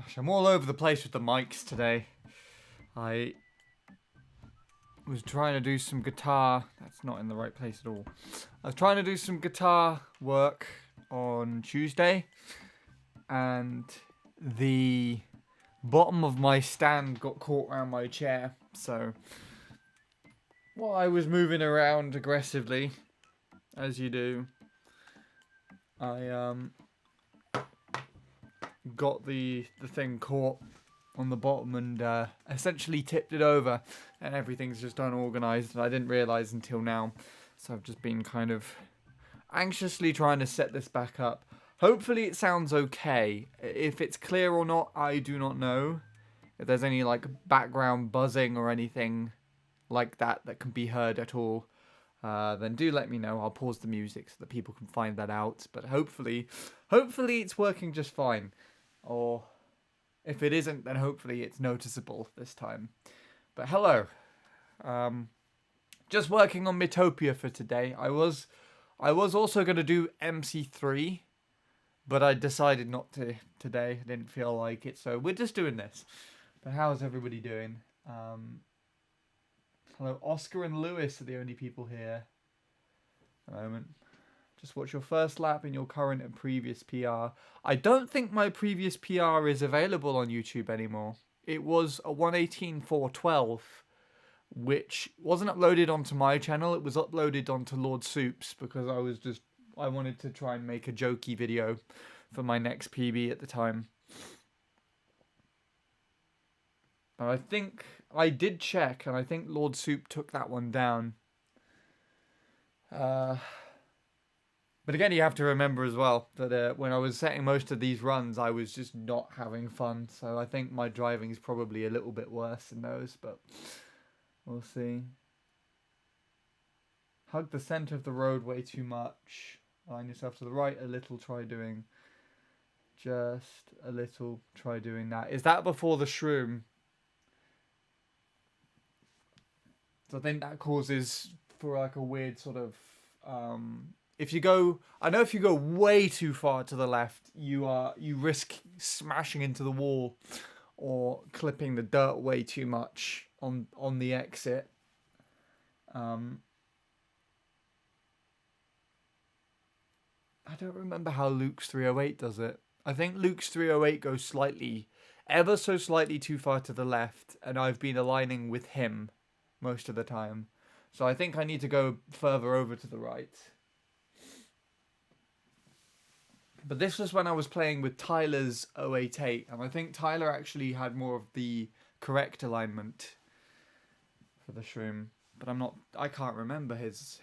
Gosh, I'm all over the place with the mics today. I was trying to do some guitar. That's not in the right place at all. I was trying to do some guitar work on Tuesday, and the bottom of my stand got caught around my chair. So, while I was moving around aggressively, as you do, I got the thing caught on the bottom and essentially tipped it over, and everything's just unorganized, and I didn't realize until now. So I've just been kind of anxiously trying to set this back up. Hopefully it sounds okay. If it's clear or not, I do not know. If there's any like background buzzing or anything like that can be heard at all, then do let me know. I'll pause the music so that people can find that out. But hopefully it's working just fine. Or if it isn't, then hopefully it's noticeable this time. But hello. Just working on Mytopia for today. I was also going to do MC3, but I decided not to today. I didn't feel like it, so we're just doing this. But how's everybody doing? Hello, Oscar and Lewis are the only people here at the moment. Just watch your first lap in your current and previous PR. I don't think my previous PR is available on YouTube anymore. It was a 1:18:4:12, which wasn't uploaded onto my channel. It was uploaded onto Lord Soups because I wanted to try and make a jokey video for my next PB at the time. And I think I did check, and I think Lord Soup took that one down. But again, you have to remember as well that when I was setting most of these runs, I was just not having fun. So I think my driving is probably a little bit worse in those, but we'll see. Hug the center of the road way too much. Line yourself to the right a little. Try doing just a little. Try doing that. Is that before the shroom? So I think that causes for like a weird sort of if you go way too far to the left, you risk smashing into the wall or clipping the dirt way too much on the exit. I don't remember how Luke's 308 does it. I think Luke's 308 goes ever so slightly too far to the left, and I've been aligning with him most of the time. So I think I need to go further over to the right. But this was when I was playing with Tyler's 088, and I think Tyler actually had more of the correct alignment for the shroom. But I can't remember his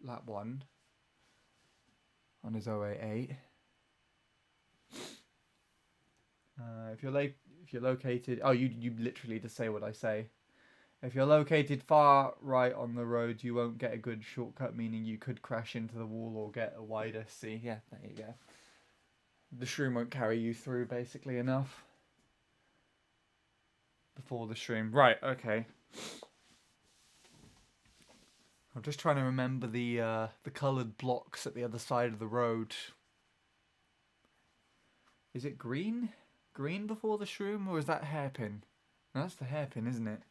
lap 1 on his 088. If you're located, you literally just say what I say. If you're located far right on the road, you won't get a good shortcut, meaning you could crash into the wall or get a wider C. Yeah, there you go. The shroom won't carry you through basically enough. Before the shroom. Right, okay. I'm just trying to remember the coloured blocks at the other side of the road. Is it green? Green before the shroom, or is that hairpin? No, that's the hairpin, isn't it?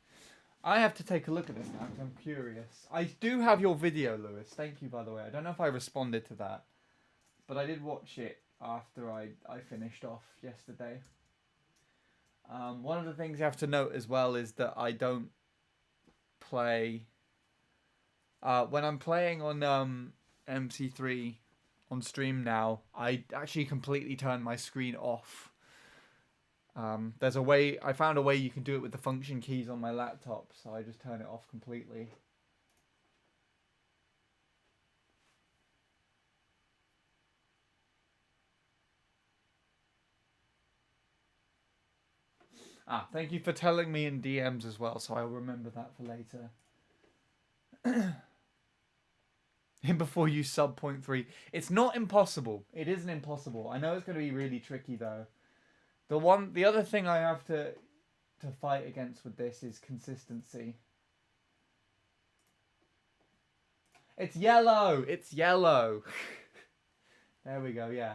I have to take a look at this now because I'm curious. I do have your video, Lewis. Thank you, by the way. I don't know if I responded to that, but I did watch it after I finished off yesterday. One of the things you have to note as well is that I don't play... when I'm playing on MC3 on stream now, I actually completely turn my screen off. There's a way, I found a way you can do it with the function keys on my laptop, so I just turn it off completely. Thank you for telling me in DMs as well, so I'll remember that for later. In before you sub 0.3. It's not impossible. It isn't impossible. I know it's going to be really tricky though. The other thing I have to fight against with this is consistency. It's yellow. It's yellow. There we go. Yeah.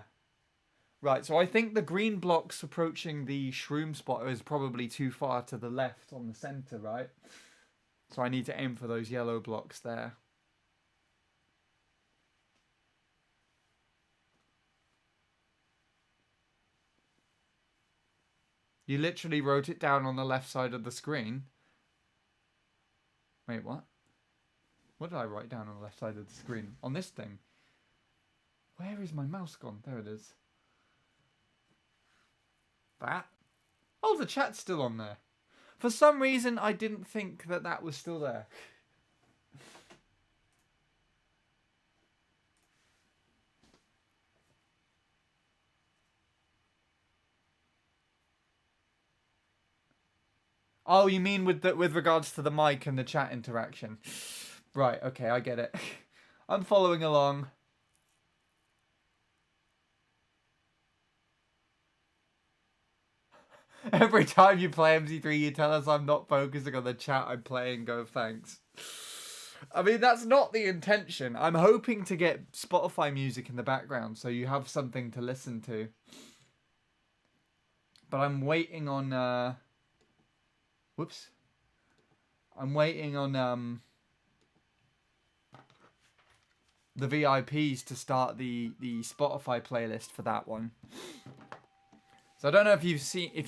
Right, so I think the green blocks approaching the shroom spotter is probably too far to the left on the center, right? So I need to aim for those yellow blocks there. You literally wrote it down on the left side of the screen. Wait, what? What did I write down on the left side of the screen? On this thing. Where is my mouse gone? There it is. That? Oh, the chat's still on there. For some reason, I didn't think that that was still there. Oh, you mean with regards to the mic and the chat interaction? Right, okay, I get it. I'm following along. Every time you play MC3, you tell us I'm not focusing on the chat I'm playing. Go, thanks. I mean, that's not the intention. I'm hoping to get Spotify music in the background so you have something to listen to. But I'm waiting on... Whoops. I'm waiting on the VIPs to start the Spotify playlist for that one. So I don't know if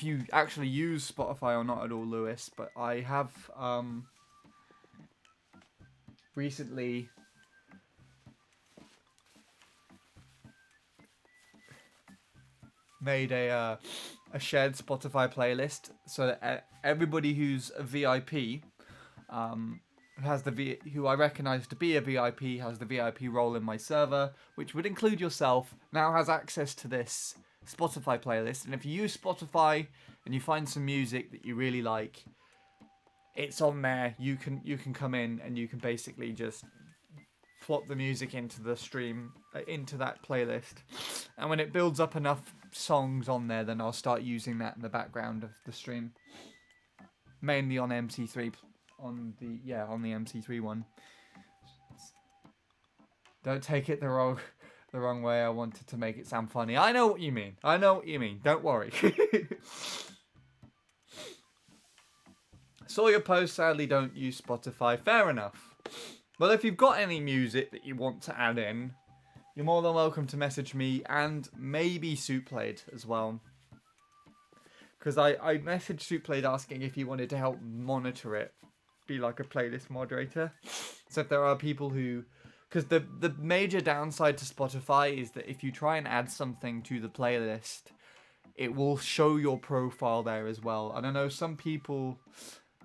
you actually use Spotify or not at all, Lewis, but I have recently made a shared Spotify playlist so that everybody who's a VIP, who I recognise to be a VIP, has the VIP role in my server, which would include yourself, now has access to this Spotify playlist. And if you use Spotify and you find some music that you really like, it's on there. You can come in and you can basically just plop the music into the stream, into that playlist. And when it builds up enough songs on there, then I'll start using that in the background of the stream. Mainly on MC3, on the MC3 one. Don't take it the wrong way. I wanted to make it sound funny. I know what you mean. Don't worry. Saw your post. Sadly, don't use Spotify. Fair enough. Well, if you've got any music that you want to add in, you're more than welcome to message me and maybe Soupblade as well. Because I messaged Soupblade asking if he wanted to help monitor it, be like a playlist moderator. So if there are people who... Because the major downside to Spotify is that if you try and add something to the playlist, it will show your profile there as well. And I know some people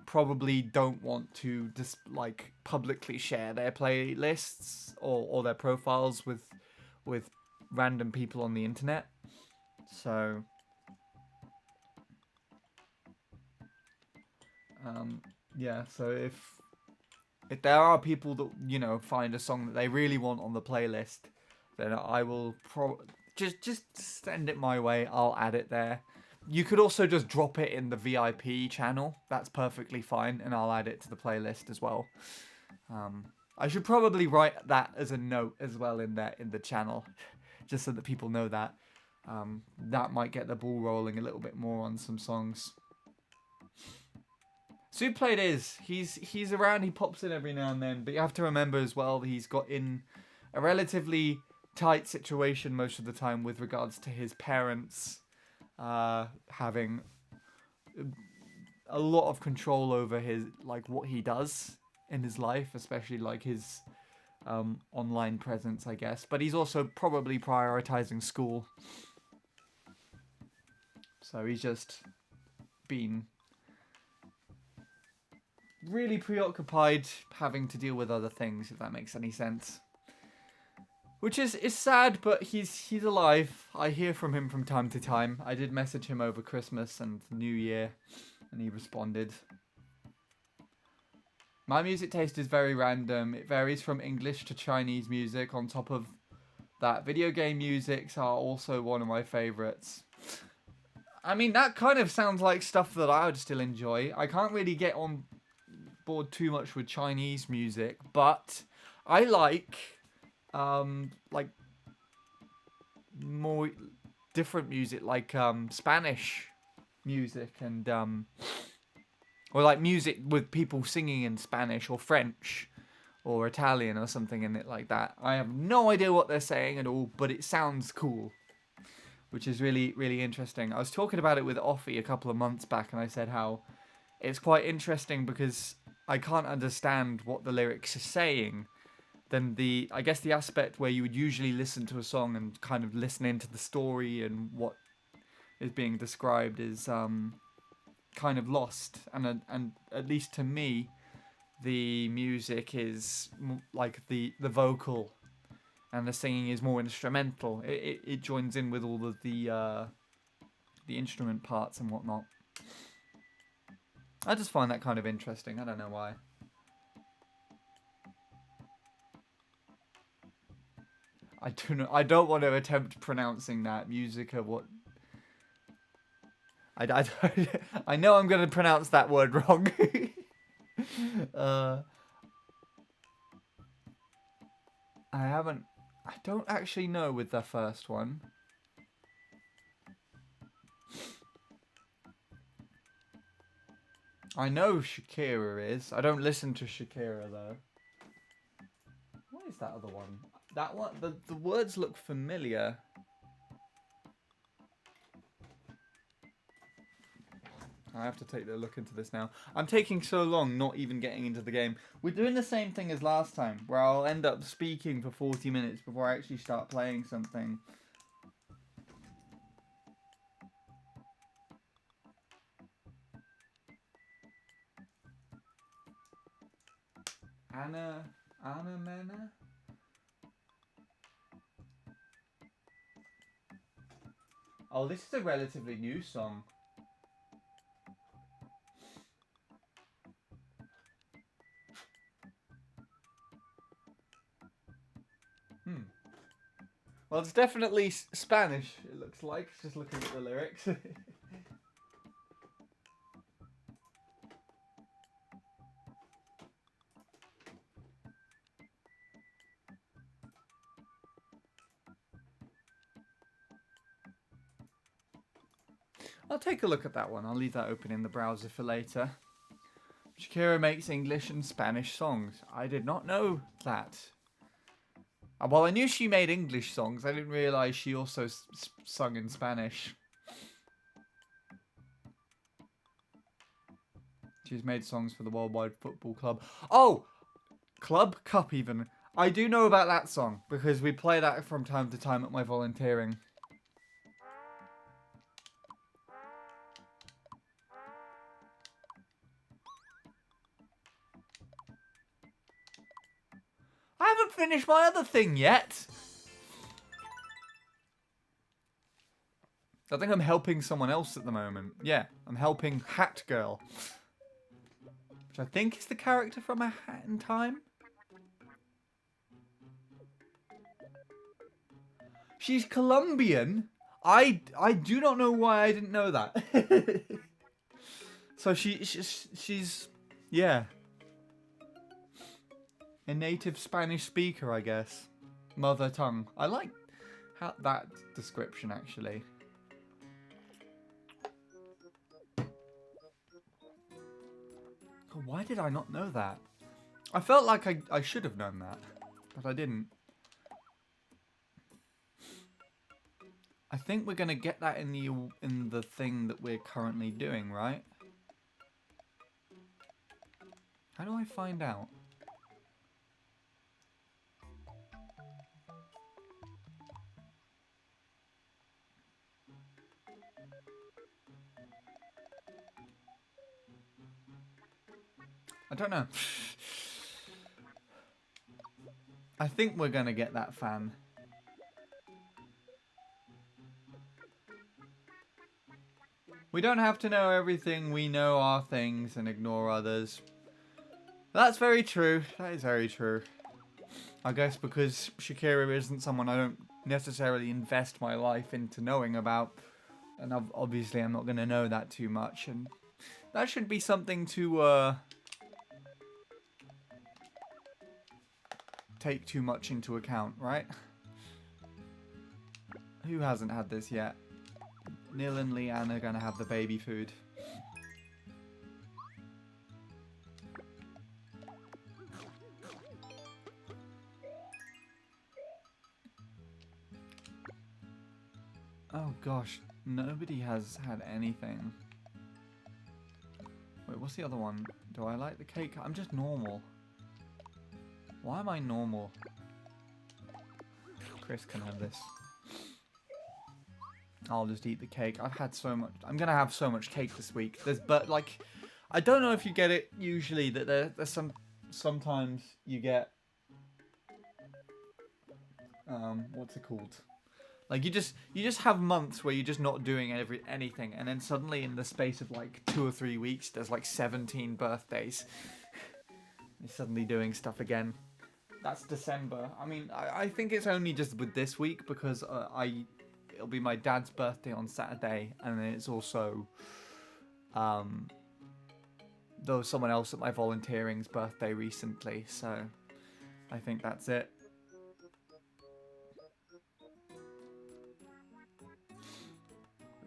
probably don't want to just like publicly share their playlists or their profiles with random people on the internet. So yeah, so if there are people that, you know, find a song that they really want on the playlist, then I will just send it my way. I'll add it there. You could also just drop it in the VIP channel. That's perfectly fine, and I'll add it to the playlist as well. I should probably write that as a note as well in the channel, just so that people know that. That might get the ball rolling a little bit more on some songs. Soupblade he's around, he pops in every now and then, but you have to remember as well that he's got in a relatively tight situation most of the time with regards to his parents having a lot of control over his, like, what he does in his life, especially like his online presence, I guess. But he's also probably prioritizing school, so he's just been really preoccupied having to deal with other things, if that makes any sense. Which is sad, but he's alive. I hear from him from time to time. I did message him over Christmas and New Year, and he responded. My music taste is very random. It varies from English to Chinese music. On top of that, video game musics are also one of my favourites. I mean, that kind of sounds like stuff that I would still enjoy. I can't really get on board too much with Chinese music, but I like more different music, like Spanish music, and or like music with people singing in Spanish or French or Italian or something in it like that. I have no idea what they're saying at all, but it sounds cool, which is really, really interesting. I was talking about it with Offie a couple of months back, and I said how it's quite interesting because I can't understand what the lyrics are saying. Then I guess the aspect where you would usually listen to a song and kind of listen into the story and what is being described is kind of lost. And at least to me, the music is like the vocal, and the singing is more instrumental. It joins in with all of the instrument parts and whatnot. I just find that kind of interesting. I don't know why. I don't want to attempt pronouncing that. Musica, what? I know I'm going to pronounce that word wrong. I don't actually know with the first one. I know Shakira is. I don't listen to Shakira though. What is that other one? That one, the words look familiar. I have to take a look into this now. I'm taking so long not even getting into the game. We're doing the same thing as last time, where I'll end up speaking for 40 minutes before I actually start playing something. Anna Mena? Oh, this is a relatively new song. Well, it's definitely Spanish, it looks like, just looking at the lyrics. I'll take a look at that one. I'll leave that open in the browser for later. Shakira makes English and Spanish songs. I did not know that. Well, I knew she made English songs. I didn't realise she also sung in Spanish. She's made songs for the Worldwide Football Club. Oh! Club Cup even. I do know about that song because we play that from time to time at my volunteering. I haven't finished my other thing yet. I think I'm helping someone else at the moment. Yeah, I'm helping Hat Girl. Which I think is the character from A Hat in Time. She's Colombian. I do not know why I didn't know that. So she's yeah, a native Spanish speaker, I guess. Mother tongue. I like that description actually. God, why did I not know that? I felt like I should have known that, but I didn't. I think we're gonna get that in the thing that we're currently doing, right? How do I find out? I don't know. I think we're gonna get that fan. We don't have to know everything. We know our things and ignore others. That's very true. That is very true. I guess because Shakira isn't someone I don't necessarily invest my life into knowing about. And obviously I'm not going to know that too much. And that should be something to take too much into account, right? Who hasn't had this yet? Neil and Leanne are going to have the baby food. Oh gosh, nobody has had anything. Wait, what's the other one? Do I like the cake? I'm just normal. Why am I normal? Chris can have this. I'll just eat the cake. I've had so much. I'm gonna have so much cake this week. But like, I don't know if you get it usually that there's sometimes you get what's it called? Like you just have months where you're just not doing anything, and then suddenly in the space of like 2 or 3 weeks, there's like 17 birthdays. You're suddenly doing stuff again. That's December. I mean, I think it's only just with this week because it'll be my dad's birthday on Saturday, and then it's also there was someone else at my volunteering's birthday recently, so I think that's it.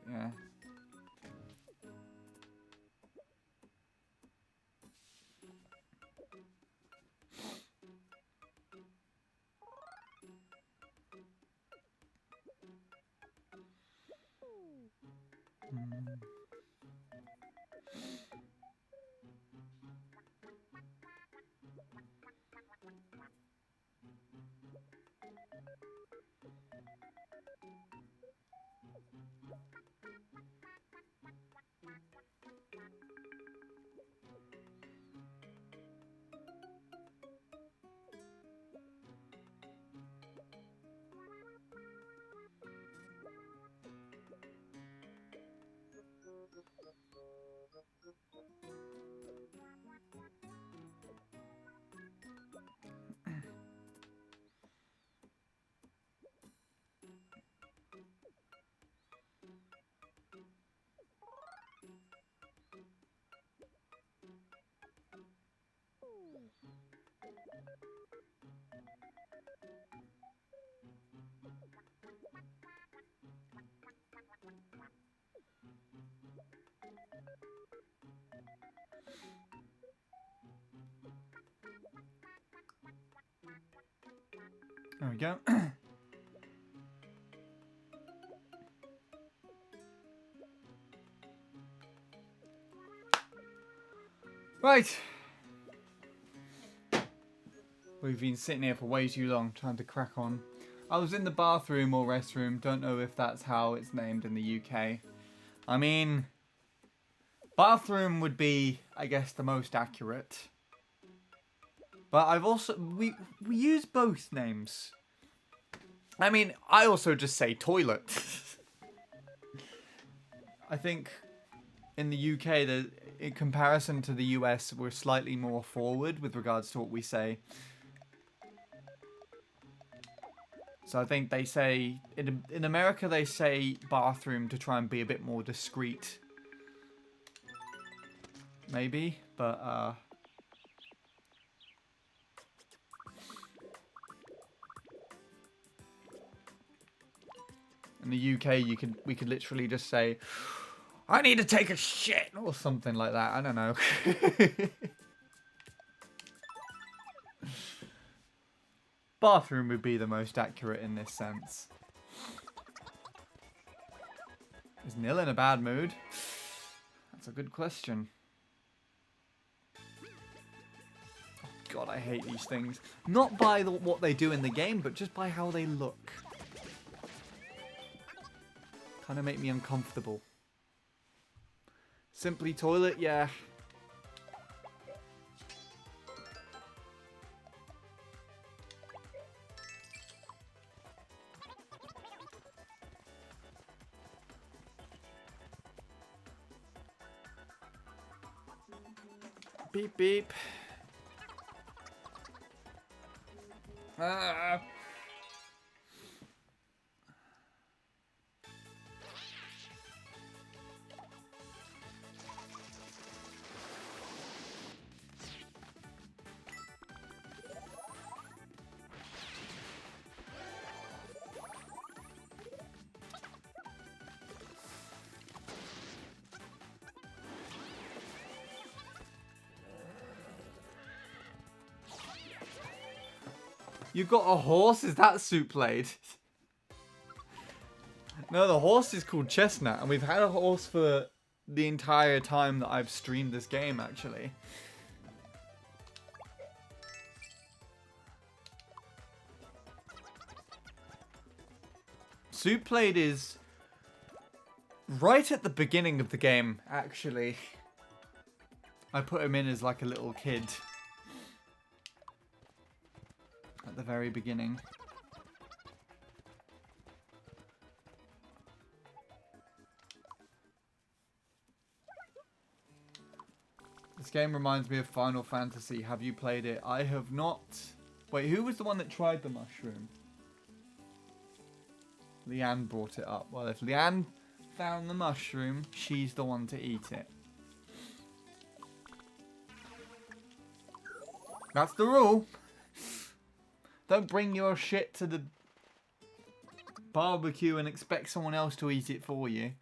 Yeah. There we go. Right. We've been sitting here for way too long trying to crack on. I was in the bathroom or restroom. Don't know if that's how it's named in the UK. I mean, bathroom would be, I guess, the most accurate. But I've also... We use both names. I mean, I also just say toilet. I think in the UK, in comparison to the US, we're slightly more forward with regards to what we say. So I think they say... In America, they say bathroom to try and be a bit more discreet. Maybe, but... In the UK, we could literally just say, I need to take a shit, or something like that. I don't know. Bathroom would be the most accurate in this sense. Is Nil in a bad mood? That's a good question. Oh God, I hate these things. Not by what they do in the game, but just by how they look. Kind of make me uncomfortable. Simply toilet, yeah. Beep beep. Ah. You've got a horse? Is that Soup Blade? No, the horse is called Chestnut, and we've had a horse for the entire time that I've streamed this game, actually. Soup Blade is right at the beginning of the game, actually. I put him in as like a little kid. At the very beginning. This game reminds me of Final Fantasy. Have you played it? I have not. Wait, who was the one that tried the mushroom? Leanne brought it up. Well, if Leanne found the mushroom, she's the one to eat it. That's the rule. Don't bring your shit to the barbecue and expect someone else to eat it for you.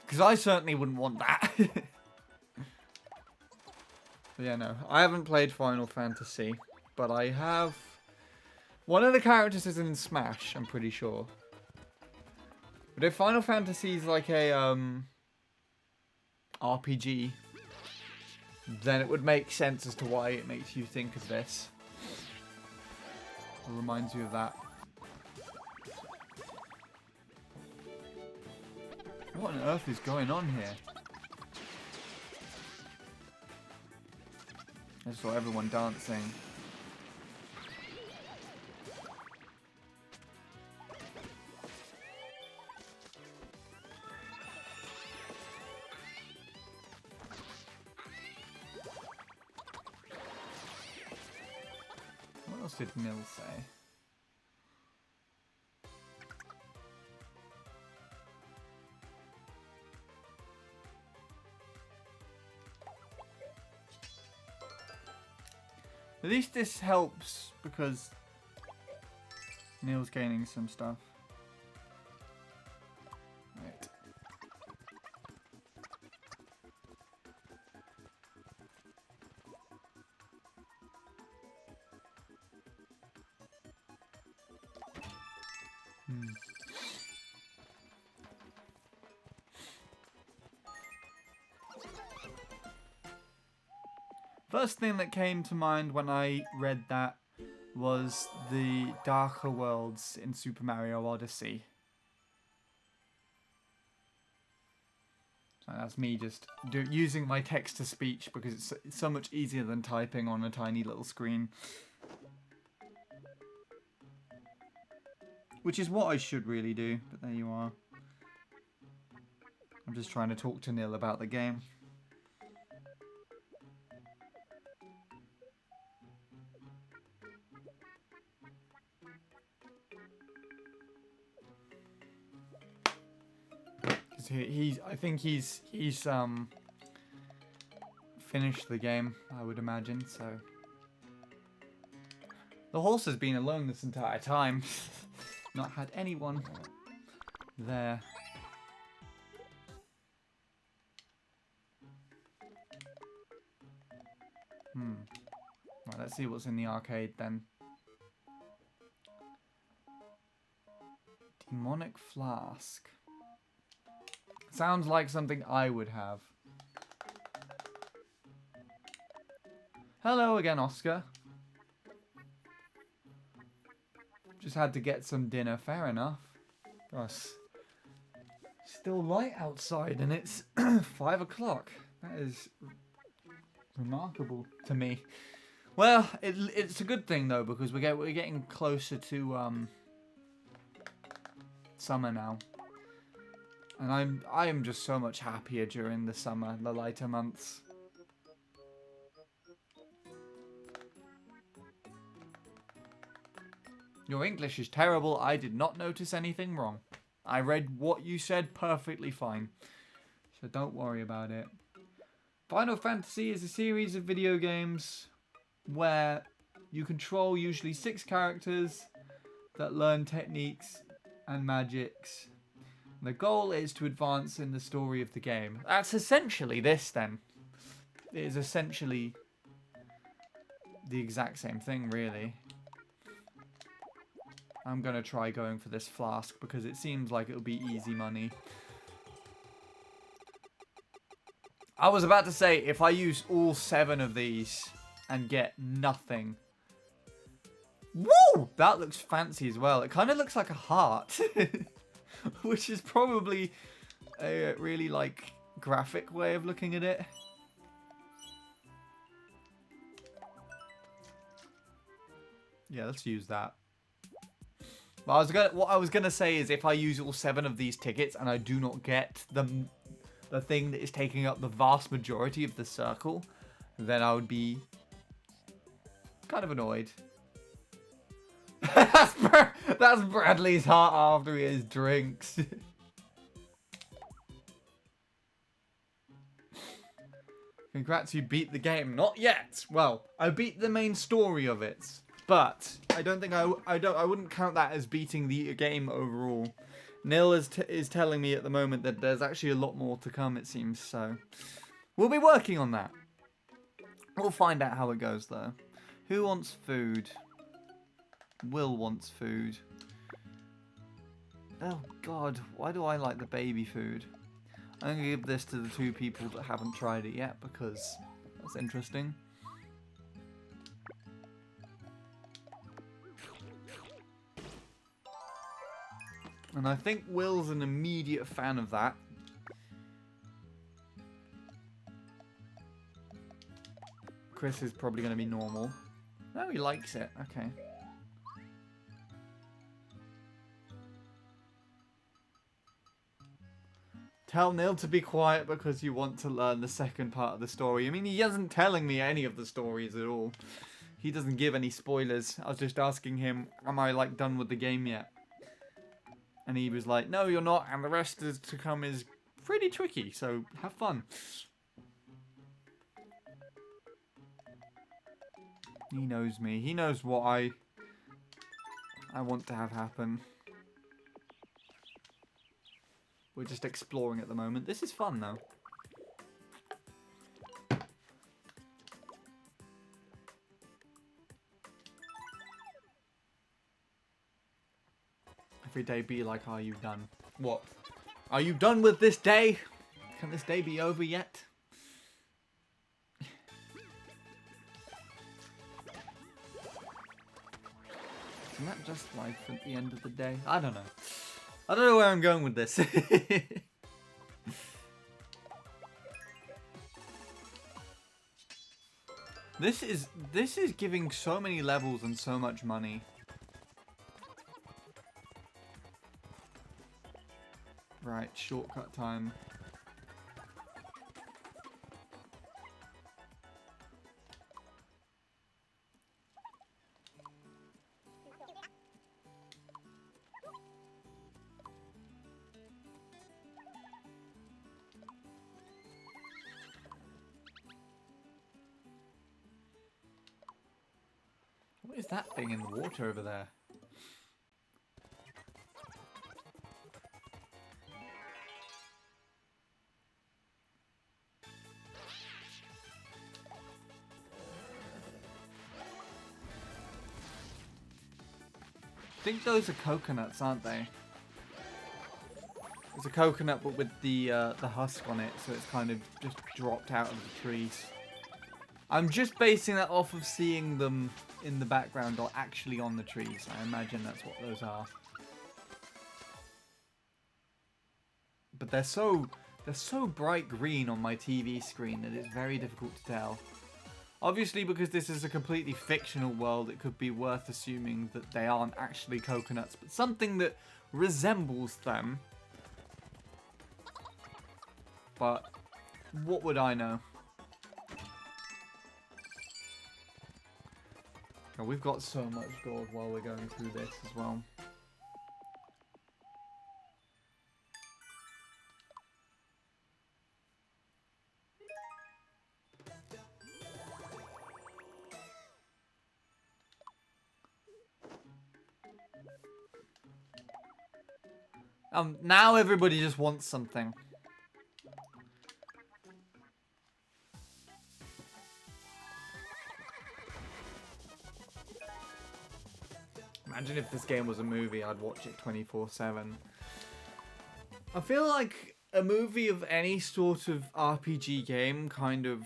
Because I certainly wouldn't want that. But yeah, no. I haven't played Final Fantasy, but I have... One of the characters is in Smash, I'm pretty sure. But if Final Fantasy is like a RPG, then it would make sense as to why it makes you think of this. It reminds you of that. What on earth is going on here? I saw everyone dancing. What else did Mill say? At least this helps because Neil's gaining some stuff. Right. First thing that came to mind when I read that was the darker worlds in Super Mario Odyssey. So that's me just using my text-to-speech because it's so much easier than typing on a tiny little screen. Which is what I should really do, but there you are. I'm just trying to talk to Neil about the game. I think he's finished the game, I would imagine, so. The horse has been alone this entire time. Not had anyone there. Right, let's see what's in the arcade then. Demonic Flask. Sounds like something I would have. Hello again, Oscar. Just had to get some dinner. Fair enough. Gosh. Still light outside and it's 5 o'clock. That is remarkable to me. Well, it's a good thing though because we're getting closer to summer now. And I am just so much happier during the summer, the lighter months. Your English is terrible. I did not notice anything wrong. I read what you said perfectly fine. So don't worry about it. Final Fantasy is a series of video games where you control usually 6 characters that learn techniques and magics. The goal is to advance in the story of the game. That's essentially this, then. It is essentially the exact same thing, really. I'm going to try going for this flask because it seems like it'll be easy money. I was about to say, if I use all 7 of these and get nothing. Woo! That looks fancy as well. It kind of looks like a heart. Which is probably a really, like, graphic way of looking at it. Yeah, let's use that. But what I was gonna say is if I use all 7 of these tickets and I do not get the thing that is taking up the vast majority of the circle, then I would be kind of annoyed. That's Bradley's heart after his drinks. Congrats, you beat the game. Not yet. Well, I beat the main story of it. But I don't think I wouldn't count that as beating the game overall. Nil is telling me at the moment that there's actually a lot more to come, it seems. So we'll be working on that. We'll find out how it goes, though. Who wants food? Will wants food. Oh, God. Why do I like the baby food? I'm going to give this to the 2 people that haven't tried it yet because that's interesting. And I think Will's an immediate fan of that. Chris is probably going to be normal. No, he likes it. Okay. Tell Neil to be quiet because you want to learn the second part of the story. I mean, he isn't telling me any of the stories at all. He doesn't give any spoilers. I was just asking him, am I, like, done with the game yet? And he was like, no, you're not, and the rest is to come is pretty tricky, so have fun. He knows me. He knows what I want to have happen. We're just exploring at the moment. This is fun, though. Every day be like, are you done? What? Are you done with this day? Can this day be over yet? Isn't that just life at the end of the day? I don't know. I don't know where I'm going with this. This is giving so many levels and so much money. Right, shortcut time. What is that thing in the water over there? I think those are coconuts, aren't they? It's a coconut but with the husk on it, so it's kind of just dropped out of the trees. I'm just basing that off of seeing them in the background or actually on the trees. I imagine that's what those are. But they're so bright green on my TV screen that it's very difficult to tell. Obviously, because this is a completely fictional world, it could be worth assuming that they aren't actually coconuts, but something that resembles them. But what would I know? Oh, we've got so much gold while we're going through this as well. Now everybody just wants something. Imagine if this game was a movie, I'd watch it 24/7. I feel like a movie of any sort of RPG game kind of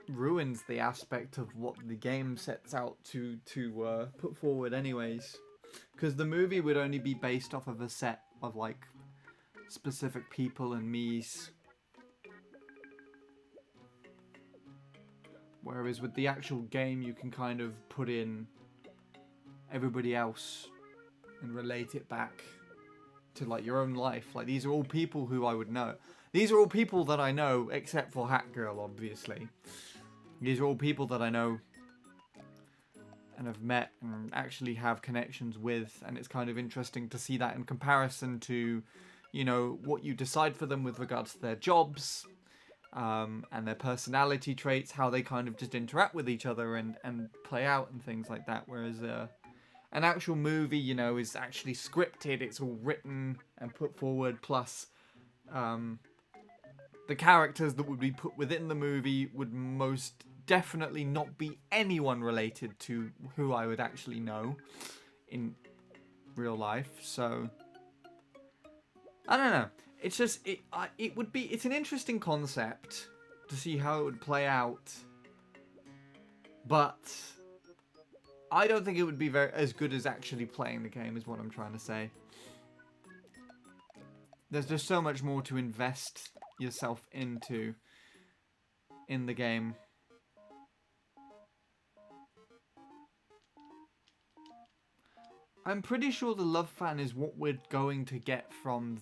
ruins the aspect of what the game sets out to put forward anyways. Because the movie would only be based off of a set of, like, specific people and me's. Whereas with the actual game, you can kind of put in everybody else and relate it back to, like, your own life. Like, these are all people who I would know. These are all people that I know, except for Hat Girl, obviously. These are all people that I know and have met and actually have connections with, and it's kind of interesting to see that in comparison to, you know, what you decide for them with regards to their jobs, and their personality traits, how they kind of just interact with each other and play out and things like that. Whereas an actual movie, you know, is actually scripted, it's all written and put forward, plus the characters that would be put within the movie would most definitely not be anyone related to who I would actually know in real life. So I don't know. It's just it's an interesting concept to see how it would play out, but I don't think it would be as good as actually playing the game, is what I'm trying to say. There's just so much more to invest yourself into in the game. I'm pretty sure the love fan is what we're going to get from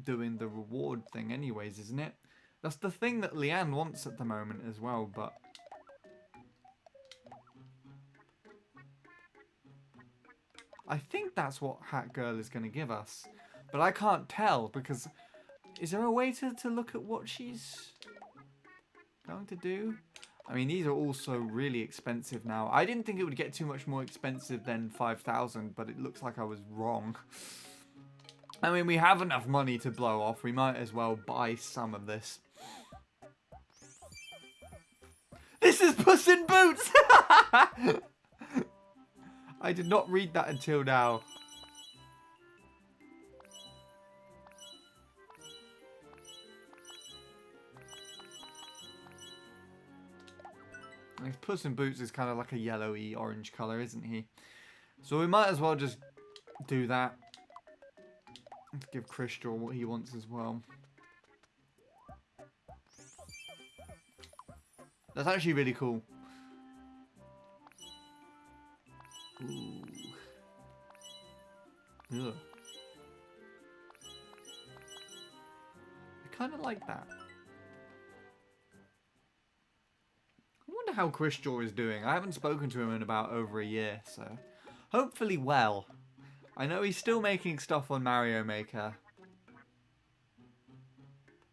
doing the reward thing anyways, isn't it? That's the thing that Leanne wants at the moment as well, but I think that's what Hat Girl is going to give us. But I can't tell, because is there a way to look at what she's going to do? I mean, these are also really expensive now. I didn't think it would get too much more expensive than 5,000, but it looks like I was wrong. I mean, we have enough money to blow off. We might as well buy some of this. This is Puss in Boots! I did not read that until now. Puss in Boots is kind of like a yellowy orange colour, isn't he? So we might as well just do that. Let's give Crystal what he wants as well. That's actually really cool. Ooh. Ugh. I kind of like that. I wonder how Crystal is doing. I haven't spoken to him in about over a year, so hopefully well. I know he's still making stuff on Mario Maker.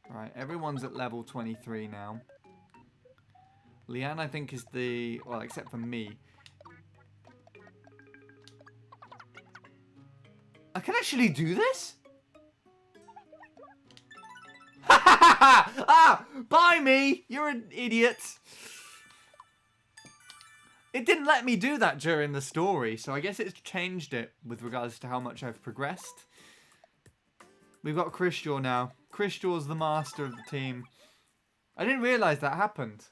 Right, everyone's at level 23 now. Leanne, I think, is the... well, except for me. I can actually do this? Ah! Bye, me! You're an idiot! It didn't let me do that during the story, so I guess it's changed it with regards to how much I've progressed. We've got Crystal now. Crystal's the master of the team. I didn't realise that happened.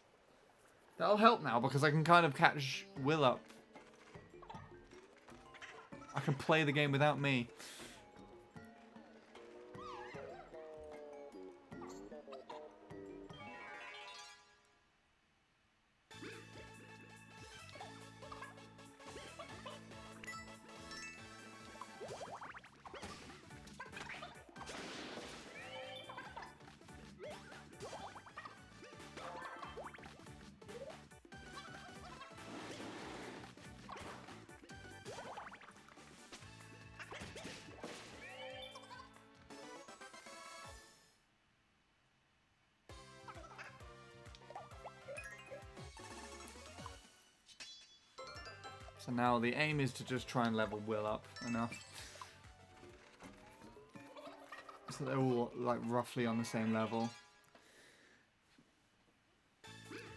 That'll help now, because I can kind of catch Will up. I can play the game without me. So now the aim is to just try and level Will up enough. so they're all like roughly on the same level.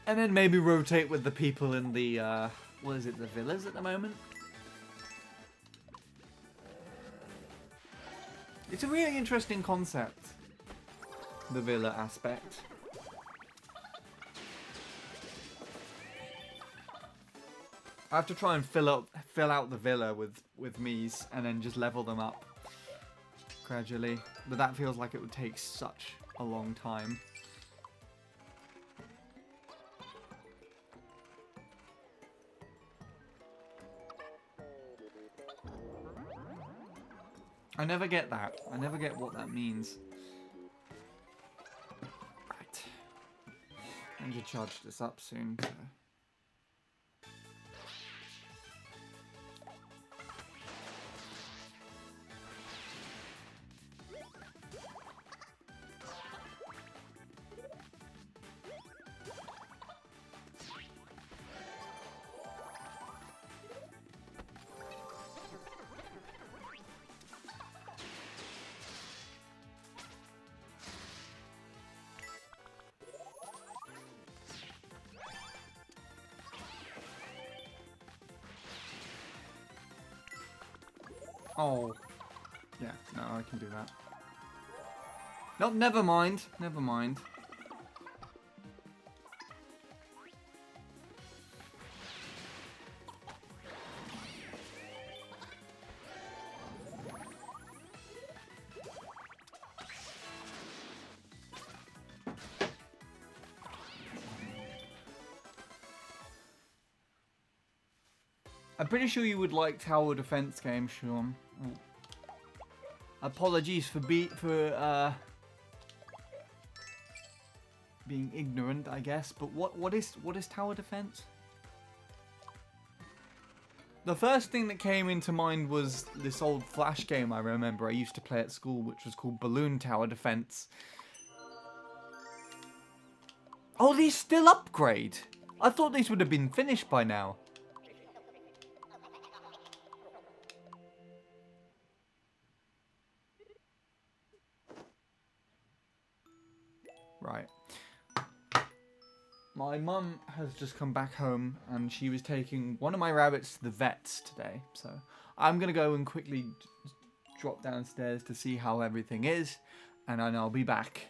And then maybe rotate with the people in the, what is it, the villas at the moment? It's a really interesting concept, the villa aspect. I have to try and fill out the villa with Miis and then just level them up gradually. But that feels like it would take such a long time. I never get that. I never get what that means. Right. I need to charge this up soon. So. Oh. Yeah, no, I can do that. No, never mind. Never mind. I'm pretty sure you would like tower defense games, Sean. Apologies for being ignorant, I guess. But what is tower defense? The first thing that came into mind was this old Flash game I remember I used to play at school, which was called Balloon Tower Defense. Oh, these still upgrade? I thought these would have been finished by now. Right. My mum has just come back home and she was taking one of my rabbits to the vets today. So I'm going to go and quickly drop downstairs to see how everything is, and then I'll be back.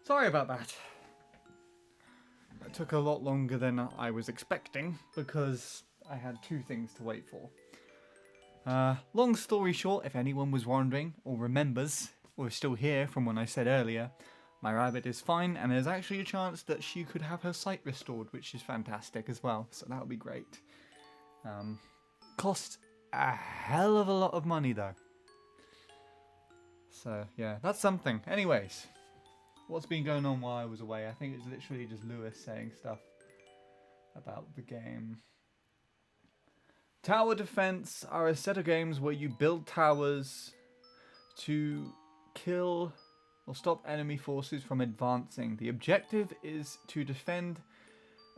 Sorry about that. It took a lot longer than I was expecting because I had two things to wait for. Long story short, if anyone was wondering or remembers or is still here from when I said earlier, my rabbit is fine and there's actually a chance that she could have her sight restored, which is fantastic as well, so that would be great. Cost a hell of a lot of money though. So yeah, that's something. Anyways, what's been going on while I was away? I think it's literally just Lewis saying stuff about the game. Tower defense are a set of games where you build towers to kill or stop enemy forces from advancing. The objective is to defend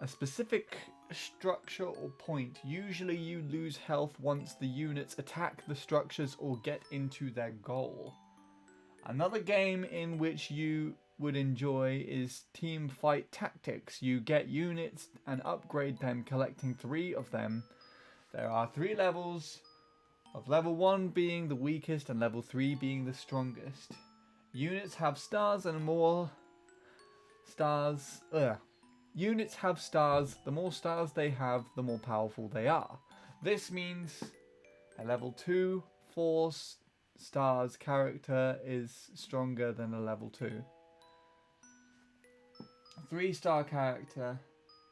a specific structure or point. Usually you lose health once the units attack the structures or get into their goal. Another game in which you would enjoy is Team Fight Tactics. You get units and upgrade them, collecting 3 of them. There are 3 levels, of level 1 being the weakest and level 3 being the strongest. Units have stars and more stars. Units have stars. The more stars they have, the more powerful they are. This means a level 2, 4 stars character is stronger than a level 2. 3-star character.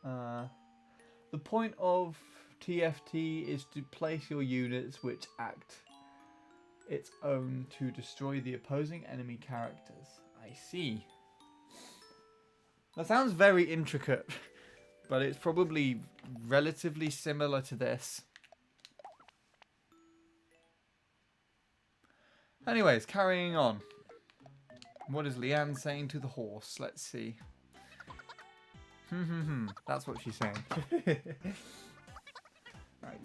The point of TFT is to place your units which act its own to destroy the opposing enemy characters. I see. That sounds very intricate, but it's probably relatively similar to this. Anyways, carrying on. What is Leanne saying to the horse? Let's see. That's what she's saying. Right.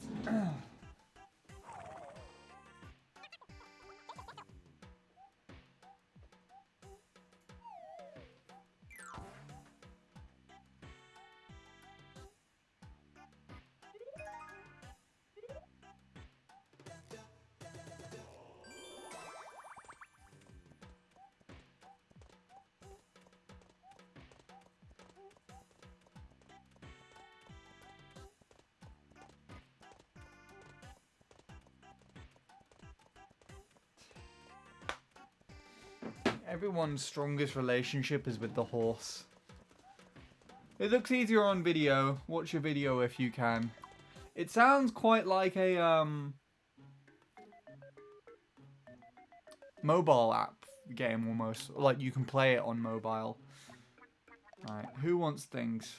Everyone's strongest relationship is with the horse. It looks easier on video. Watch your video if you can. It sounds quite like a mobile app game almost. Like you can play it on mobile. Alright, who wants things?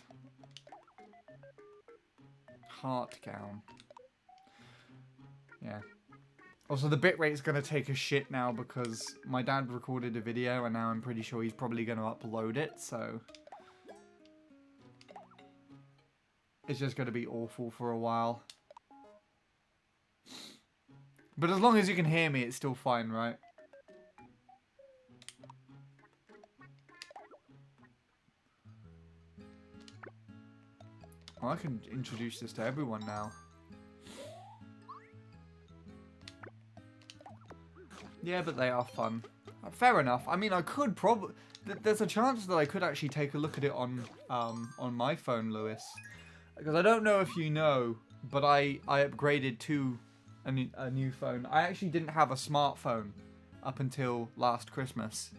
Heart gown. Yeah. Also, the bitrate's going to take a shit now because my dad recorded a video and now I'm pretty sure he's probably going to upload it, so it's just going to be awful for a while. But as long as you can hear me, it's still fine, right? Well, I can introduce this to everyone now. Yeah, but they are fun. Fair enough. I mean, I could probably... There's a chance that I could actually take a look at it on my phone, Lewis. Because I don't know if you know, but I upgraded to a new phone. I actually didn't have a smartphone up until last Christmas.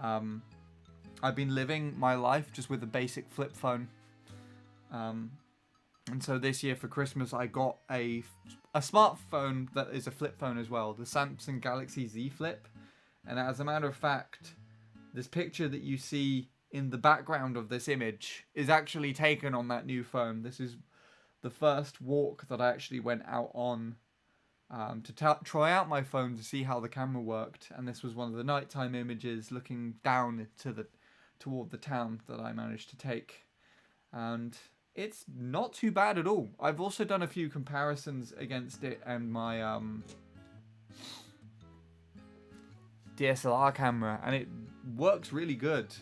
I've been living my life just with a basic flip phone. And so this year for Christmas, I got a smartphone that is a flip phone as well, the Samsung Galaxy Z Flip. And as a matter of fact, this picture that you see in the background of this image is actually taken on that new phone. This is the first walk that I actually went out on to try out my phone to see how the camera worked. And this was one of the nighttime images looking down toward the town that I managed to take. And it's not too bad at all. I've also done a few comparisons against it and my DSLR camera, and it works really good.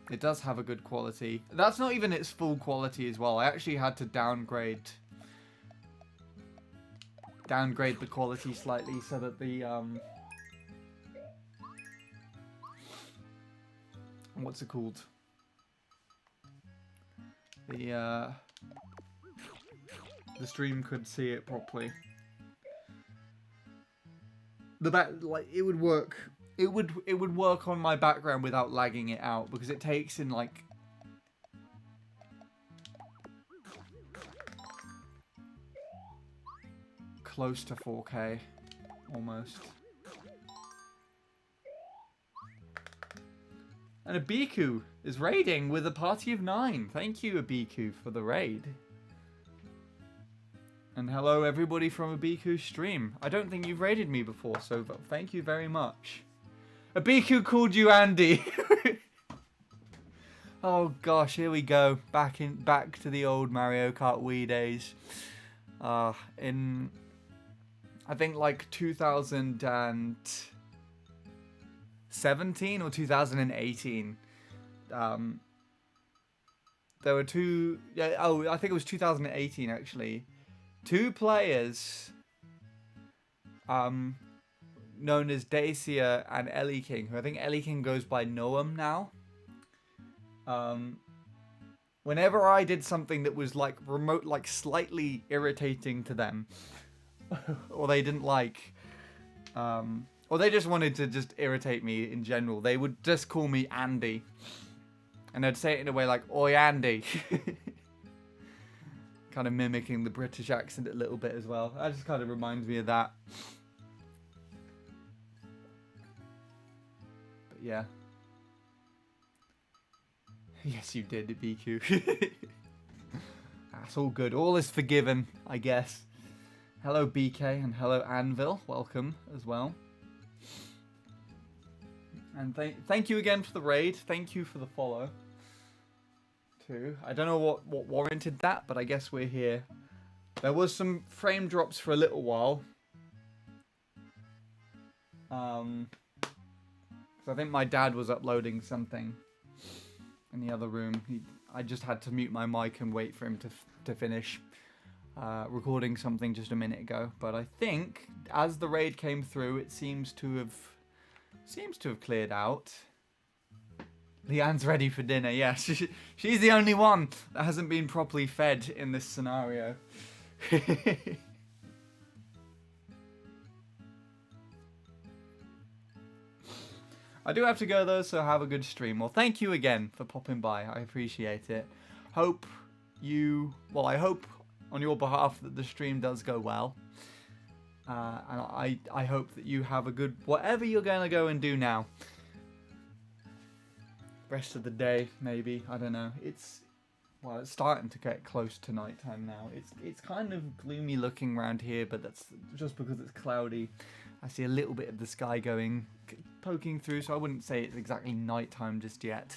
It does have a good quality. That's not even its full quality as well. I actually had to downgrade downgrade the quality slightly so that the what's it called? The stream could see it properly. Like it would work. It would work on my background without lagging it out because it takes in like close to 4K almost. And Abiku is raiding with a party of 9. Thank you, Abiku, for the raid. And hello, everybody from Abiku's stream. I don't think you've raided me before, so thank you very much. Abiku called you Andy. Oh gosh, here we go. Back to the old Mario Kart Wii days. In I think like 2017 or 2018. There were two. Yeah. Oh, I think it was 2018 actually. Two players, known as Dacia and Ellie King, who I think Ellie King goes by Noam now. Whenever I did something that was like slightly irritating to them, or they didn't like, or they just wanted to just irritate me in general, they would just call me Andy. And I'd say it in a way like, "Oi, Andy." Kind of mimicking the British accent a little bit as well. That just kind of reminds me of that. But yeah. Yes, you did, BQ. That's all good. All is forgiven, I guess. Hello, BK, and hello, Anvil. Welcome as well. And thank you again for the raid. Thank you for the follow. Too. I don't know what warranted that, but I guess we're here. There was some frame drops for a little while. So I think my dad was uploading something in the other room. I just had to mute my mic and wait for him to finish recording something just a minute ago. But I think as the raid came through, it seems to have cleared out. Leanne's ready for dinner. Yes, she's the only one that hasn't been properly fed in this scenario. I do have to go though, so have a good stream. Well, thank you again for popping by. I appreciate it. I hope on your behalf that the stream does go well. And I hope that you have a good, whatever you're going to go and do now. Rest of the day, maybe. I don't know. It's starting to get close to nighttime now. It's kind of gloomy looking around here, but that's just because it's cloudy. I see a little bit of the sky poking through, so I wouldn't say it's exactly nighttime just yet.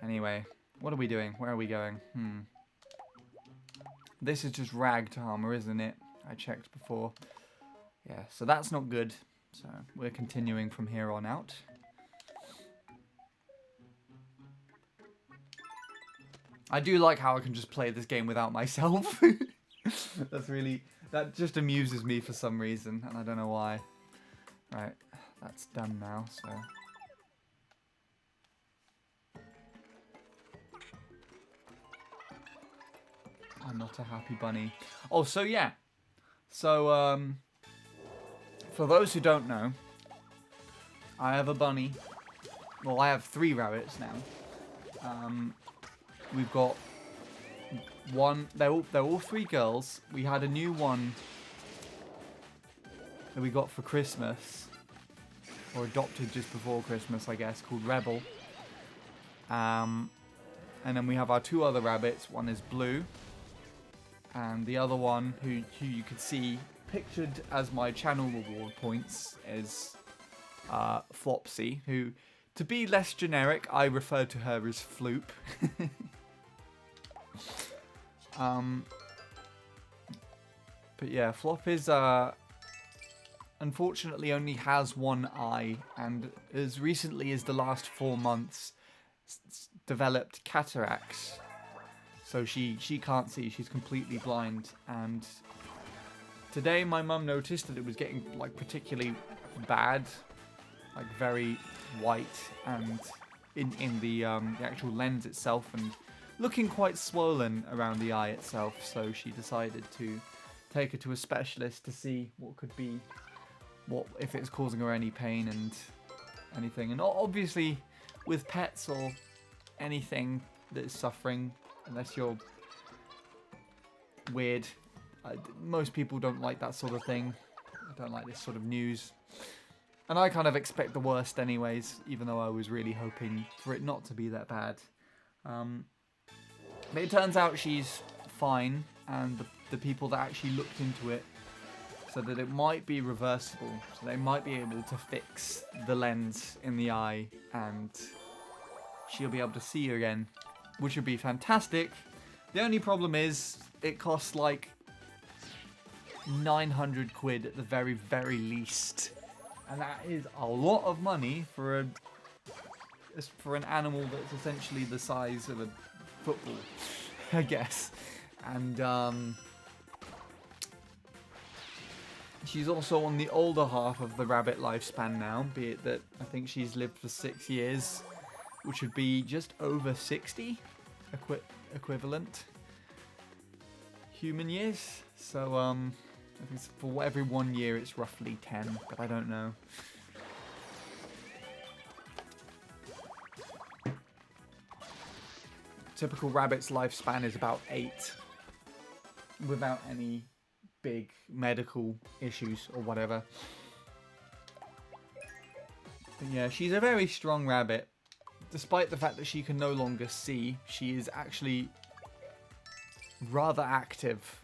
Anyway, what are we doing? Where are we going? This is just ragged armor, isn't it? I checked before. Yeah, so that's not good. So we're continuing from here on out. I do like how I can just play this game without myself. That just amuses me for some reason, and I don't know why. Right, that's done now, so. I'm not a happy bunny. Oh, so yeah. So, for those who don't know, I have a bunny. Well, I have 3 rabbits now. We've got one. They're all 3 girls. We had a new one that we got for Christmas, or adopted just before Christmas, I guess, called Rebel. And then we have our 2 other rabbits. One is Blue, and the other one, who you could see pictured as my channel reward points, is Flopsy, who, to be less generic, I refer to her as Floop. But yeah, Flop is unfortunately only has one eye, and as recently as the last 4 months developed cataracts, so she can't see. She's completely blind, and Today my mum noticed that it was getting like particularly bad, like very white and in the actual lens itself, and looking quite swollen around the eye itself. So she decided to take her to a specialist to see what could be, what if it's causing her any pain and anything. And obviously with pets or anything that's suffering, unless you're weird, most people don't like that sort of thing. I don't like this sort of news. And I kind of expect the worst anyways, even though I was really hoping for it not to be that bad. But it turns out she's fine, and the people that actually looked into it said that it might be reversible. So they might be able to fix the lens in the eye, and she'll be able to see again, which would be fantastic. The only problem is it costs like 900 quid at the very, very least. And that is a lot of money for an animal that's essentially the size of a football, I guess. And she's also on the older half of the rabbit lifespan now, be it that I think she's lived for 6 years, which would be just over 60 equivalent human years. So I think for every 1 year it's roughly 10, but I don't know. Typical rabbit's lifespan is about 8, without any big medical issues or whatever. But yeah, she's a very strong rabbit. Despite the fact that she can no longer see, she is actually rather active.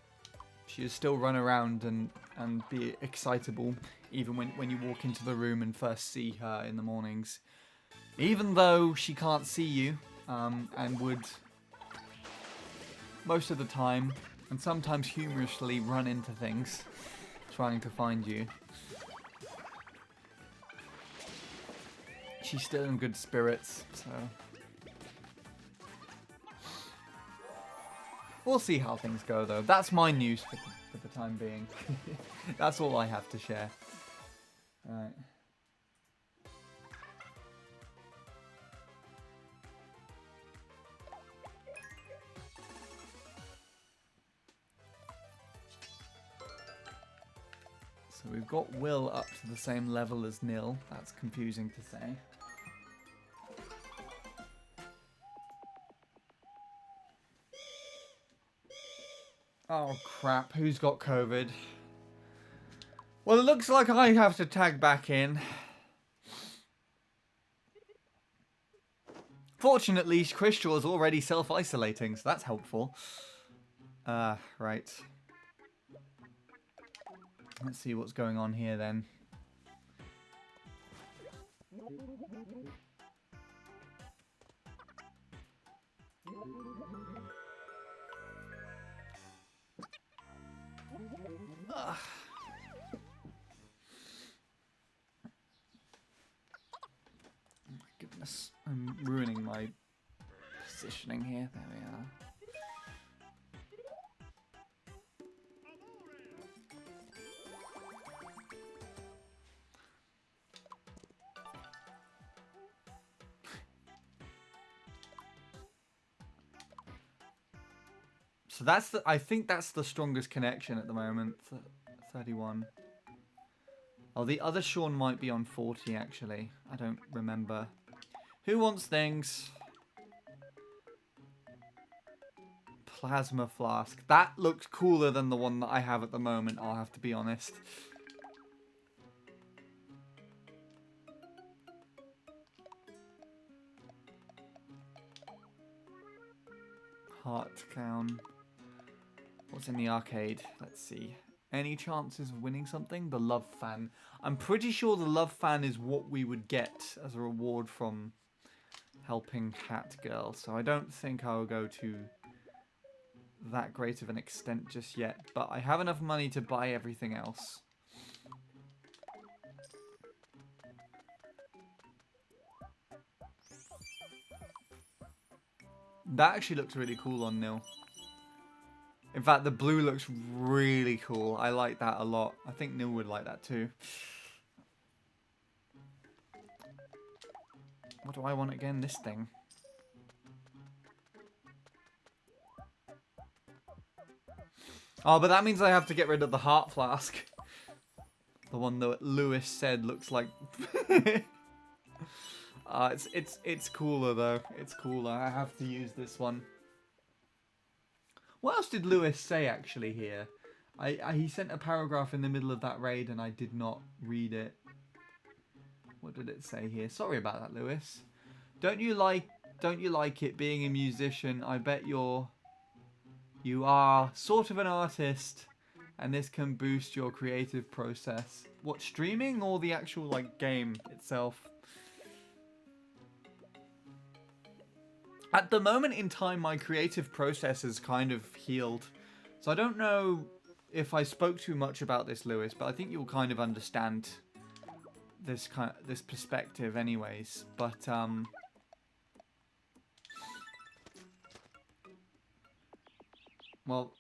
She will still run around and be excitable, even when you walk into the room and first see her in the mornings. Even though she can't see you, and would most of the time, and sometimes humorously, run into things trying to find you. She's still in good spirits, so we'll see how things go, though. That's my news for the time being. That's all I have to share. Alright. So we've got Will up to the same level as Nil. That's confusing to say. Oh crap, who's got COVID? Well, it looks like I have to tag back in. Fortunately, Crystal is already self-isolating, so that's helpful. Right. Let's see what's going on here then. Ugh. Oh my goodness, I'm ruining my positioning here. There we are. So that's the, I think that's the strongest connection at the moment. 31. Oh, the other Sean might be on 40 actually. I don't remember. Who wants things? Plasma flask. That looks cooler than the one that I have at the moment, I'll have to be honest. Heart Clown. What's in the arcade? Let's see. Any chances of winning something? The Love Fan. I'm pretty sure the Love Fan is what we would get as a reward from helping Cat Girl. So I don't think I'll go to that great of an extent just yet. But I have enough money to buy everything else. That actually looks really cool on Nil. In fact, the blue looks really cool. I like that a lot. I think Neil would like that too. What do I want again? This thing. Oh, but that means I have to get rid of the heart flask. The one that Lewis said looks like... it's cooler though. It's cooler. I have to use this one. What else did Lewis say actually here? He sent a paragraph in the middle of that raid and I did not read it. What did it say here? Sorry about that, Lewis. Don't you like it being a musician? I bet you are sort of an artist and this can boost your creative process. What, streaming or the actual like game itself? At the moment in time, my creative process is kind of healed. So I don't know if I spoke too much about this, Lewis, but I think you'll kind of understand this perspective anyways. But well,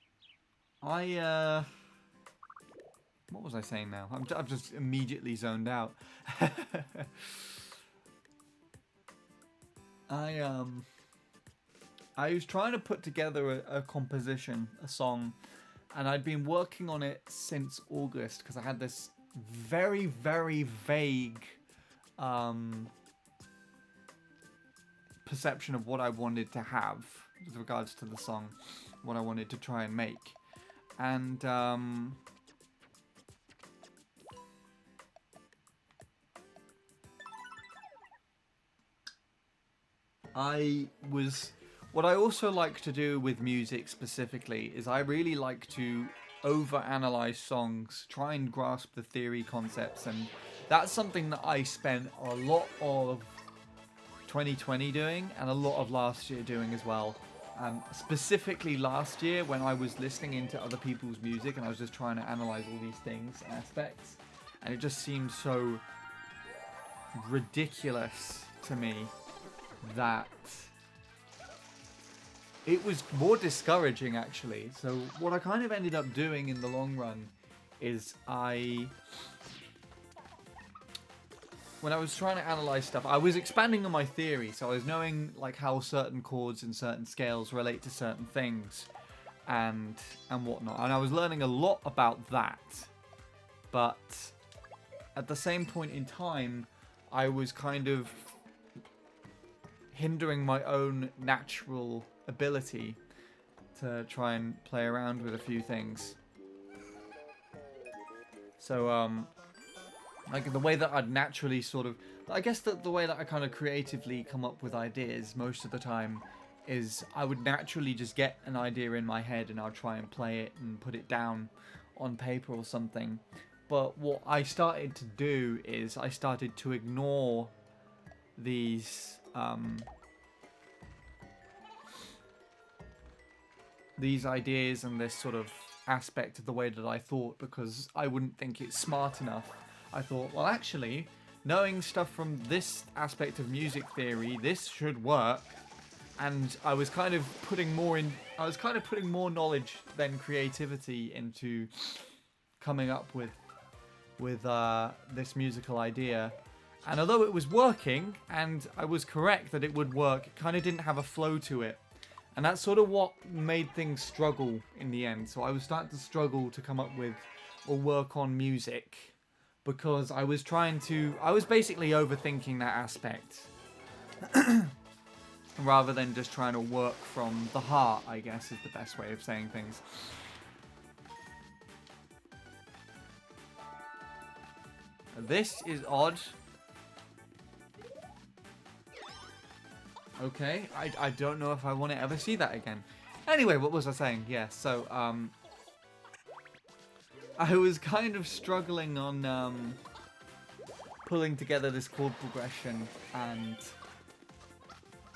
what was I saying now? I'm just immediately zoned out. I was trying to put together a composition, a song, and I'd been working on it since August because I had this very, very vague perception of what I wanted to have with regards to the song, what I wanted to try and make. And what I also like to do with music specifically is I really like to overanalyze songs, try and grasp the theory concepts, and that's something that I spent a lot of 2020 doing and a lot of last year doing as well. Specifically last year when I was listening into other people's music and I was just trying to analyze all these things and aspects, and it just seemed so ridiculous to me that it was more discouraging actually. So what I kind of ended up doing in the long run is when I was trying to analyze stuff, I was expanding on my theory. So I was knowing like how certain chords and certain scales relate to certain things and whatnot. And I was learning a lot about that. But at the same point in time, I was kind of hindering my own natural ability to try and play around with a few things. So, like the way that I'd naturally sort of, I guess that the way that I kind of creatively come up with ideas most of the time is I would naturally just get an idea in my head and I'll try and play it and put it down on paper or something. But what I started to do is I started to ignore these ideas and this sort of aspect of the way that I thought because I wouldn't think it's smart enough. I thought, well, actually, knowing stuff from this aspect of music theory, this should work. And I was kind of putting more knowledge than creativity into coming up with this musical idea. And although it was working, and I was correct that it would work, it kind of didn't have a flow to it. And that's sort of what made things struggle in the end. So I was starting to struggle to come up with or work on music because I was basically overthinking that aspect rather than just trying to work from the heart, I guess is the best way of saying things. This is odd. Okay, I don't know if I want to ever see that again. Anyway, what was I saying? Yeah, so, I was kind of struggling on, pulling together this chord progression, and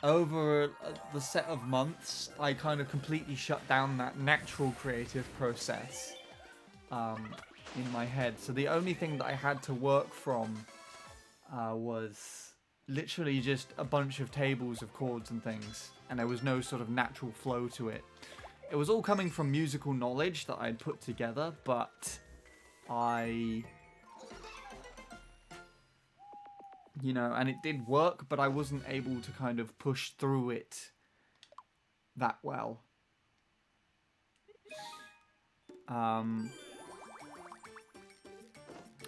over the set of months, I kind of completely shut down that natural creative process, in my head. So the only thing that I had to work from, was literally just a bunch of tables of chords and things, and there was no sort of natural flow to it. it was all coming from musical knowledge that I'd put together, but you know, and it did work, but I wasn't able to kind of push through it that well. And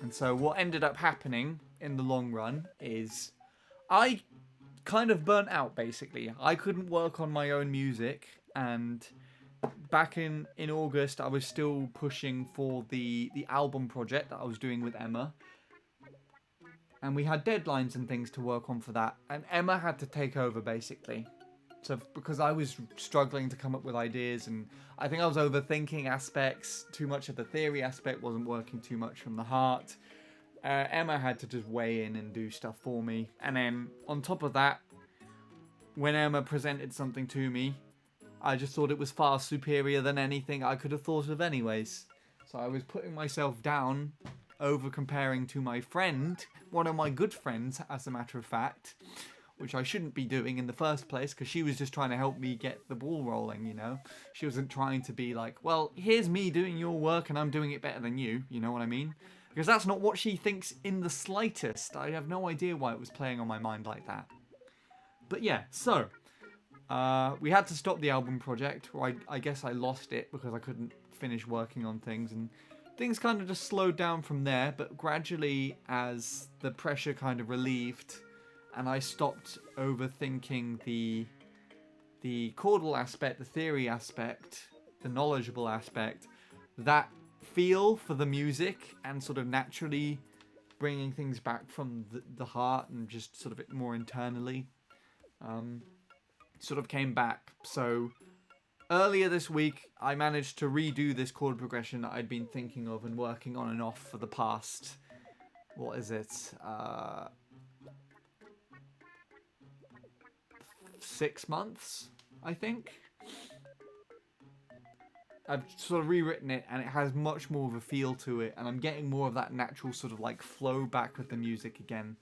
so what ended up happening in the long run is I kind of burnt out, basically. I couldn't work on my own music, and back in August I was still pushing for the album project that I was doing with Emma. And we had deadlines and things to work on for that. And Emma had to take over, basically. So, because I was struggling to come up with ideas, and I think I was overthinking aspects. Too much of the theory aspect wasn't working too much from the heart. Emma had to just weigh in and do stuff for me. And then, on top of that, when Emma presented something to me, I just thought it was far superior than anything I could have thought of anyways. So I was putting myself down over comparing to my friend, one of my good friends, as a matter of fact, which I shouldn't be doing in the first place, because she was just trying to help me get the ball rolling, you know? She wasn't trying to be like, well, here's me doing your work and I'm doing it better than you, you know what I mean? Because that's not what she thinks in the slightest. I have no idea why it was playing on my mind like that. But yeah, so we had to stop the album project, or I guess I lost it because I couldn't finish working on things, and things kind of just slowed down from there. But gradually, as the pressure kind of relieved, and I stopped overthinking the chordal aspect, the theory aspect, the knowledgeable aspect, that feel for the music, and sort of naturally bringing things back from the heart and just sort of it more internally, sort of came back. So earlier this week, I managed to redo this chord progression that I'd been thinking of and working on and off for the past, what is it, 6 months, I think. I've sort of rewritten it, and it has much more of a feel to it, and I'm getting more of that natural sort of like flow back with the music again.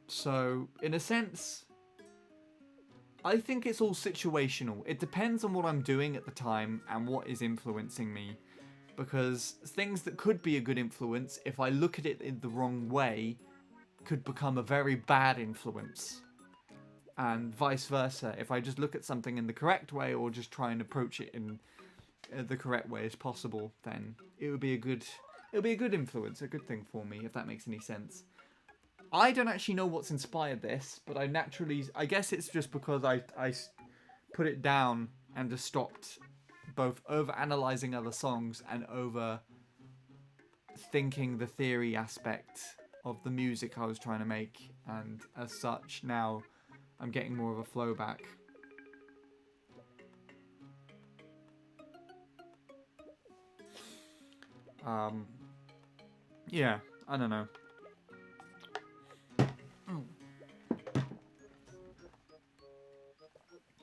So in a sense, I think it's all situational. It depends on what I'm doing at the time and what is influencing me. Because things that could be a good influence, if I look at it in the wrong way, could become a very bad influence. And vice versa. If I just look at something in the correct way, or just try and approach it in the correct way as possible, then it would be a good influence, a good thing for me, if that makes any sense. I don't actually know what's inspired this, but I guess it's just because I put it down and just stopped both over analyzing other songs and over thinking the theory aspect of the music I was trying to make, and as such now I'm getting more of a flow back. Yeah, I don't know.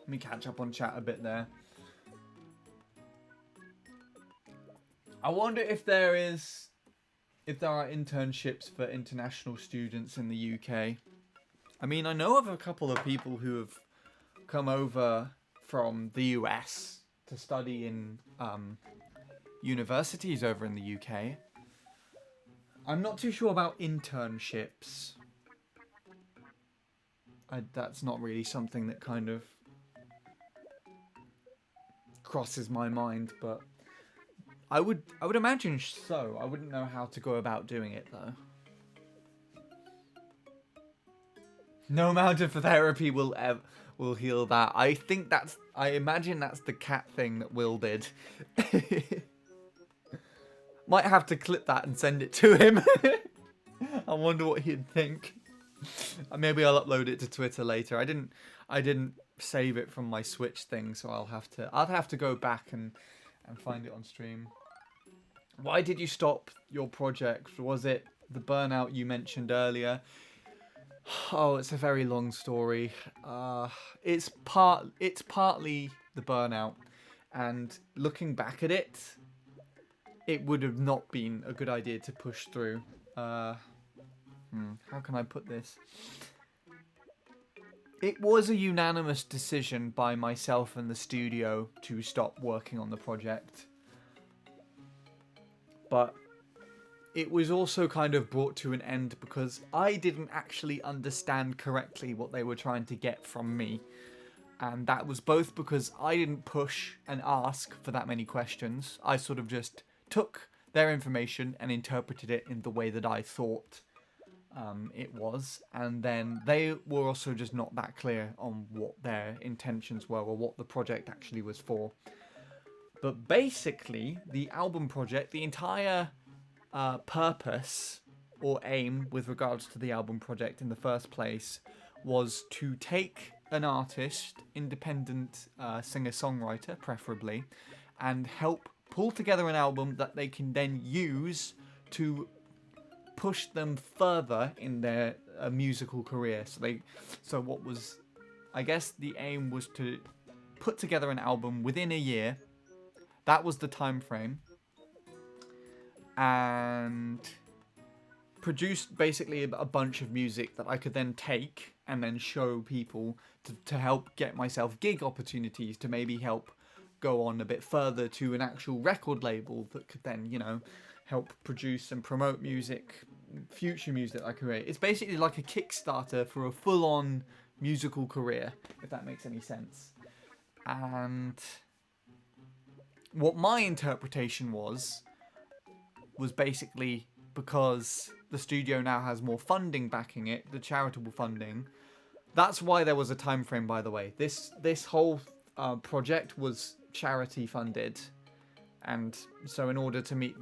Let me catch up on chat a bit there. I wonder if there are internships for international students in the UK. I mean, I know of a couple of people who have come over from the US to study in universities over in the UK. I'm not too sure about internships. That's not really something that kind of crosses my mind, but I would imagine so. I wouldn't know how to go about doing it though. No amount of therapy will heal that. I imagine that's the cat thing that Will did. Might have to clip that and send it to him. I wonder what he'd think. Maybe I'll upload it to Twitter later. I didn't save it from my Switch thing, so I'll have to go back and find it on stream. Why did you stop your project? Was it the burnout you mentioned earlier? Oh, it's a very long story. It's partly the burnout, and looking back at it, it would have not been a good idea to push through. How can I put this? It was a unanimous decision by myself and the studio to stop working on the project. But it was also kind of brought to an end because I didn't actually understand correctly what they were trying to get from me. And that was both because I didn't push and ask for that many questions. I sort of just took their information and interpreted it in the way that I thought it was. And then they were also just not that clear on what their intentions were or what the project actually was for. But basically, the album project, the entire purpose or aim with regards to the album project in the first place was to take an artist, independent singer-songwriter preferably, and help pull together an album that they can then use to push them further in their musical career. So what was, I guess the aim was to put together an album within a year. That was the time frame. And produced basically a bunch of music that I could then take and then show people to help get myself gig opportunities, to maybe help go on a bit further to an actual record label that could then, help produce and promote music, future music I create. It's basically like a Kickstarter for a full-on musical career, if that makes any sense. And what my interpretation was basically because the studio now has more funding backing it, the charitable funding. That's why there was a time frame, by the way. This whole project was charity funded, and so in order to meet,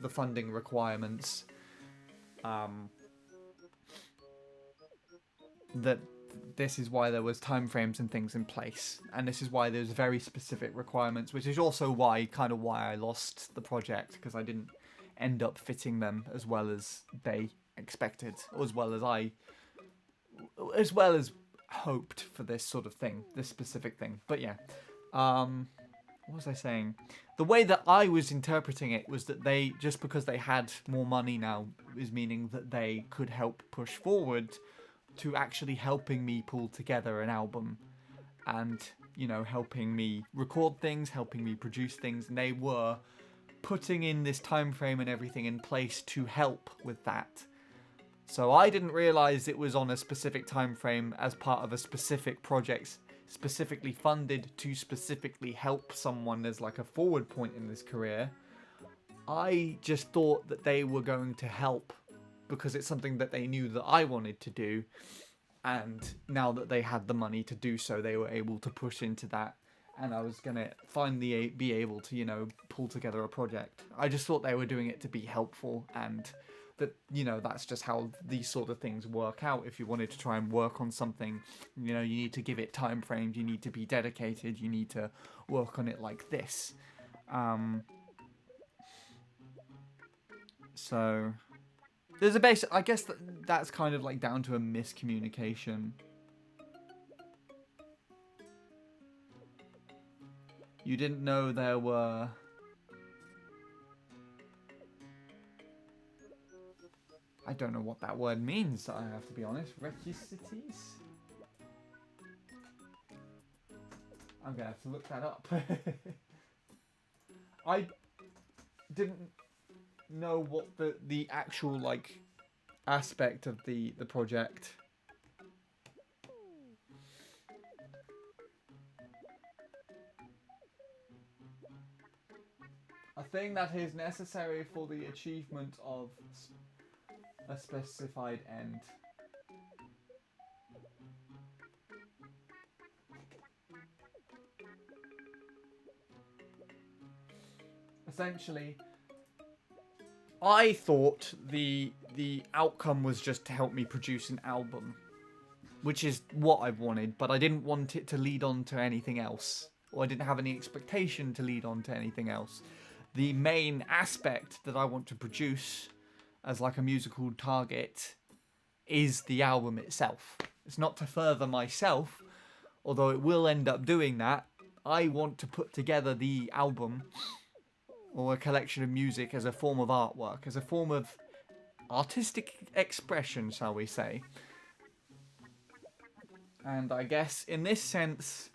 the funding requirements, that this is why there was timeframes and things in place, and this is why there's very specific requirements, which is also why I lost the project, because I didn't end up fitting them as well as they expected, or as well as hoped for this sort of thing, this specific thing. But yeah, what was I saying? The way that I was interpreting it was that they, just because they had more money now, is meaning that they could help push forward to actually helping me pull together an album and, helping me record things, helping me produce things, and they were putting in this time frame and everything in place to help with that. So I didn't realize it was on a specific time frame as part of a specific project specifically funded to specifically help someone as like a forward point in this career. I just thought that they were going to help because it's something that they knew that I wanted to do, and now that they had the money to do so, they were able to push into that, and I was gonna finally be able to, pull together a project. I just thought they were doing it to be helpful, and that, that's just how these sort of things work out. If you wanted to try and work on something, you need to give it time frames, you need to be dedicated, you need to work on it like this. So there's a basic, I guess that's kind of like down to a miscommunication. You didn't know there were... I don't know what that word means, I have to be honest. Reciprocities? I'm gonna have to look that up. I didn't know what the actual, like, aspect of the project. A thing that is necessary for the achievement of a specified end. Essentially, I thought the outcome was just to help me produce an album, which is what I wanted, but I didn't want it to lead on to anything else, or I didn't have any expectation to lead on to anything else. The main aspect that I want to produce as like a musical target is the album itself. It's not to further myself, although it will end up doing that. I want to put together the album or a collection of music as a form of artwork, as a form of artistic expression, shall we say. And I guess in this sense,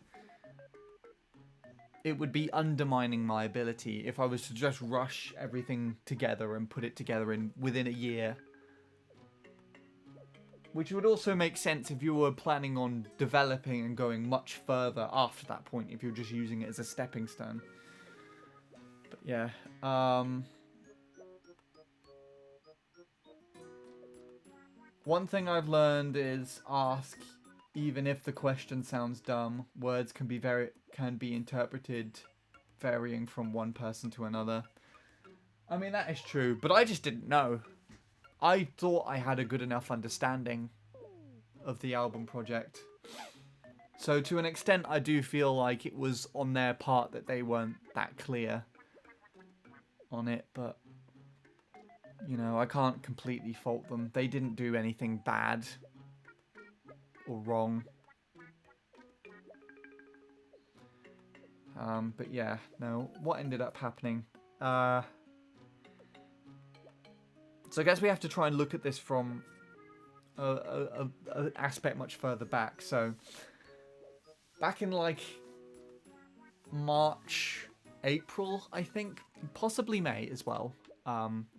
it would be undermining my ability if I was to just rush everything together and put it together in within a year. Which would also make sense if you were planning on developing and going much further after that point, if you're just using it as a stepping stone. But yeah, one thing I've learned is ask even if the question sounds dumb. Words can be interpreted varying from one person to another. I mean, that is true, but I just didn't know. I thought I had a good enough understanding of the album project. So to an extent, I do feel like it was on their part that they weren't that clear on it, but you know, I can't completely fault them. They didn't do anything bad or wrong. But yeah, no, what ended up happening? So I guess we have to try and look at this from an aspect much further back. So back in like March, April, I think, possibly May as well,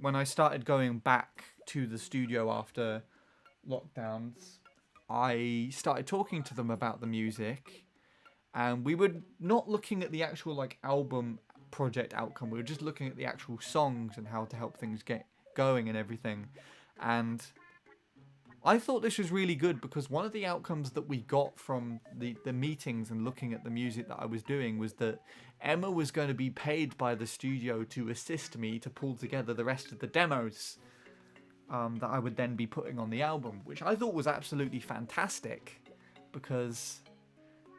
when I started going back to the studio after lockdowns, I started talking to them about the music, and we were not looking at the actual like album project outcome. We were just looking at the actual songs and how to help things get going and everything. And I thought this was really good because one of the outcomes that we got from the meetings and looking at the music that I was doing was that Emma was going to be paid by the studio to assist me to pull together the rest of the demos that I would then be putting on the album, which I thought was absolutely fantastic because,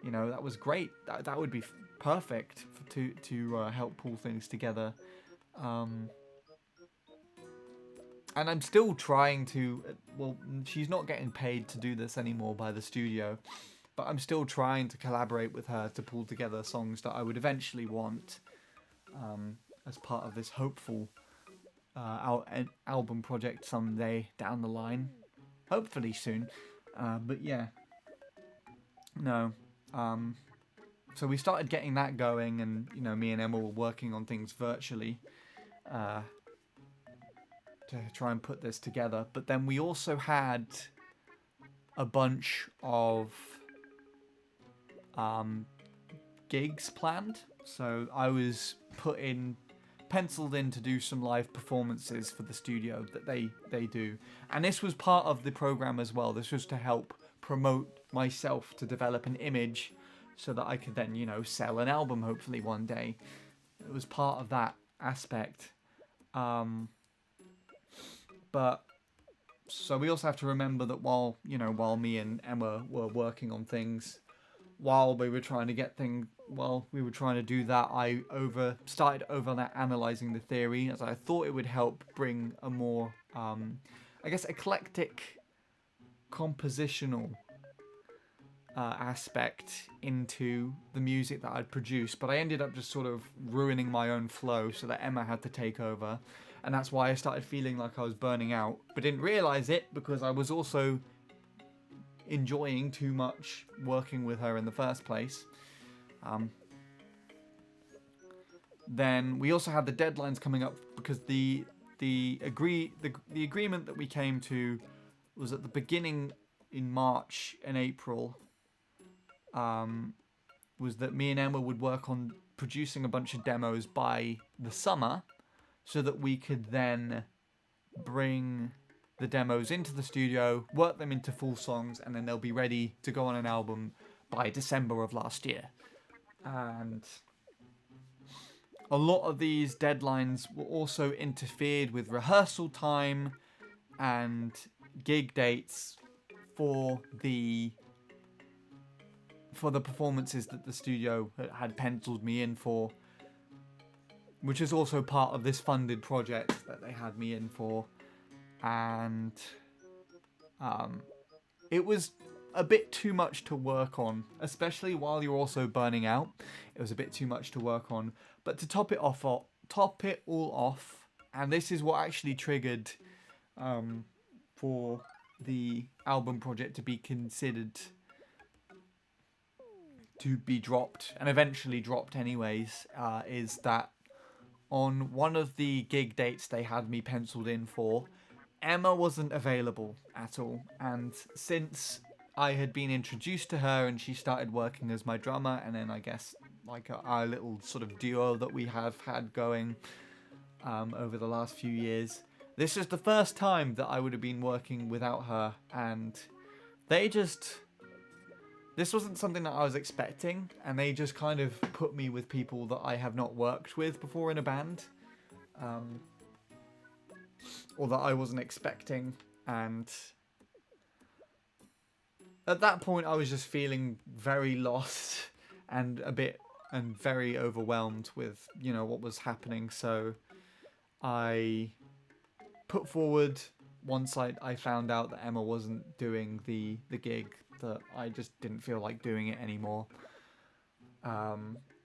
you know, that was great. That would be perfect to help pull things together. And I'm still trying to, well, she's not getting paid to do this anymore by the studio, but I'm still trying to collaborate with her to pull together songs that I would eventually want as part of this hopeful album project someday down the line. Hopefully soon. But yeah. No. So we started getting that going, and, you know, me and Emma were working on things virtually. To try and put this together. But then we also had a bunch of gigs planned. So I was penciled in to do some live performances for the studio that they do. And this was part of the program as well. This was to help promote myself, to develop an image so that I could then, you know, sell an album hopefully one day. It was part of that aspect. But so we also have to remember that while me and Emma were working on things, while we were trying to do that, I started analyzing the theory, as I thought it would help bring a more, I guess, eclectic, compositional aspect into the music that I'd produced. But I ended up just sort of ruining my own flow so that Emma had to take over. And that's why I started feeling like I was burning out, but didn't realize it because I was also enjoying too much working with her in the first place. Then we also had the deadlines coming up because the agreement that we came to was at the beginning in March and April. Was that me and Emma would work on producing a bunch of demos by the summer, so that we could then bring the demos into the studio, work them into full songs, and then they'll be ready to go on an album by December of last year. And a lot of these deadlines were also interfered with rehearsal time and gig dates for the performances that the studio had penciled me in for, which is also part of this funded project that they had me in for. And it was a bit too much to work on, especially while you're also burning out. It was a bit too much to work on. But to top it all off, and this is what actually triggered for the album project to be considered to be dropped, and eventually dropped anyways, is that on one of the gig dates they had me penciled in for, Emma wasn't available at all. And since I had been introduced to her and she started working as my drummer, and then I guess like our little sort of duo that we have had going over the last few years, this is the first time that I would have been working without her, and they just... This wasn't something that I was expecting, and they just kind of put me with people that I have not worked with before in a band. Or that I wasn't expecting, and at that point I was just feeling very lost and very overwhelmed with, you know, what was happening. So I put forward, once I found out that Emma wasn't doing the gig, that I just didn't feel like doing it anymore.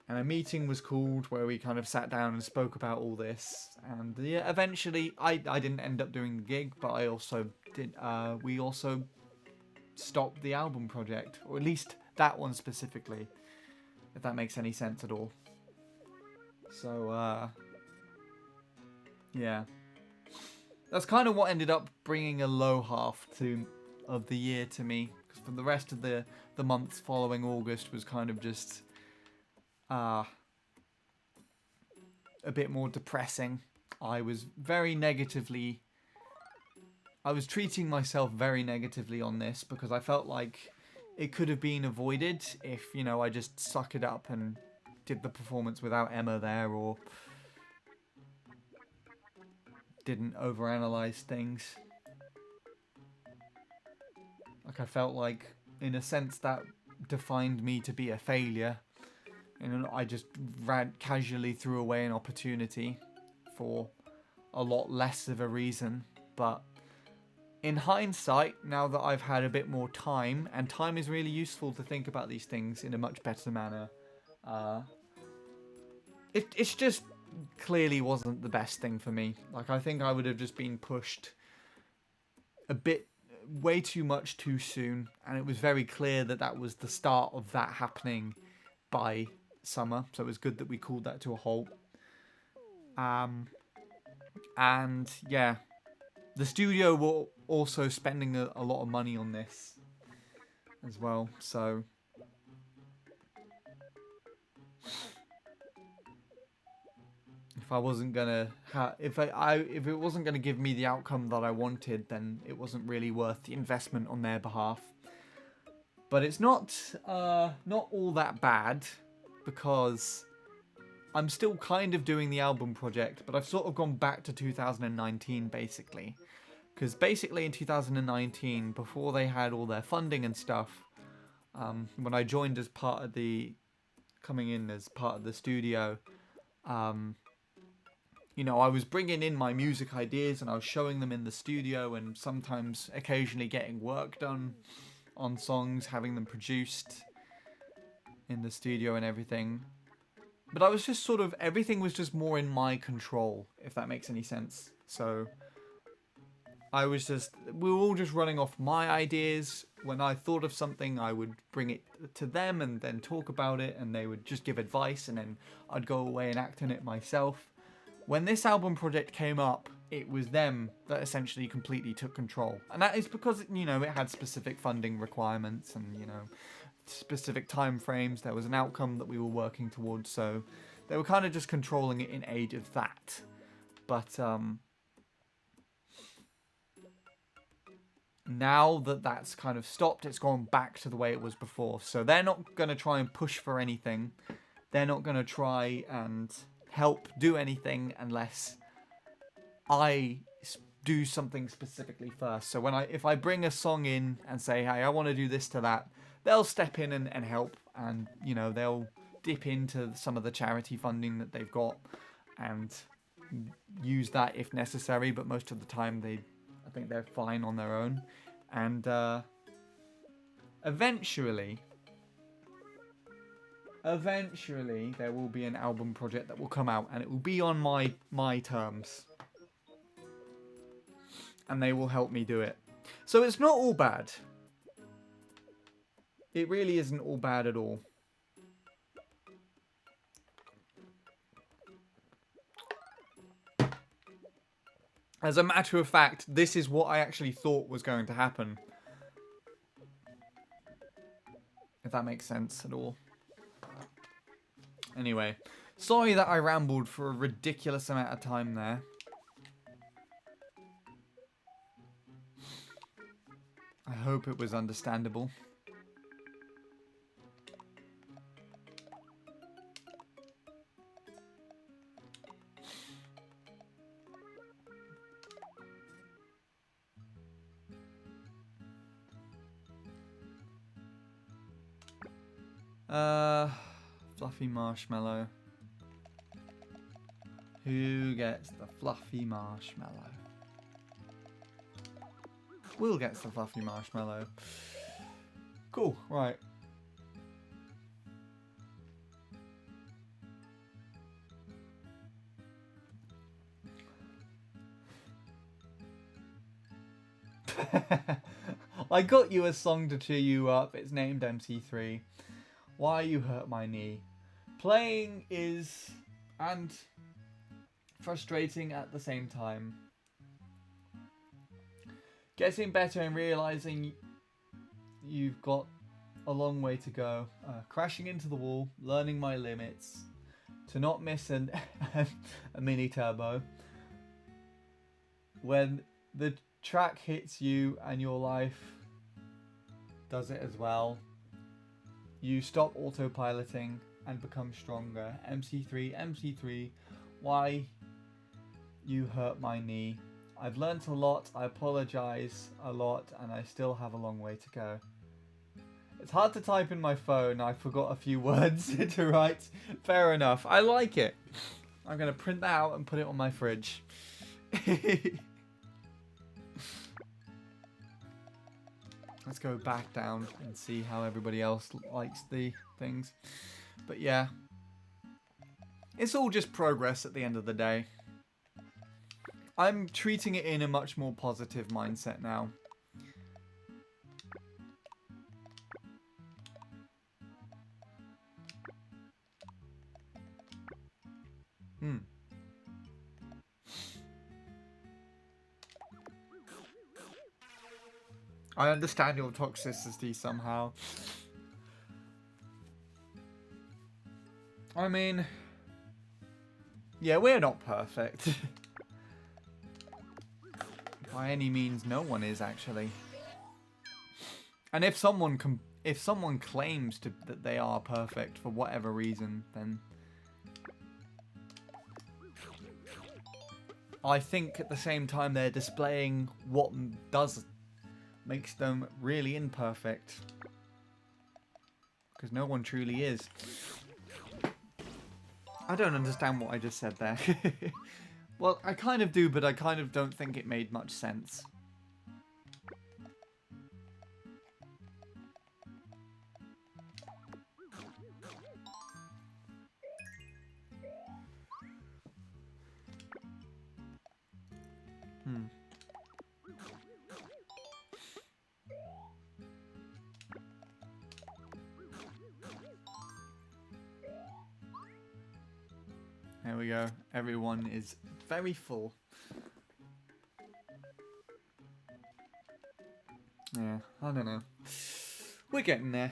And a meeting was called where we kind of sat down and spoke about all this. And yeah, eventually I didn't end up doing the gig, but I also did. We also stopped the album project, or at least that one specifically, if that makes any sense at all. So yeah, that's kind of what ended up bringing a low half of the year to me. Because for the rest of the months following August was kind of just a bit more depressing. I was treating myself very negatively on this, because I felt like it could have been avoided if, you know, I just suck it up and did the performance without Emma there, or didn't overanalyze things. Like, I felt like, in a sense, that defined me to be a failure. And I just casually threw away an opportunity for a lot less of a reason. But in hindsight, now that I've had a bit more time, and time is really useful to think about these things in a much better manner, it's just clearly wasn't the best thing for me. Like, I think I would have just been pushed way too much too soon, and it was very clear that that was the start of that happening by summer, so it was good that we called that to a halt. And yeah, the studio were also spending a lot of money on this as well, so if I wasn't gonna if it wasn't gonna give me the outcome that I wanted, then it wasn't really worth the investment on their behalf. But it's not all that bad, because I'm still kind of doing the album project, but I've sort of gone back to 2019 basically. Because basically in 2019, before they had all their funding and stuff, when I joined as part of coming in as part of the studio, you know, I was bringing in my music ideas and I was showing them in the studio, and sometimes occasionally getting work done on songs, having them produced in the studio and everything. But I was just sort of, everything was just more in my control, if that makes any sense. So we were all just running off my ideas. When I thought of something, I would bring it to them and then talk about it, and they would just give advice, and then I'd go away and act on it myself. When this album project came up, it was them that essentially completely took control. And that is because, you know, it had specific funding requirements and, you know, specific time frames. There was an outcome that we were working towards, so they were kind of just controlling it in aid of that. But now that that's kind of stopped, it's gone back to the way it was before. So they're not going to try and push for anything. They're not going to try and help do anything unless I do something specifically first. So if I bring a song in and say, hey, I want to do this to that, they'll step in and help, and, you know, they'll dip into some of the charity funding that they've got and use that if necessary, but most of the time I think they're fine on their own. And eventually there will be an album project that will come out, and it will be on my terms, and they will help me do it. So it's not all bad. It really isn't all bad at all. As a matter of fact, this is what I actually thought was going to happen. If that makes sense at all. Anyway, sorry that I rambled for a ridiculous amount of time there. I hope it was understandable. Fluffy marshmallow. Who gets the fluffy marshmallow? Will gets the fluffy marshmallow. Cool, right. I got you a song to cheer you up. It's named MC3. Why You Hurt My Knee. Playing is and frustrating at the same time. Getting better and realizing you've got a long way to go. Crashing into the wall, learning my limits, to not miss a mini turbo. When the track hits you and your life does it as well, you stop autopiloting and become stronger. MC3, why you hurt my knee. I've learnt a lot, I apologise a lot, and I still have a long way to go. It's hard to type in my phone, I forgot a few words to write. Fair enough, I like it. I'm going to print that out and put it on my fridge. Let's go back down and see how everybody else likes the things. But yeah, it's all just progress at the end of the day. I'm treating it in a much more positive mindset now. I understand your toxicity somehow. I mean, yeah, we're not perfect. By any means, no one is actually. And if someone claims that they are perfect for whatever reason, then I think at the same time they're displaying what makes them really imperfect. Because no one truly is. I don't understand what I just said there. Well, I kind of do, but I kind of don't think it made much sense. There we go. Everyone is very full. Yeah, I don't know. We're getting there.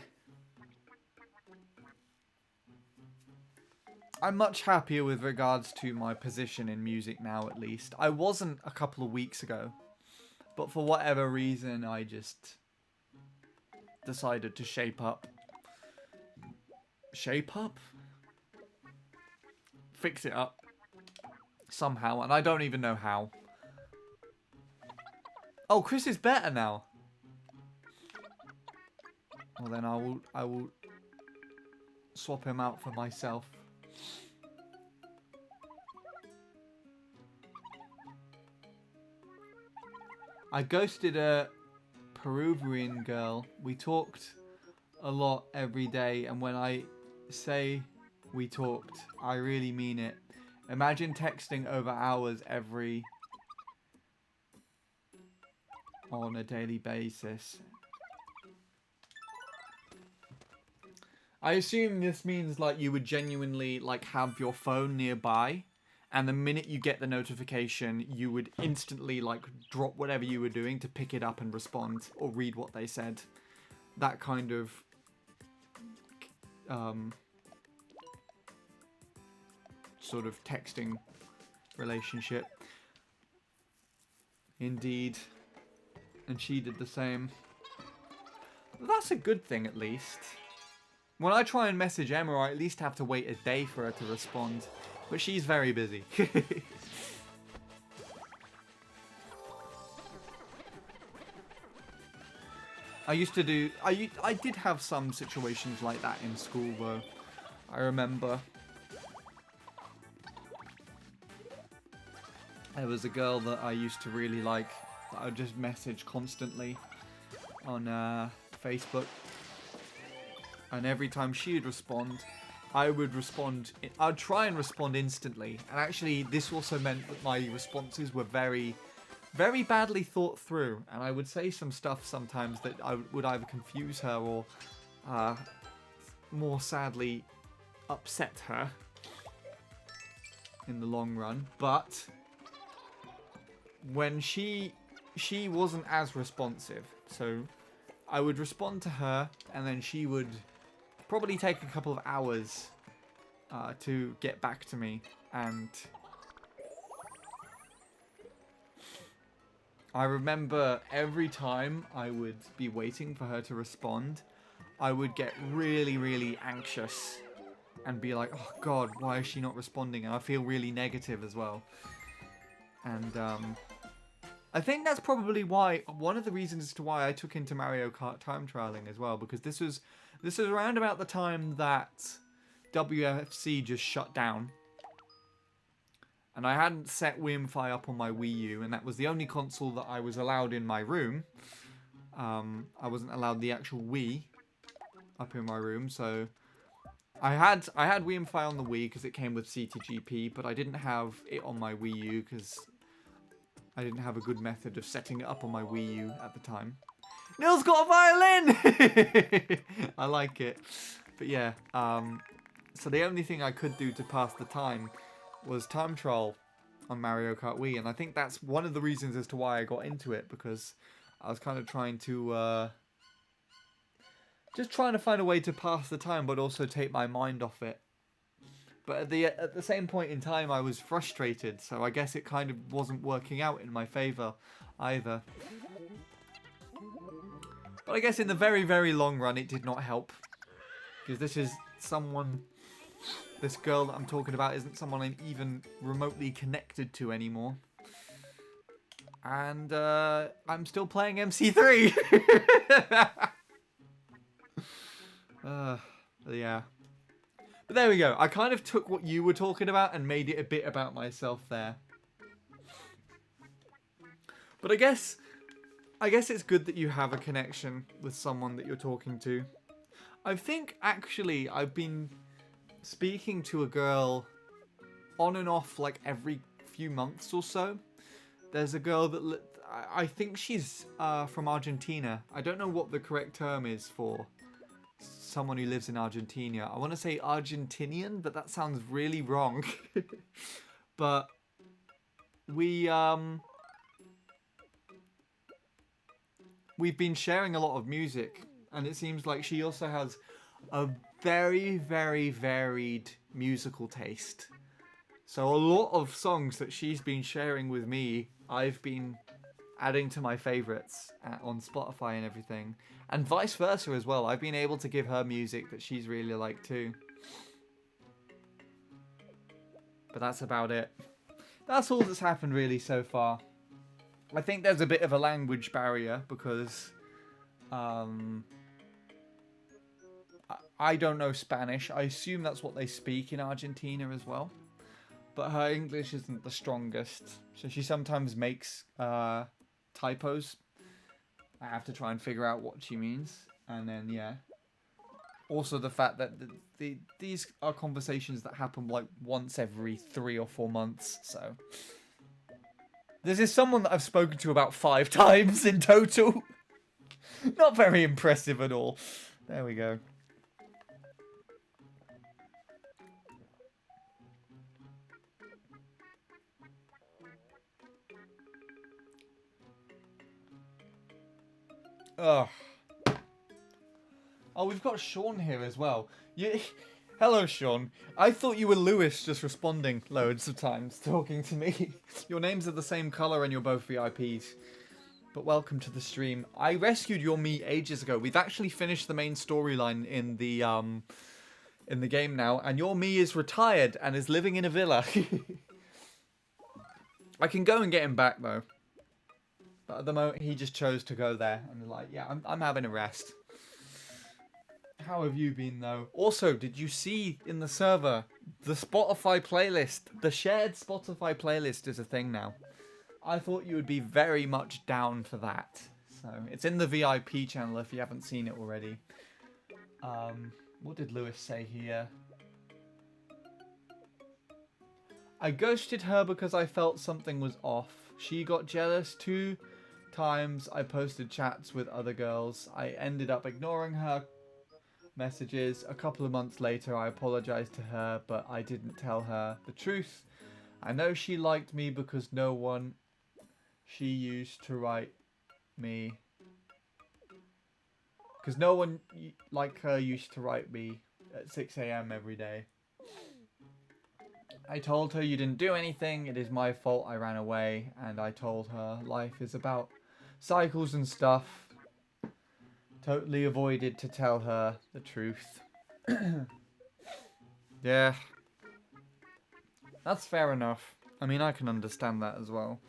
I'm much happier with regards to my position in music now, at least. I wasn't a couple of weeks ago. But for whatever reason, I just decided to shape up. Shape up? Fix it up. Somehow, and I don't even know how. Oh, Chris is better now. Well then I will swap him out for myself. I ghosted a Peruvian girl. We talked a lot every day, and when I say we talked, I really mean it. Imagine texting over hours on a daily basis. I assume this means like you would genuinely like have your phone nearby and the minute you get the notification, you would instantly like drop whatever you were doing to pick it up and respond or read what they said. That kind of sort of texting relationship. Indeed. And she did the same. That's a good thing, at least. When I try and message Emma, I at least have to wait a day for her to respond. But she's very busy. I did have some situations like that in school, though. I remember. There was a girl that I used to really like, that I would just message constantly on Facebook. And every time she would respond, I would respond. I'd try and respond instantly. And actually, this also meant that my responses were very, very badly thought through. And I would say some stuff sometimes that I would either confuse her or, more sadly, upset her in the long run. But when she wasn't as responsive, so I would respond to her, and then she would probably take a couple of hours to get back to me, and I remember every time I would be waiting for her to respond, I would get really, really anxious and be like, oh god, why is she not responding? And I feel really negative as well. And I think that's probably why, one of the reasons as to why I took into Mario Kart time trialing as well, because this was around about the time that WFC just shut down. And I hadn't set Wiimmfi up on my Wii U, and that was the only console that I was allowed in my room. I wasn't allowed the actual Wii up in my room, so I had Wiimmfi on the Wii because it came with CTGP, but I didn't have it on my Wii U because I didn't have a good method of setting it up on my Wii U at the time. Neil's got a violin! I like it. But yeah, so the only thing I could do to pass the time was time trial on Mario Kart Wii, and I think that's one of the reasons as to why I got into it, because I was kind of trying to just trying to find a way to pass the time but also take my mind off it. But at the same point in time I was frustrated, so I guess it kind of wasn't working out in my favour either. But I guess in the very, very long run it did not help, because this girl that I'm talking about isn't someone I'm even remotely connected to anymore. And I'm still playing MC3. Yeah. But there we go. I kind of took what you were talking about and made it a bit about myself there. But I guess it's good that you have a connection with someone that you're talking to. I think actually I've been speaking to a girl on and off like every few months or so. There's a girl that I think she's from Argentina. I don't know what the correct term is for someone who lives in Argentina. I want to say Argentinian, but that sounds really wrong. But we've been sharing a lot of music, and it seems like she also has a very, very varied musical taste. So a lot of songs that she's been sharing with me, I've been adding to my favourites on Spotify and everything. And vice versa as well. I've been able to give her music that she's really liked too. But that's about it. That's all that's happened really so far. I think there's a bit of a language barrier because I don't know Spanish. I assume that's what they speak in Argentina as well. But her English isn't the strongest. So she sometimes makes typos. I have to try and figure out what she means. And then, yeah. Also the fact that these are conversations that happen like once every 3 or 4 months. So this is someone that I've spoken to about 5 times in total. Not very impressive at all. There we go. Ugh. Oh, we've got Sean here as well. You... Hello, Sean. I thought you were Lewis just responding loads of times, talking to me. Your names are the same colour and you're both VIPs. But welcome to the stream. I rescued your me ages ago. We've actually finished the main storyline in the game now, and your me is retired and is living in a villa. I can go and get him back though. But at the moment he just chose to go there and like, yeah, I'm having a rest. How have you been though? Also, did you see in the server the Spotify playlist? The shared Spotify playlist is a thing now. I thought you would be very much down for that. So it's in the VIP channel if you haven't seen it already. What did Lewis say here? I ghosted her because I felt something was off. She got jealous 2 times I posted chats with other girls. I ended up ignoring her messages. A couple of months later, I apologized to her, but I didn't tell her the truth. I know she liked me because no one she used to write me. Because no one like her used to write me at 6 AM every day. I told her you didn't do anything, it is my fault I ran away, and I told her life is about cycles and stuff. Totally avoided to tell her the truth. Yeah. That's fair enough. I mean, I can understand that as well.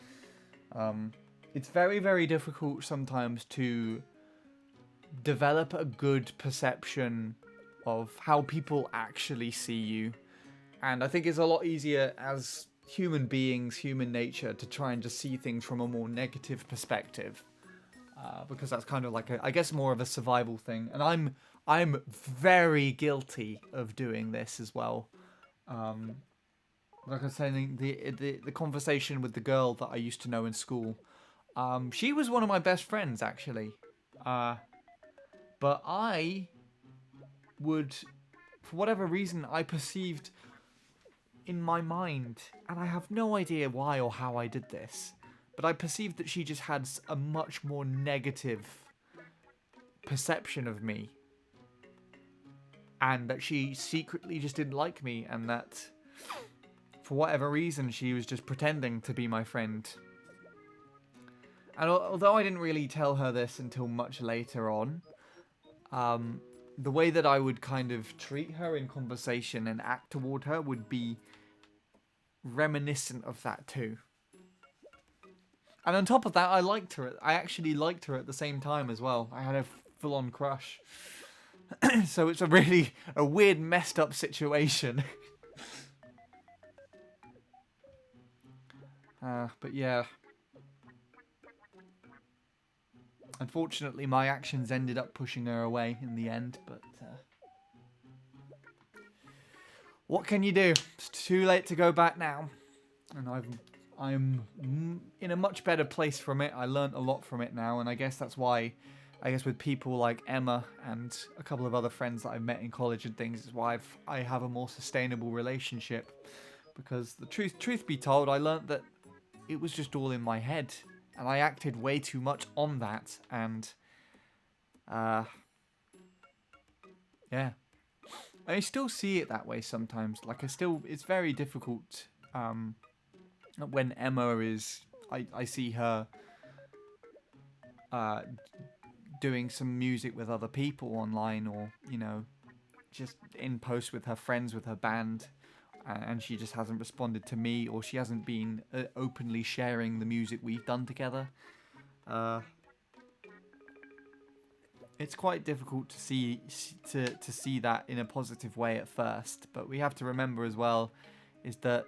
It's very, very difficult sometimes to develop a good perception of how people actually see you. And I think it's a lot easier as human beings, human nature, to try and just see things from a more negative perspective. Because that's kind of like, I guess, more of a survival thing. And I'm very guilty of doing this as well. Like I was saying, the conversation with the girl that I used to know in school, she was one of my best friends, actually. But I would, for whatever reason, I perceived in my mind, and I have no idea why or how I did this, but I perceived that she just had a much more negative perception of me, and that she secretly just didn't like me, and that for whatever reason she was just pretending to be my friend. And although I didn't really tell her this until much later on, the way that I would kind of treat her in conversation and act toward her would be reminiscent of that too. And on top of that, I liked her. I actually liked her at the same time as well. I had a full-on crush. So it's a weird, messed up situation. But yeah. Unfortunately, my actions ended up pushing her away in the end, but what can you do? It's too late to go back now. And I'm in a much better place from it. I learnt a lot from it now, and I guess that's why, with people like Emma and a couple of other friends that I've met in college and things, is why I have a more sustainable relationship. Because the truth be told, I learnt that it was just all in my head, and I acted way too much on that, and yeah. I still see it that way sometimes. Like, it's very difficult when Emma is, I see her doing some music with other people online, or, you know, just in post with her friends, with her band, and she just hasn't responded to me, or she hasn't been openly sharing the music we've done together. It's quite difficult to see that in a positive way at first, but we have to remember as well is that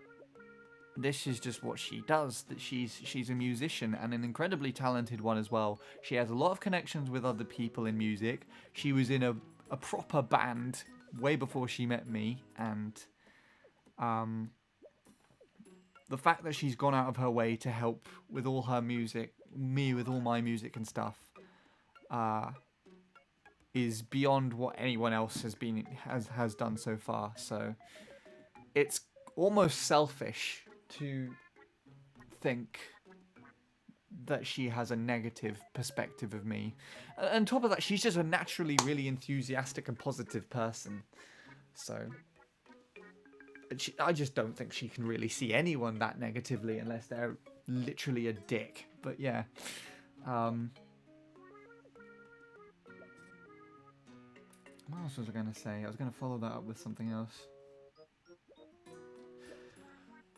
this is just what she does, that she's a musician, and an incredibly talented one as well. She has a lot of connections with other people in music. She was in a proper band way before she met me, and the fact that she's gone out of her way to help with all her music, me with all my music and stuff, is beyond what anyone else has done so far. So it's almost selfish to think that she has a negative perspective of me. And on top of that, she's just a naturally really enthusiastic and positive person. So I just don't think she can really see anyone that negatively unless they're literally a dick. But yeah. What else was I going to say? I was going to follow that up with something else.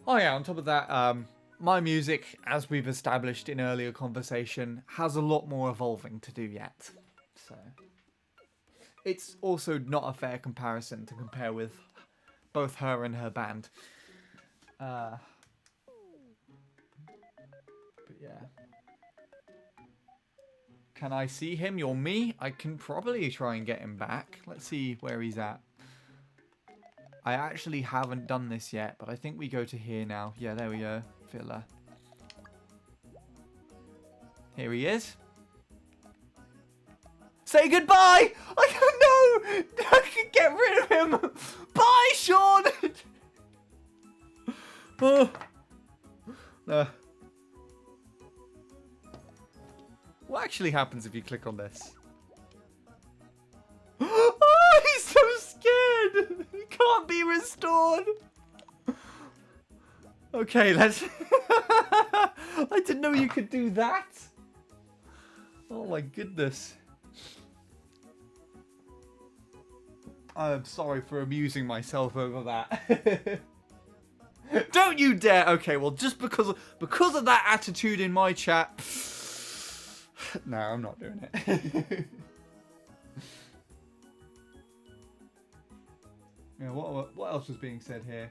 Oh yeah, on top of that, my music, as we've established in earlier conversation, has a lot more evolving to do yet. So it's also not a fair comparison to compare with both her and her band. But yeah. Can I see him? You're me? I can probably try and get him back. Let's see where he's at. I actually haven't done this yet, but I think we go to here now. Yeah, there we go. Filler. Here he is. Say goodbye! I don't know! I can get rid of him! Bye, Sean! Oh. What actually happens if you click on this? Oh, he's so scared! He can't be restored! Okay, let's... I didn't know you could do that! Oh my goodness. I'm sorry for amusing myself over that. Don't you dare! Okay, well, just because of that attitude in my chat... No, I'm not doing it. Yeah, what else was being said here?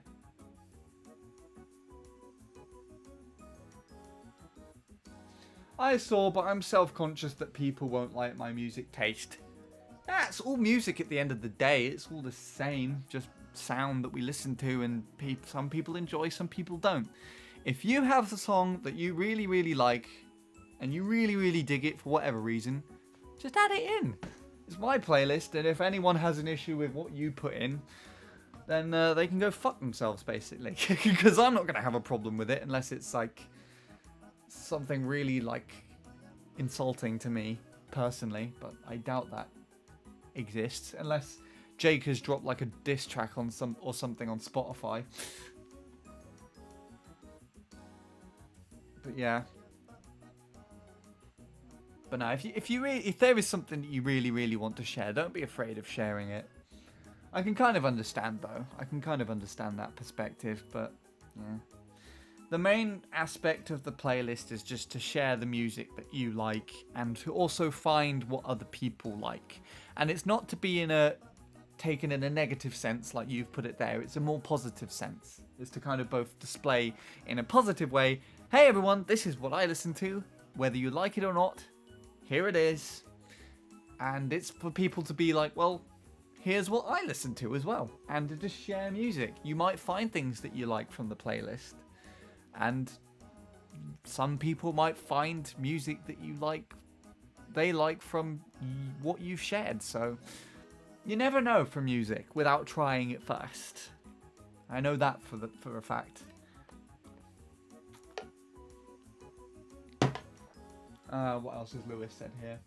I saw, but I'm self-conscious that people won't like my music taste. That's all music at the end of the day. It's all the same, just sound that we listen to, and some people enjoy, some people don't. If you have the song that you really, really like, and you really, really dig it for whatever reason, just add it in. It's my playlist, and if anyone has an issue with what you put in, then they can go fuck themselves, basically. Because I'm not going to have a problem with it unless it's like something really like insulting to me personally, but I doubt that exists unless Jake has dropped like a diss track on something on Spotify. But yeah. But no, if there is something that you really, really want to share, don't be afraid of sharing it. I can kind of understand though. I can kind of understand that perspective, but yeah. The main aspect of the playlist is just to share the music that you like and to also find what other people like. And it's not to be taken in a negative sense like you've put it there. It's a more positive sense. It's to kind of both display in a positive way, hey everyone, this is what I listen to. Whether you like it or not, here it is. And it's for people to be like, well, here's what I listen to as well. And to just share music. You might find things that you like from the playlist. And some people might find music that they like from what you've shared. So you never know from music without trying it first. I know that for a fact. What else has Lewis said here?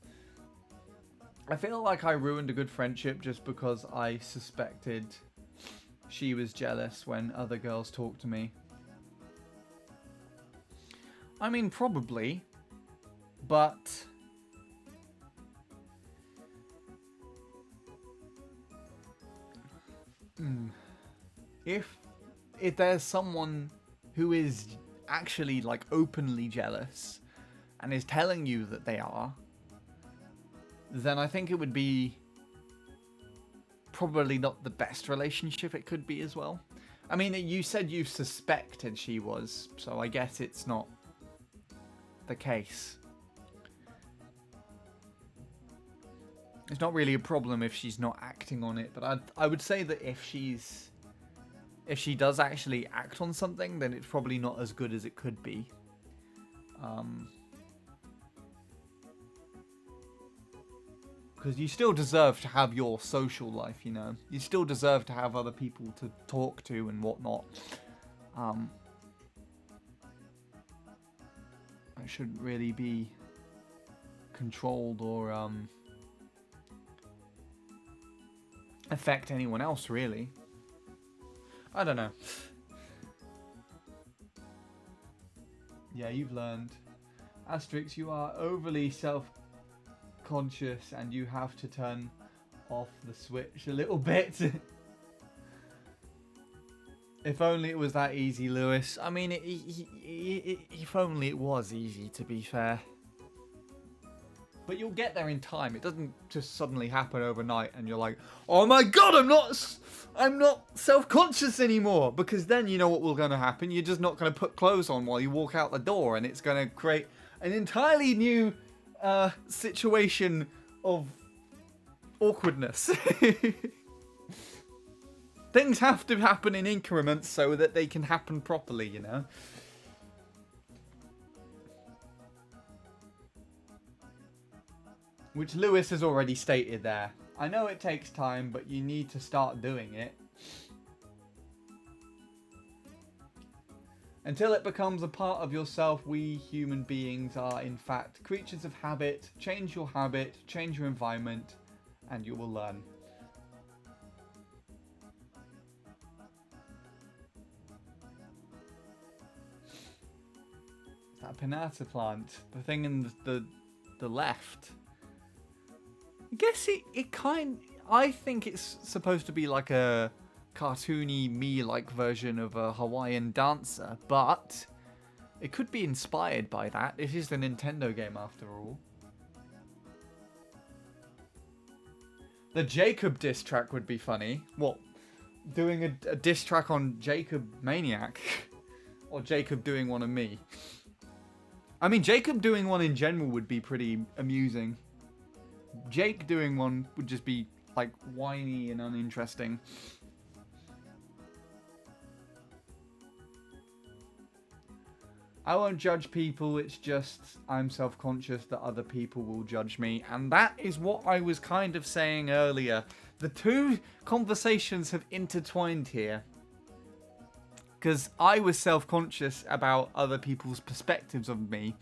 I feel like I ruined a good friendship just because I suspected she was jealous when other girls talked to me. I mean, probably, but if there's someone who is actually like openly jealous and is telling you that they are, then I think it would be probably not the best relationship it could be as well. I mean, you said you suspected she was, so I guess it's not the case. It's not really a problem if she's not acting on it, but I would say that if she does actually act on something, then it's probably not as good as it could be. Because you still deserve to have your social life, you know. You still deserve to have other people to talk to and whatnot. shouldn't really be controlled or affect anyone else, really. I don't know. Yeah, you've learned. Asterix, you are overly self-conscious and you have to turn off the switch a little bit. If only it was that easy, Lewis. I mean, if only it was easy, to be fair. But you'll get there in time. It doesn't just suddenly happen overnight and you're like, oh my god, I'm not self-conscious anymore. Because then you know what will going to happen. You're just not going to put clothes on while you walk out the door, and it's going to create an entirely new situation of awkwardness. Things have to happen in increments so that they can happen properly, you know? Which Lewis has already stated there. I know it takes time, but you need to start doing it. Until it becomes a part of yourself, we human beings are in fact creatures of habit. Change your habit, change your environment, and you will learn. That pinata plant, the thing in the left. I guess I think it's supposed to be like a cartoony me-like version of a Hawaiian dancer, but it could be inspired by that. It is the Nintendo game after all. The Jacob diss track would be funny. What? Doing a diss track on Jacob Maniac? Or Jacob doing one on me? I mean, Jacob doing one in general would be pretty amusing. Jake doing one would just be, like, whiny and uninteresting. I won't judge people, it's just I'm self-conscious that other people will judge me. And that is what I was kind of saying earlier. The two conversations have intertwined here. Because I was self-conscious about other people's perspectives of me.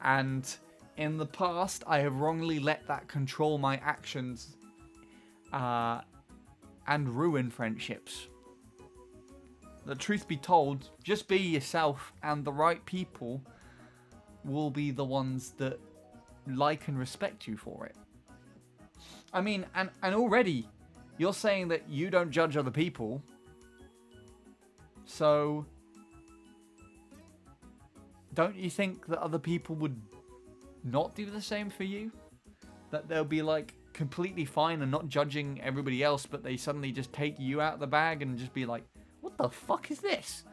And in the past, I have wrongly let that control my actions and ruin friendships. The truth be told, just be yourself and the right people will be the ones that like and respect you for it. I mean, and already you're saying that you don't judge other people. So, don't you think that other people would not do the same for you? That they'll be like completely fine and not judging everybody else, but they suddenly just take you out of the bag and just be like, what the fuck is this?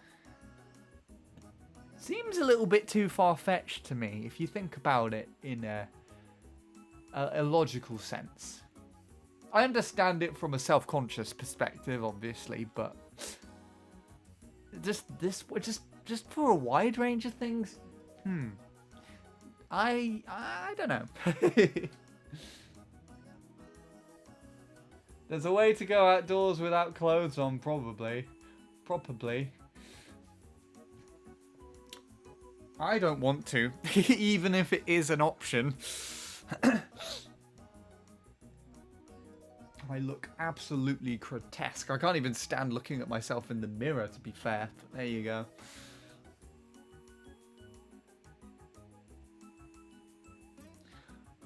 Seems a little bit too far-fetched to me if you think about it in a logical sense. I understand it from a self-conscious perspective, obviously, but just for a wide range of things, I don't know. There's a way to go outdoors without clothes on, probably. I don't want to, even if it is an option. I look absolutely grotesque. I can't even stand looking at myself in the mirror, to be fair. But there you go.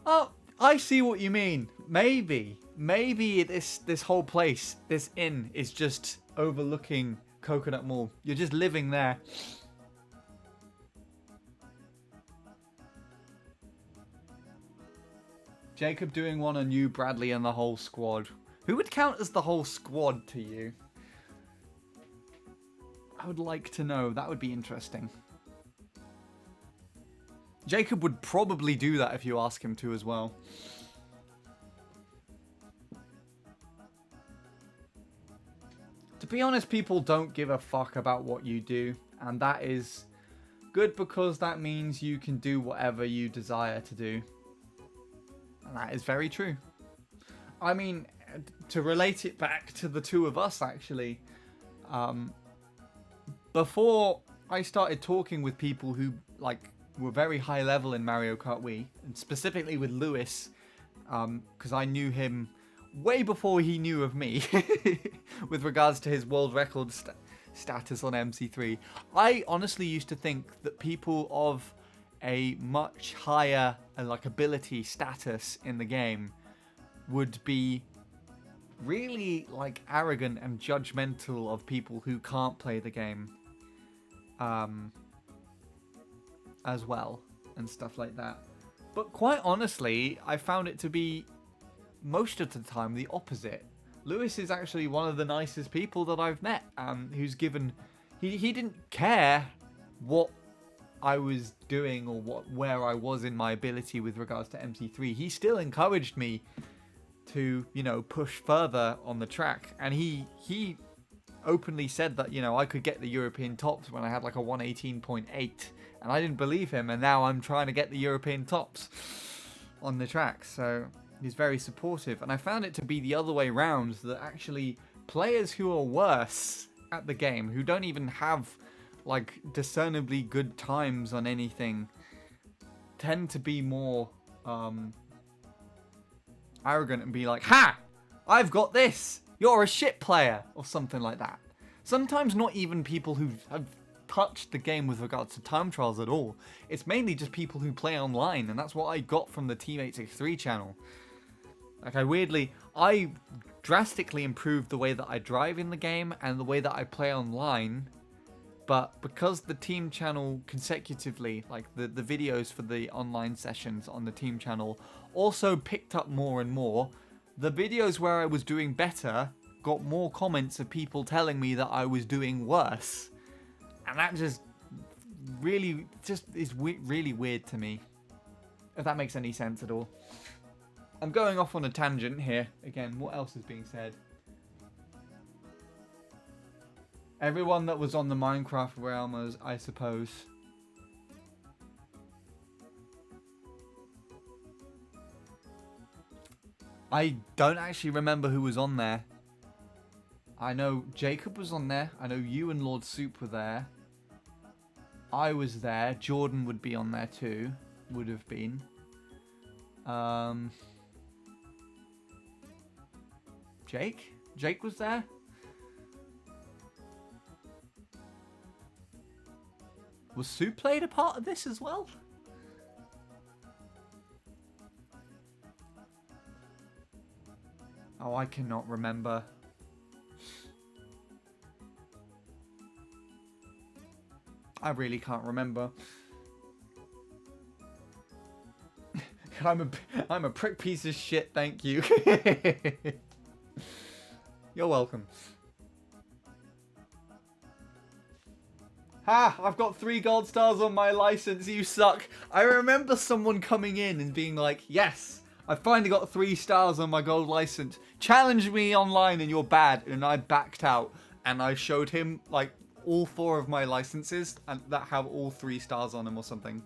Oh, I see what you mean. Maybe this whole place, this inn, is just overlooking Coconut Mall. You're just living there. Jacob doing one on you, Bradley, and the whole squad. Who would count as the whole squad to you? I would like to know. That would be interesting. Jacob would probably do that if you ask him to as well. To be honest, people don't give a fuck about what you do, and that is good because that means you can do whatever you desire to do. And that is very true. I mean, to relate it back to the two of us, actually, before I started talking with people who, like, were very high level in Mario Kart Wii, and specifically with Lewis, because I knew him way before he knew of me with regards to his world record status on MC3. I honestly used to think that people of a much higher ability status in the game would be really like arrogant and judgmental of people who can't play the game as well and stuff like that. But quite honestly, I found it to be most of the time the opposite. Lewis is actually one of the nicest people that I've met, who's given... He didn't care what I was doing or where I was in my ability with regards to MC3. He still encouraged me to, you know, push further on the track. And he openly said that, you know, I could get the European tops when I had like a 118.8. And I didn't believe him. And now I'm trying to get the European tops on the track. So he's very supportive. And I found it to be the other way around, that actually players who are worse at the game, who don't even have like discernibly good times on anything, tend to be more arrogant and be like, ha! I've got this! You're a shit player! Or something like that. Sometimes not even people who have touched the game with regards to time trials at all. It's mainly just people who play online, and that's what I got from the Team863 channel. Like, I drastically improved the way that I drive in the game and the way that I play online. But because the team channel consecutively, like the videos for the online sessions on the team channel also picked up more and more, the videos where I was doing better got more comments of people telling me that I was doing worse. And that just really is really weird to me, if that makes any sense at all. I'm going off on a tangent here. Again, what else is being said? Everyone that was on the Minecraft Realmers, I suppose. I don't actually remember who was on there. I know Jacob was on there. I know you and Lord Soup were there. I was there. Jordan would be on there too. Would have been. Jake? Jake was there? Was Soup played a part of this as well? Oh, I cannot remember. I really can't remember. I'm a prick piece of shit, thank you. You're welcome. Ha! I've got 3 gold stars on my license, you suck. I remember someone coming in and being like, yes, I finally got 3 stars on my gold license. Challenge me online and you're bad. And I backed out and I showed him like all 4 of my licenses and that have all 3 stars on them or something.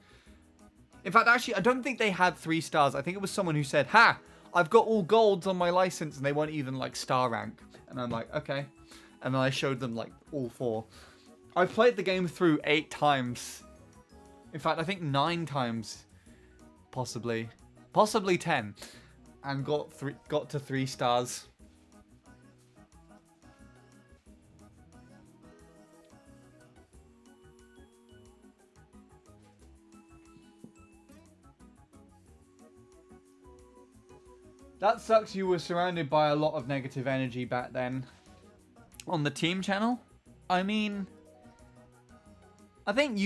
In fact, actually, I don't think they had 3 stars. I think it was someone who said, ha! I've got all golds on my license and they weren't even like star rank. And I'm like, okay. And then I showed them like all 4. I've played the game through 8 times. In fact, I think 9 times, possibly 10, and got to 3 stars. That sucks. You were surrounded by a lot of negative energy back then. On the team channel, I mean, I think the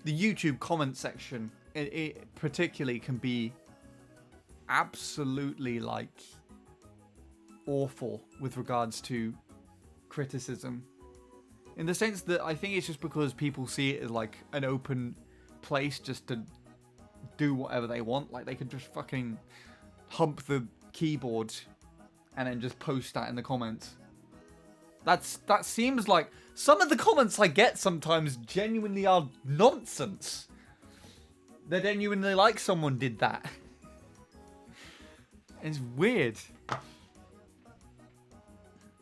YouTube comment section, it particularly can be absolutely like awful with regards to criticism. In the sense that I think it's just because people see it as like an open place just to do whatever they want. Like they could just fucking hump the keyboard and then just post that in the comments. That seems like some of the comments I get sometimes genuinely are nonsense. They're genuinely like someone did that. It's weird.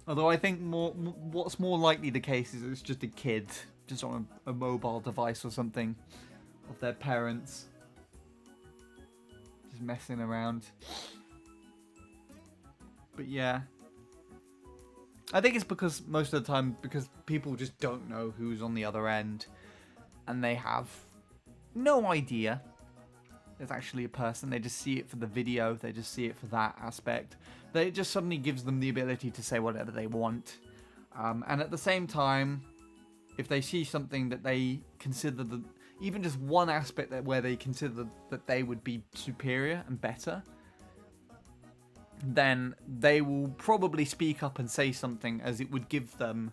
Although I think what's more likely the case is it's just a kid just on a mobile device or something. of their parents. Just messing around. But yeah. I think it's because most of the time, because people just don't know who's on the other end. And they have no idea there's actually a person. They just see it for the video. They just see it for that aspect. It just suddenly gives them the ability to say whatever they want. And at the same time, if they see something that they consider even just one aspect where they consider that they would be superior and better, then they will probably speak up and say something, as it would give them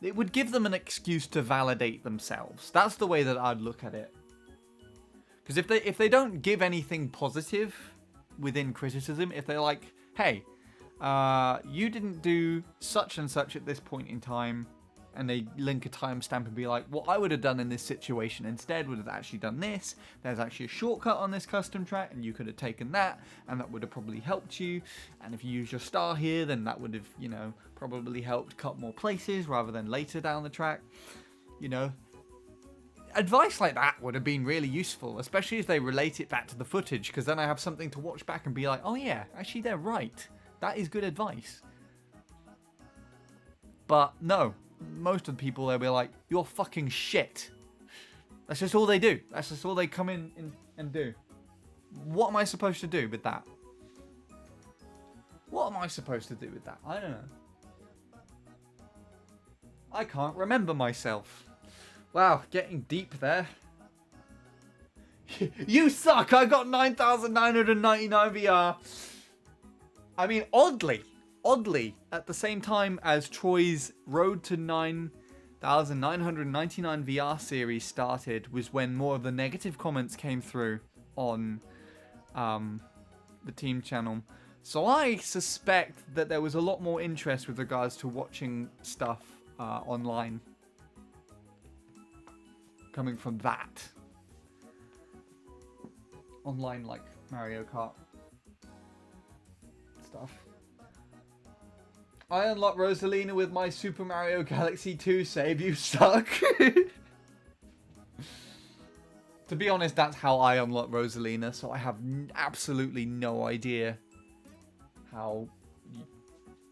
an excuse to validate themselves. That's the way that I'd look at it. Because if they don't give anything positive within criticism, if they're like, hey, you didn't do such and such at this point in time, and they link a timestamp and be like, what I would have done in this situation instead would have actually done this. There's actually a shortcut on this custom track, and you could have taken that, and that would have probably helped you. And if you use your star here, then that would have, probably helped cut more places rather than later down the track. Advice like that would have been really useful, especially if they relate it back to the footage, because then I have something to watch back and be like, oh yeah, actually they're right. That is good advice. But no, most of the people, they'll be like, you're fucking shit. That's just all they do. That's just all they come in and do. What am I supposed to do with that? What am I supposed to do with that? I don't know. I can't remember myself. Wow, getting deep there. You suck! I got 9,999 VR. I mean, oddly, at the same time as Troy's Road to 9,999 VR series started, was when more of the negative comments came through on the team channel. So I suspect that there was a lot more interest with regards to watching stuff online coming from that. Online, like Mario Kart stuff. I unlocked Rosalina with my Super Mario Galaxy 2 save. You suck. To be honest, that's how I unlocked Rosalina, so I have absolutely no idea how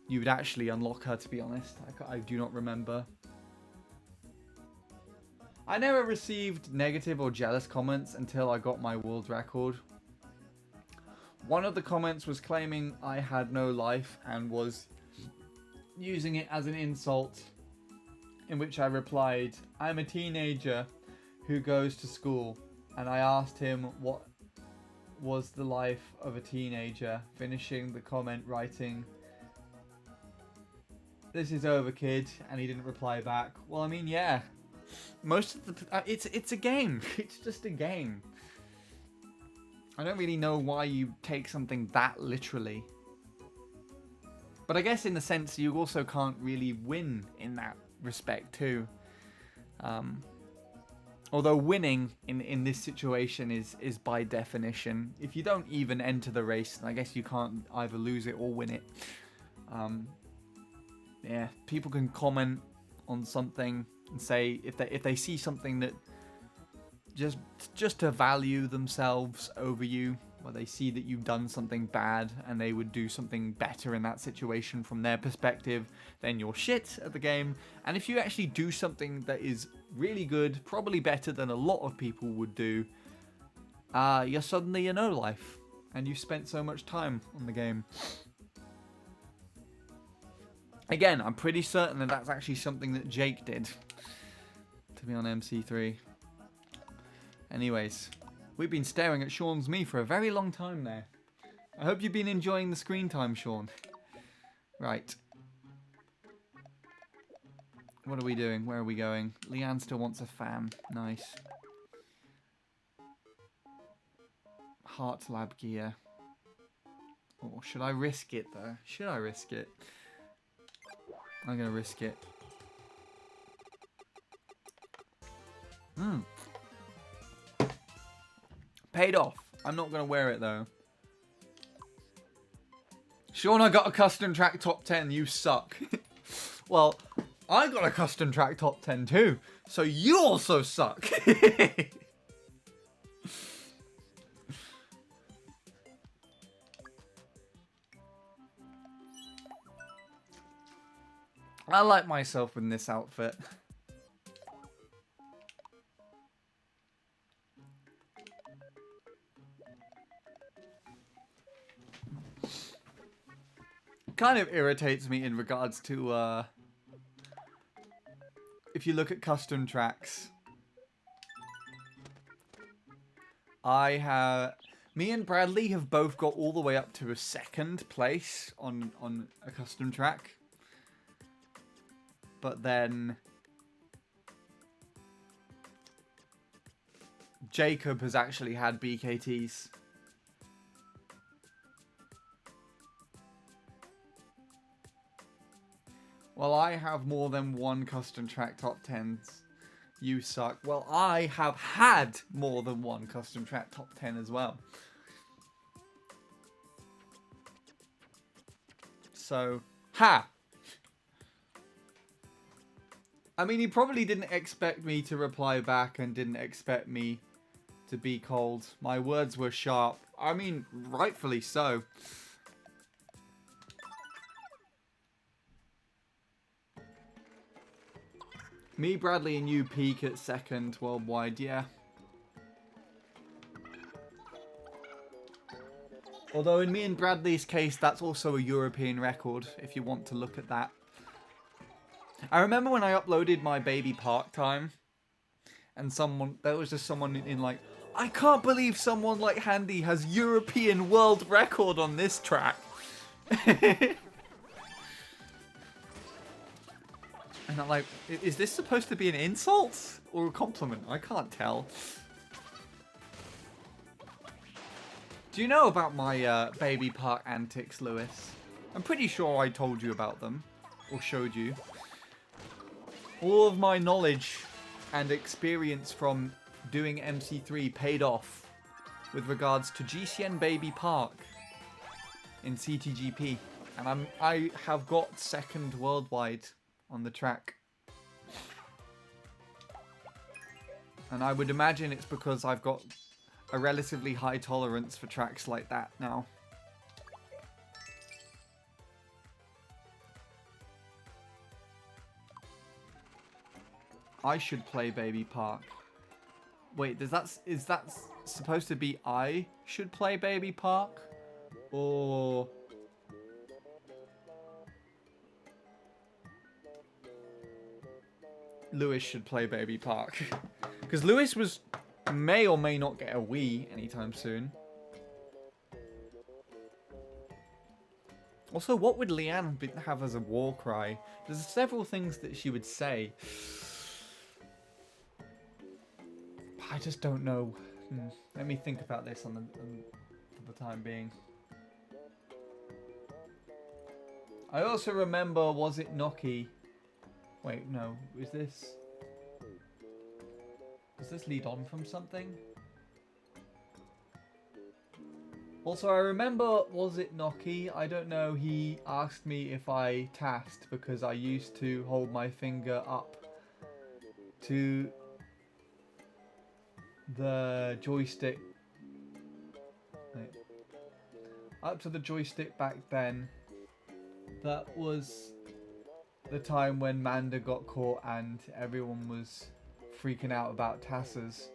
you would actually unlock her, to be honest. I do not remember. I never received negative or jealous comments until I got my world record. One of the comments was claiming I had no life and was using it as an insult, in which I replied, I'm a teenager who goes to school, and I asked him what was the life of a teenager, finishing the comment writing, this is over, kid, and he didn't reply back. Well, I mean, yeah. Most of the it's a game. It's just a game. I don't really know why you take something that literally. But I guess in the sense you also can't really win in that respect too. Although winning in this situation is by definition, if you don't even enter the race, I guess you can't either lose it or win it. Yeah, people can comment on something and say if they see something that just to value themselves over you, or they see that you've done something bad and they would do something better in that situation from their perspective, then you're shit at the game. And if you actually do something that is really good, probably better than a lot of people would do, you're suddenly a no life and you've spent so much time on the game. Again, I'm pretty certain that that's actually something that Jake did to be on MC3. Anyways, we've been staring at Sean's me for a very long time there. I hope you've been enjoying the screen time, Sean. Right. What are we doing? Where are we going? Leanne still wants a fan. Nice. Heart Lab gear. Or should I risk it, though? Should I risk it? I'm going to risk it. Paid off. I'm not going to wear it, though. Sean, I got a custom track top 10. You suck. Well, I got a custom track top 10 too. So you also suck. I like myself in this outfit. Kind of irritates me in regards to, if you look at custom tracks. Me and Bradley have both got all the way up to a 2nd place on a custom track. But then Jacob has actually had BKTs. Well, I have more than one custom track top 10s. You suck. Well, I have had more than one custom track top 10 as well. So, ha! I mean, he probably didn't expect me to reply back and didn't expect me to be cold. My words were sharp. I mean, rightfully so. Me, Bradley, and you peak at 2nd worldwide, yeah. Although in me and Bradley's case, that's also a European record, if you want to look at that. I remember when I uploaded my Baby Park time, and there was just someone in like, I can't believe someone like Handy has European world record on this track. And I'm like, is this supposed to be an insult or a compliment? I can't tell. Do you know about my Baby Park antics, Lewis? I'm pretty sure I told you about them, or showed you. All of my knowledge and experience from doing MC3 paid off with regards to GCN Baby Park in CTGP. And I have got 2nd worldwide on the track. And I would imagine it's because I've got a relatively high tolerance for tracks like that now. I should play Baby Park. Wait, is that supposed to be I should play Baby Park? Or... Lewis should play Baby Park. Because Lewis may or may not get a Wii anytime soon. Also, what would Leanne have as a war cry? There's several things that she would say. I just don't know. Let me think about this for the time being. I also remember, was it Noki? Wait, no. Does this lead on from something? Also, I remember, was it Noki? I don't know. He asked me if I tasked because I used to hold my finger up to the joystick. Wait. Up to the joystick back then. That was the time when Manda got caught and everyone was freaking out about Tassers.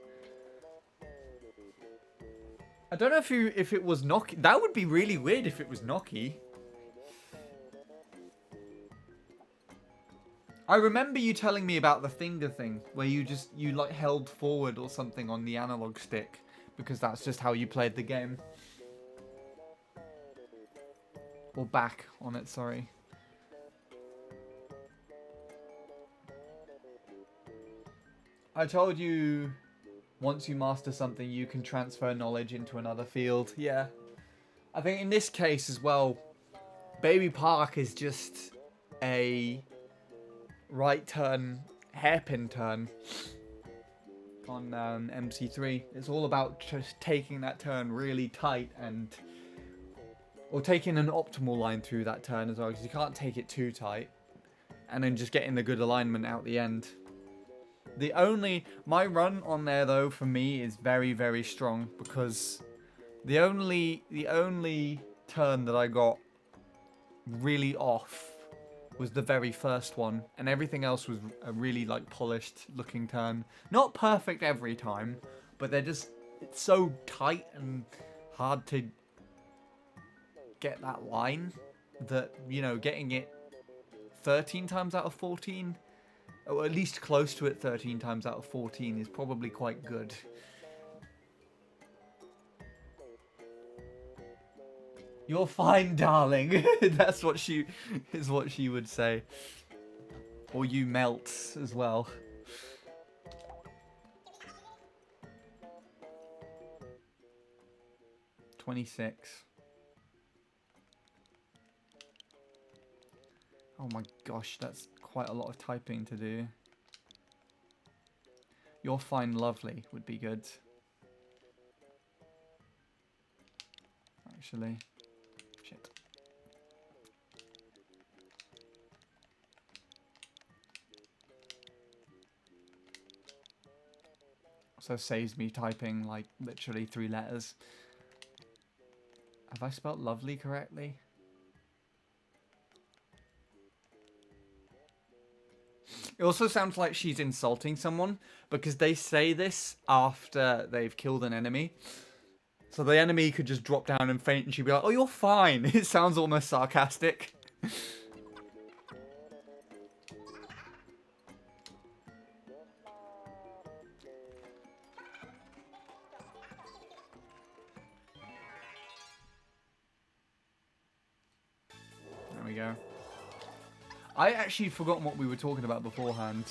I don't know if it was Noki. That would be really weird if it was Noki. I remember you telling me about the finger thing where you like held forward or something on the analog stick because that's just how you played the game. Or back on it, sorry. I told you once you master something, you can transfer knowledge into another field. Yeah. I think in this case as well, Baby Park is just a right turn, hairpin turn on MC3. It's all about just taking that turn really tight or taking an optimal line through that turn as well, because you can't take it too tight. And then just getting the good alignment out the end. My run on there though for me is very, very strong because the only turn that I got really off was the very first one, and everything else was a really like polished looking turn. Not perfect every time, but they're just, it's so tight and hard to get that line that, you know, getting it 13 times out of 14, or at least close to it 13 times out of 14 is probably quite good. You're fine, darling. That's what she would say. Or you melt as well. $26. Oh my gosh, that's quite a lot of typing to do. You're fine, lovely would be good. Actually. Shit. So saves me typing like literally 3 letters. Have I spelt lovely correctly? It also sounds like she's insulting someone because they say this after they've killed an enemy. So the enemy could just drop down and faint and she'd be like, oh, you're fine. It sounds almost sarcastic. There we go. I actually forgotten what we were talking about beforehand.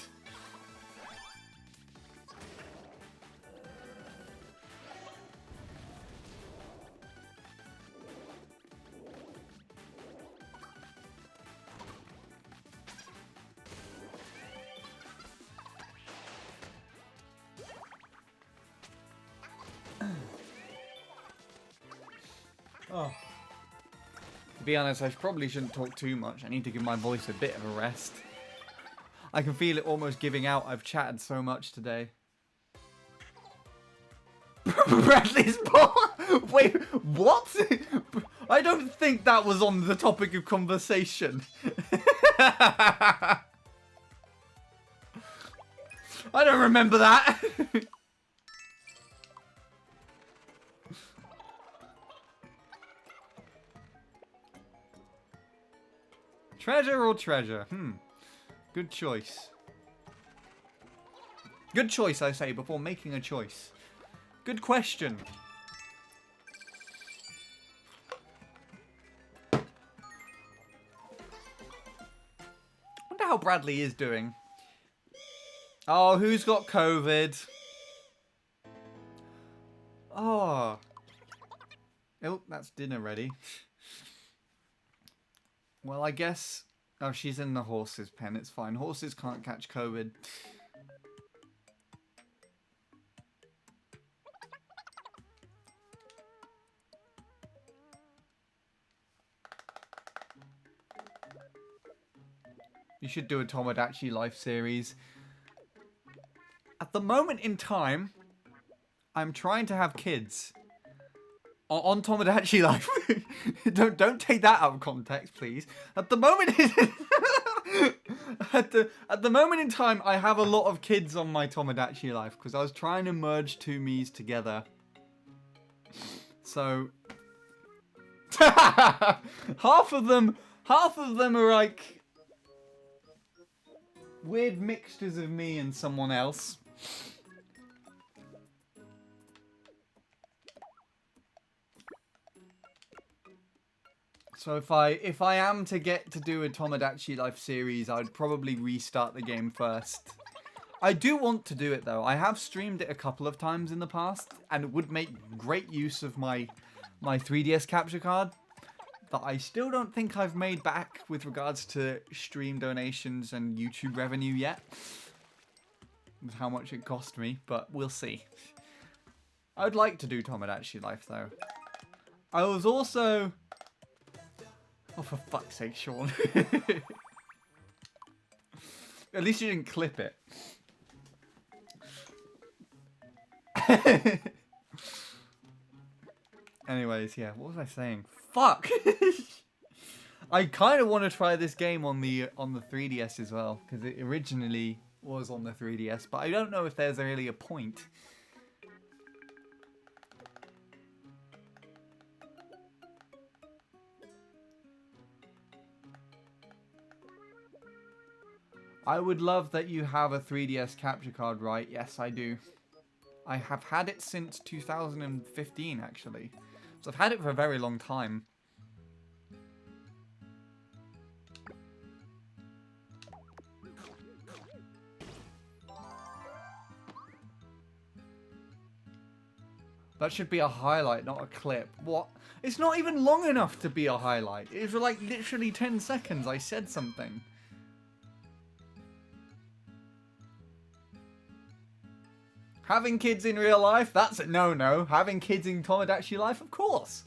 Oh. To be honest, I probably shouldn't talk too much. I need to give my voice a bit of a rest. I can feel it almost giving out. I've chatted so much today. Bradley's ball? Wait, what? I don't think that was on the topic of conversation. I don't remember that. Treasure or treasure? Good choice. Good choice, I say, before making a choice. Good question. Wonder how Bradley is doing. Oh, who's got COVID? Oh. Oh, that's dinner ready. Well, I guess... Oh, she's in the horse's pen. It's fine. Horses can't catch COVID. You should do a Tomodachi Life series. At the moment in time, I'm trying to have kids. On Tomodachi Life. don't take that out of context, please. At the moment at the moment in time, I have a lot of kids on my Tomodachi Life because I was trying to merge 2 me's together. So half of them are like weird mixtures of me and someone else. So if I am to get to do a Tomodachi Life series, I'd probably restart the game first. I do want to do it though. I have streamed it a couple of times in the past, and it would make great use of my 3DS capture card. That I still don't think I've made back with regards to stream donations and YouTube revenue yet. With how much it cost me, but we'll see. I'd like to do Tomodachi Life though. I was also... Oh, for fuck's sake, Sean. At least you didn't clip it. Anyways, yeah, what was I saying? Fuck! I kind of want to try this game on the 3DS as well, because it originally was on the 3DS, but I don't know if there's really a point. I would love that you have a 3DS capture card, right? Yes, I do. I have had it since 2015, actually. So I've had it for a very long time. That should be a highlight, not a clip. What? It's not even long enough to be a highlight. It was like literally 10 seconds I said something. Having kids in real life? That's a no-no. Having kids in Tomodachi life? Of course.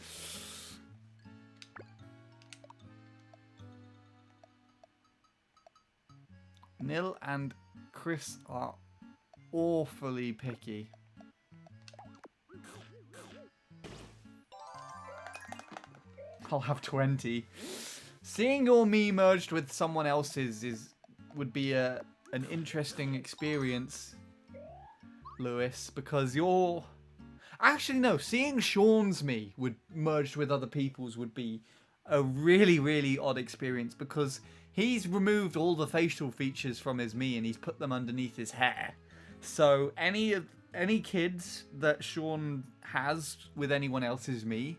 Nil and Chris are awfully picky. I'll have 20. Seeing your me merged with someone else's would be an interesting experience, Lewis, because you're... Actually, no. Seeing Sean's me merged with other people's would be a really, really odd experience, because he's removed all the facial features from his me and he's put them underneath his hair. So any kids that Sean has with anyone else's me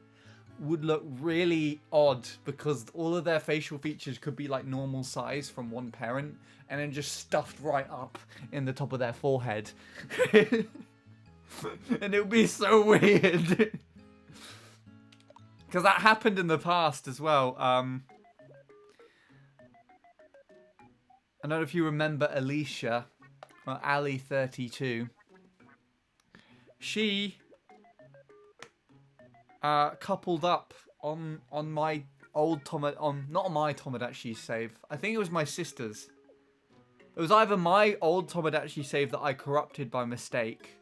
would look really odd, because all of their facial features could be like normal size from one parent and then just stuffed right up in the top of their forehead. And it would be so weird. Because that happened in the past as well. I don't know if you remember Alicia, or Ali32. She coupled up on my old not on my Tomodachi save. I think it was my sister's. It was either my old Tomodachi save that I corrupted by mistake,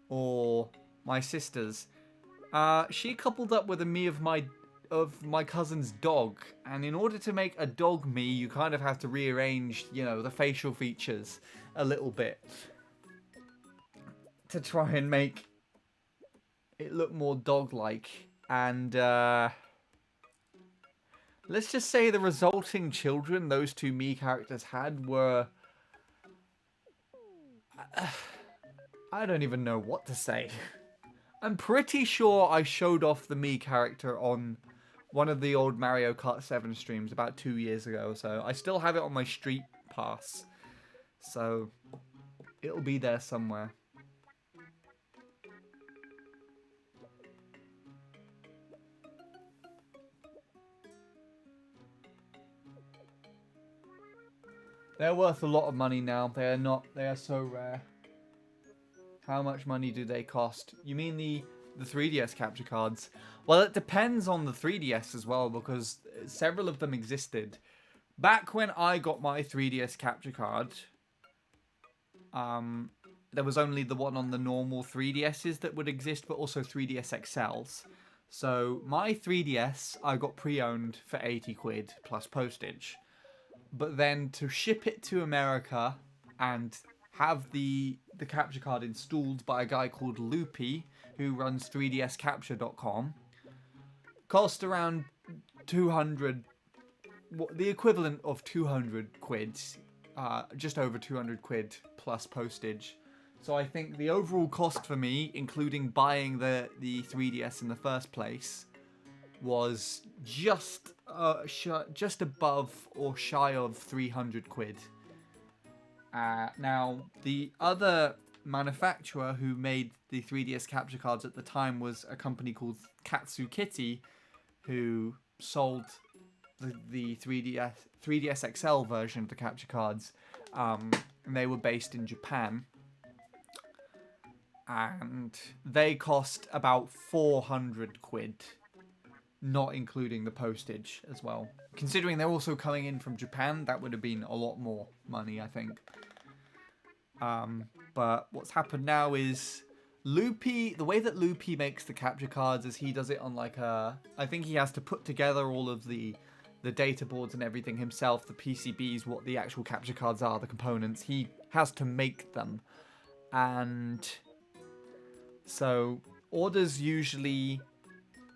or my sister's. She coupled up with a me of my cousin's dog, and in order to make a dog me, you kind of have to rearrange, you know, the facial features a little bit to try and make it look more dog-like. And let's just say the resulting children those two me characters had were... I don't even know what to say. I'm pretty sure I showed off the me character on one of the old Mario Kart 7 streams about 2 years ago, so I still have it on my Street Pass. So it'll be there somewhere. They're worth a lot of money now. They are not. They are so rare. How much money do they cost? You mean the 3DS capture cards? Well, it depends on the 3DS as well, because several of them existed. Back when I got my 3DS capture card, there was only the one on the normal 3DSs that would exist, but also 3DS XLs. So my 3DS, I got pre-owned for 80 quid plus postage. But then to ship it to America and have the capture card installed by a guy called Loopy, who runs 3dscapture.com, cost around 200, the equivalent of 200 quid, just over 200 quid plus postage. So I think the overall cost for me, including buying the 3DS in the first place, was just above or shy of 300 quid. Now, the other manufacturer who made the 3DS capture cards at the time was a company called Katsu Kitty, who sold the 3DS XL version of the capture cards, and they were based in Japan. And they cost about 400 quid. Not including the postage as well. Considering they're also coming in from Japan, that would have been a lot more money, I think. But what's happened now is Loopy, the way that Loopy makes the capture cards is he does it on like a... I think he has to put together all of the the data boards and everything himself, the PCBs, what the actual capture cards are, the components. He has to make them. And so orders usually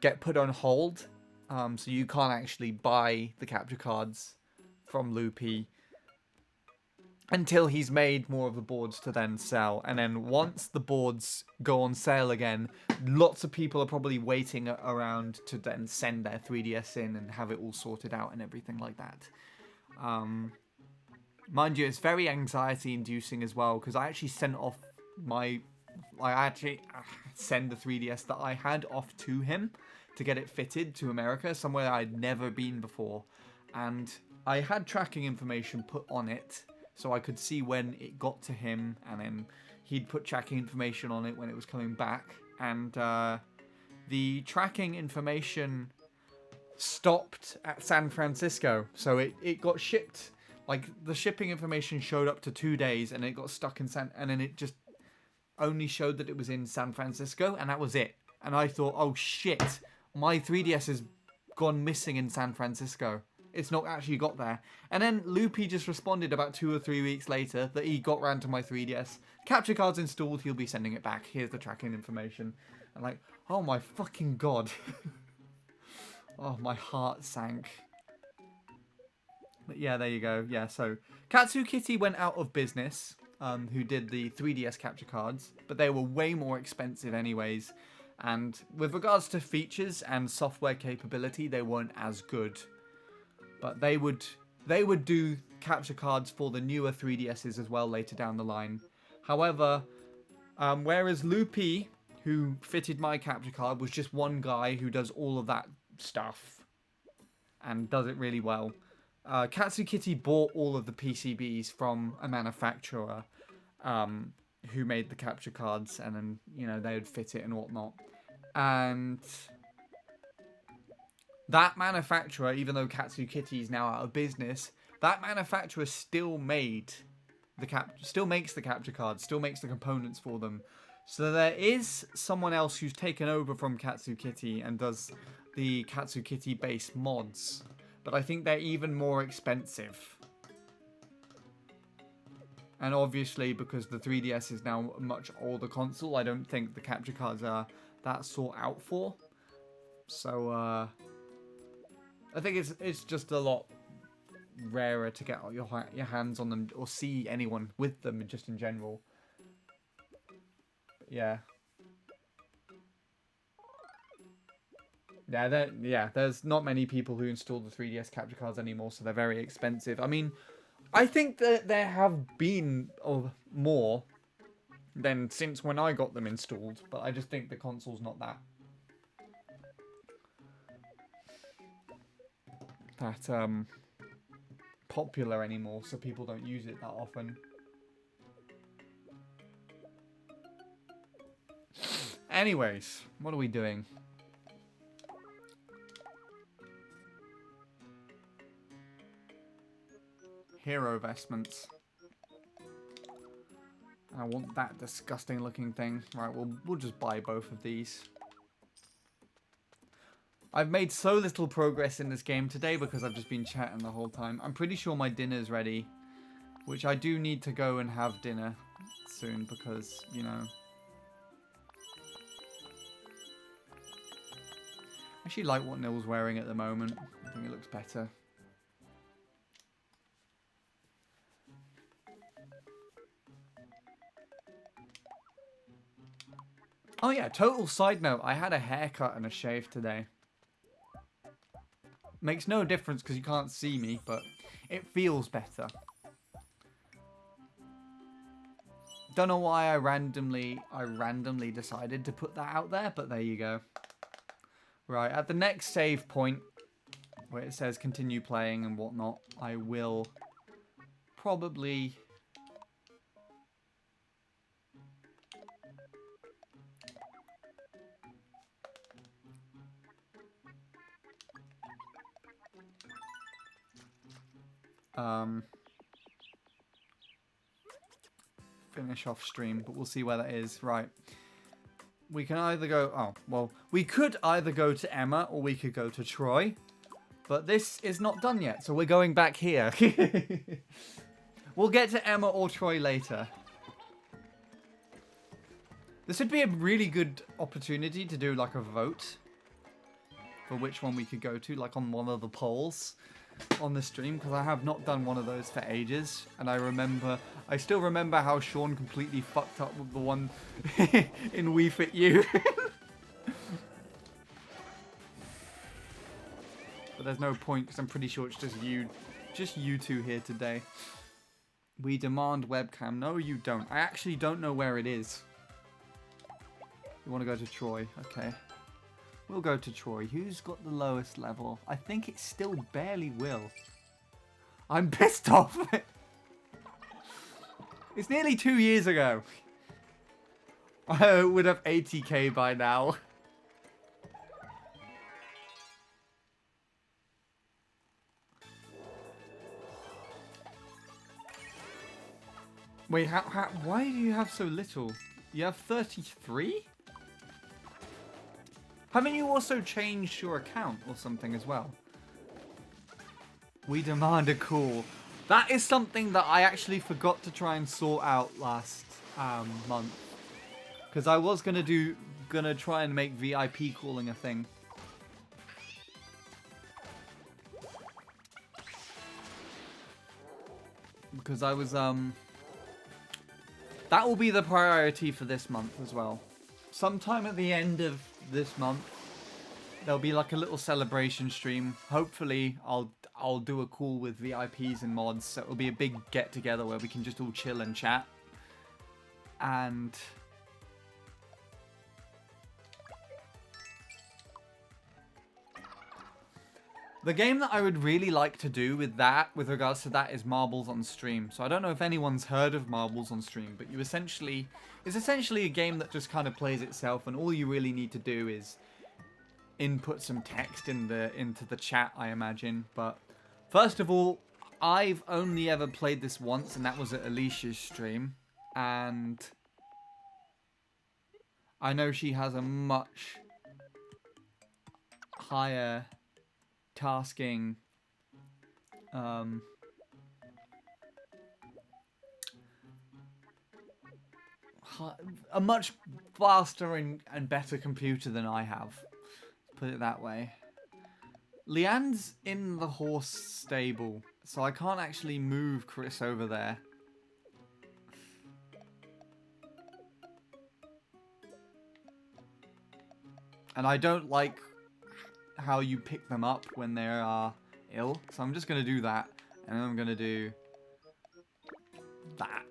get put on hold. So you can't actually buy the capture cards from Loopy until he's made more of the boards to then sell. And then once the boards go on sale again, lots of people are probably waiting around to then send their 3DS in and have it all sorted out and everything like that. Mind you, it's very anxiety inducing as well, because I actually sent off I actually send the 3DS that I had off to him to get it fitted to America, somewhere I'd never been before. And I had tracking information put on it, so I could see when it got to him, and then he'd put tracking information on it when it was coming back. And the tracking information stopped at San Francisco, so it got shipped. Like, the shipping information showed up to 2 days, and it got stuck in and then it just only showed that it was in San Francisco, and that was it. And I thought, oh shit, my 3DS has gone missing in San Francisco. It's not actually got there. And then Loopy just responded about 2 or 3 weeks later that he got round to my 3DS. Capture card's installed, he'll be sending it back. Here's the tracking information. I'm like, oh my fucking god. Oh, my heart sank. But yeah, there you go. Yeah, so Katsu Kitty went out of business, who did the 3DS capture cards, but they were way more expensive anyways. And with regards to features and software capability, they weren't as good. But they would do capture cards for the newer 3DSs as well later down the line. However, whereas Loopy, who fitted my capture card, was just one guy who does all of that stuff and does it really well. Katsu Kitty bought all of the PCBs from a manufacturer who made the capture cards, and then, you know, they would fit it and whatnot. And that manufacturer, even though Katsu Kitty is now out of business, that manufacturer still makes the capture cards, still makes the components for them. So there is someone else who's taken over from Katsu Kitty and does the Katsu Kitty base mods, but I think they're even more expensive. And obviously, because the 3DS is now a much older console, I don't think the capture cards are that sought out for. So I think it's just a lot rarer to get your hands on them or see anyone with them just in general. But yeah. There's not many people who install the 3DS capture cards anymore, so they're very expensive. I mean, I think that there have been more than since when I got them installed, but I just think the console's not that popular anymore, so people don't use it that often. Anyways, what are we doing? Hero vestments. I want that disgusting looking thing. Right, we'll just buy both of these. I've made so little progress in this game today because I've just been chatting the whole time. I'm pretty sure my dinner's ready, which I do need to go and have dinner soon because, you know. I actually like what Nil's wearing at the moment. I think it looks better. Oh yeah, total side note, I had a haircut and a shave today. Makes no difference because you can't see me, but it feels better. Don't know why I randomly decided to put that out there, but there you go. Right, at the next save point, where it says continue playing and whatnot, I will probably... finish off stream, but we'll see where that is. Right. We can either go... Oh, well, we could either go to Emma or we could go to Troy. But this is not done yet, so we're going back here. We'll get to Emma or Troy later. This would be a really good opportunity to do like a vote for which one we could go to, like on one of the polls on the stream, because I have not done one of those for ages, and I still remember how Sean completely fucked up with the one in We Fit You. But there's no point, because I'm pretty sure it's just you two here today. We demand webcam. No, you don't. I actually don't know where it is. You want to go to Troy? Okay. We'll go to Troy. Who's got the lowest level? I think it's still barely Will. I'm pissed off. It's nearly 2 years ago. I would have 80k by now. Wait, why do you have so little? You have 33? Haven't you also changed your account or something as well? We demand a call. That is something that I actually forgot to try and sort out last month. Because I was gonna try and make VIP calling a thing. Because I was that will be the priority for this month as well. Sometime at the end of this month, there'll be like a little celebration stream. Hopefully, I'll do a call with VIPs and mods. So it'll be a big get together where we can just all chill and chat. And the game that I would really like to do with regards to that, is Marbles on Stream. So I don't know if anyone's heard of Marbles on Stream, but it's essentially a game that just kind of plays itself, and all you really need to do is input some text into the chat, I imagine. But first of all, I've only ever played this once, and that was at Alicia's stream, and I know she has a much higher tasking a much faster and better computer than I have, put it that way. Leanne's in the horse stable, so I can't actually move Chris over there. And I don't like how you pick them up when they are ill, so I'm just going to do that, and then I'm going to do that.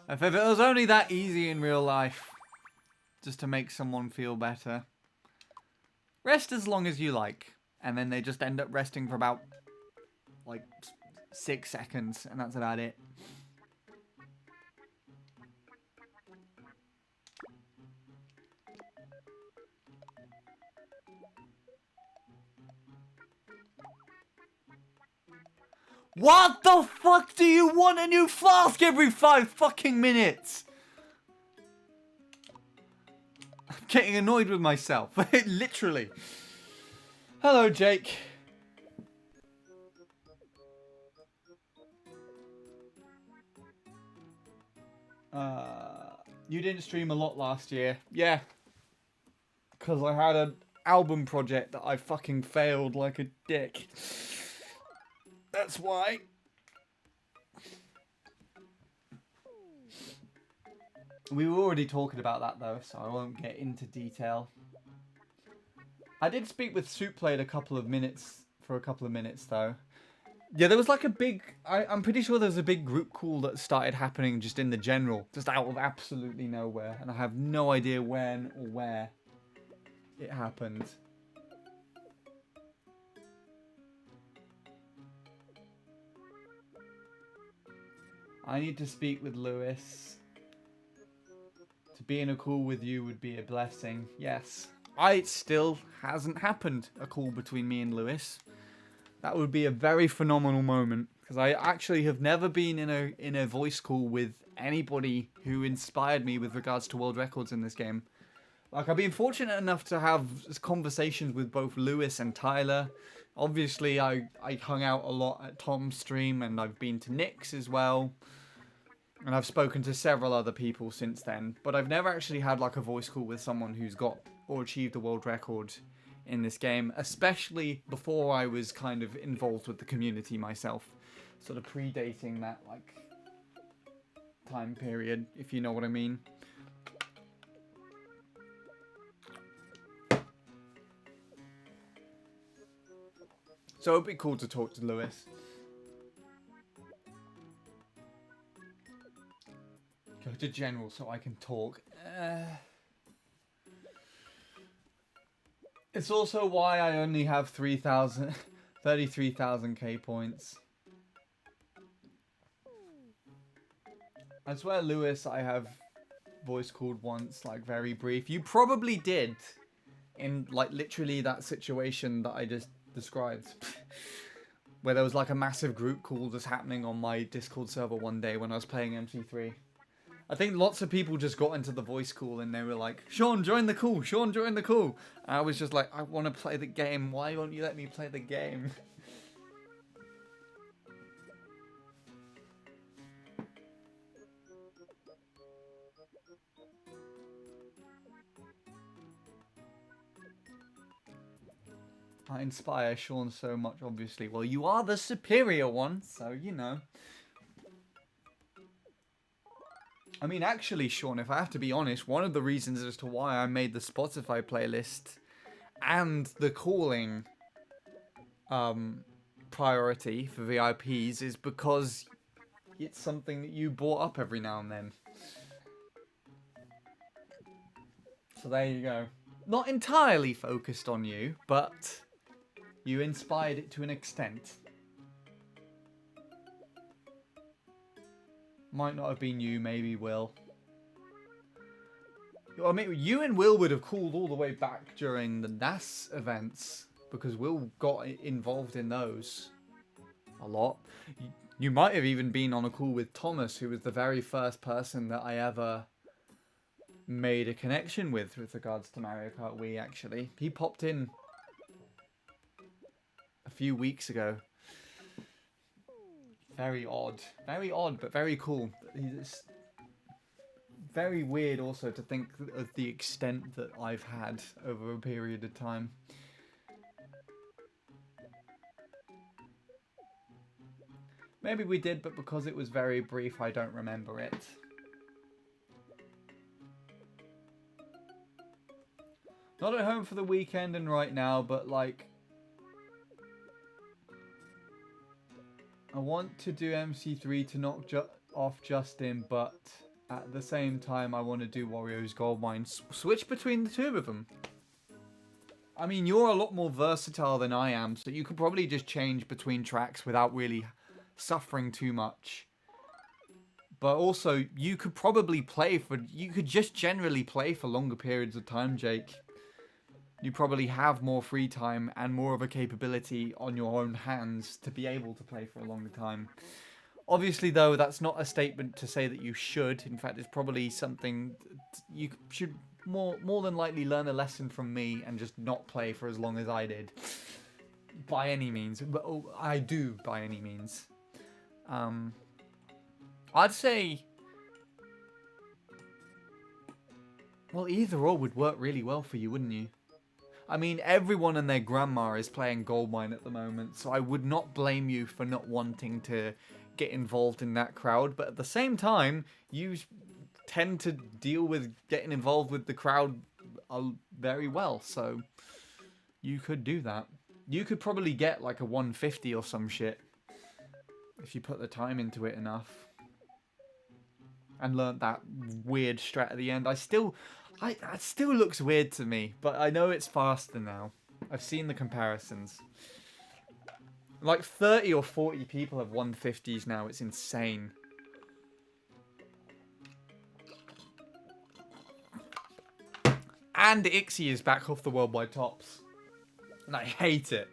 If it was only that easy in real life, just to make someone feel better. Rest as long as you like, and then they just end up resting for about, like, 6 seconds, and that's about it. What the fuck do you want a new flask every 5 fucking minutes? I'm getting annoyed with myself. Literally. Hello, Jake. You didn't stream a lot last year. Yeah. Because I had an album project that I fucking failed like a dick. That's why. We were already talking about that though, so I won't get into detail. I did speak with Soupplate for a couple of minutes though. Yeah, there was like a big, I'm pretty sure there was a big group call that started happening just in the general, just out of absolutely nowhere, and I have no idea when or where it happened. I need to speak with Lewis. To be in a call with you would be a blessing. Yes. It still hasn't happened, a call between me and Lewis. That would be a very phenomenal moment, because I actually have never been in a voice call with anybody who inspired me with regards to world records in this game. Like, I've been fortunate enough to have conversations with both Lewis and Tyler. Obviously, I hung out a lot at Tom's stream, and I've been to Nick's as well. And I've spoken to several other people since then. But I've never actually had like a voice call with someone who's got or achieved a world record in this game. Especially before I was kind of involved with the community myself. Sort of predating that like time period, if you know what I mean. So it'd be cool to talk to Lewis. Go to general so I can talk. It's also why I only have 33,000k points. I swear, Lewis, I have voice called once, like very brief. You probably did, in like literally that situation that I just described, where there was like a massive group call just happening on my Discord server one day when I was playing MC3. I think lots of people just got into the voice call and they were like, Sean, join the call, Sean, join the call. And I was just like, I want to play the game. Why won't you let me play the game? I inspire Sean so much, obviously. Well, you are the superior one, so you know. I mean, actually, Sean, if I have to be honest, one of the reasons as to why I made the Spotify playlist and the calling priority for VIPs is because it's something that you brought up every now and then. So there you go. Not entirely focused on you, but you inspired it to an extent. Might not have been you, maybe Will. I mean, you and Will would have called all the way back during the NAS events, because Will got involved in those a lot. You might have even been on a call with Thomas, who was the very first person that I ever made a connection with regards to Mario Kart Wii, actually. He popped in a few weeks ago. Very odd, but very cool. It's very weird also to think of the extent that I've had over a period of time. Maybe we did, but because it was very brief, I don't remember it. Not at home for the weekend and right now, but like, I want to do MC3 to knock off Justin, but at the same time, I want to do Wario's Goldmine. Switch between the two of them. I mean, you're a lot more versatile than I am, so you could probably just change between tracks without really suffering too much. But also, you could probably you could just generally play for longer periods of time, Jake. You probably have more free time and more of a capability on your own hands to be able to play for a longer time. Obviously, though, that's not a statement to say that you should. In fact, it's probably something you should more than likely learn a lesson from me and just not play for as long as I did. By any means. But I do, by any means. I'd say, well, either or would work really well for you, wouldn't you? I mean, everyone and their grandma is playing Goldmine at the moment, so I would not blame you for not wanting to get involved in that crowd. But at the same time, you tend to deal with getting involved with the crowd very well, so you could do that. You could probably get like a 150 or some shit if you put the time into it enough. And learnt that weird strat at the end. That still looks weird to me, but I know it's faster now. I've seen the comparisons. Like 30 or 40 people have 150s now. It's insane. And Ixie is back off the worldwide tops. And I hate it.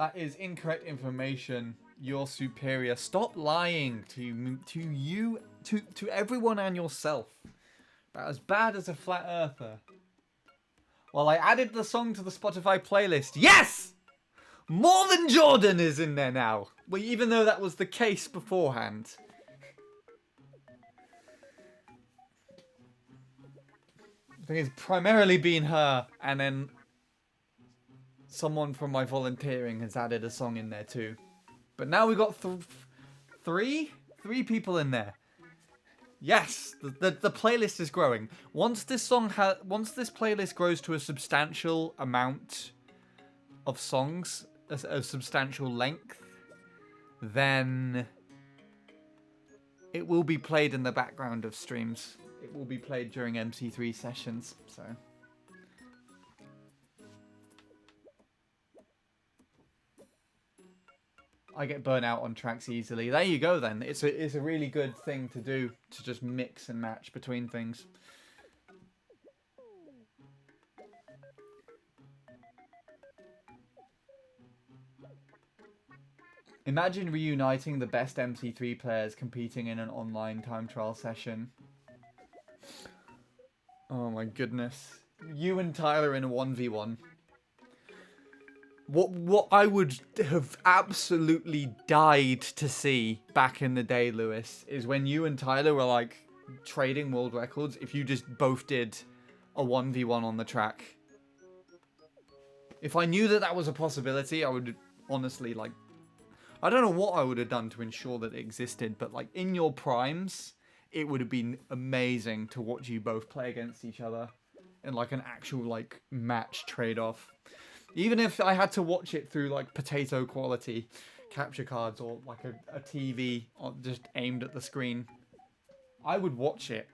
That is incorrect information. You're superior. Stop lying to everyone and yourself. About as bad as a flat earther. Well, I added the song to the Spotify playlist. Yes! More than Jordan is in there now. Well, even though that was the case beforehand. I think it's primarily been her, and then someone from my volunteering has added a song in there too. But now we've got three people in there. Yes, the playlist is growing. Once this playlist grows to a substantial amount of songs, a substantial length, then it will be played in the background of streams. It will be played during MC3 sessions, so. I get burnt out on tracks easily. There you go then. It's a really good thing to do, to just mix and match between things. Imagine reuniting the best MC3 players competing in an online time trial session. Oh my goodness. You and Tyler in a 1v1. What I would have absolutely died to see back in the day, Lewis, is when you and Tyler were like trading world records, if you just both did a 1v1 on the track. If I knew that that was a possibility, I would honestly like... I don't know what I would have done to ensure that it existed, but like in your primes, it would have been amazing to watch you both play against each other in like an actual like match trade-off. Even if I had to watch it through like potato quality capture cards or like a TV just aimed at the screen, I would watch it.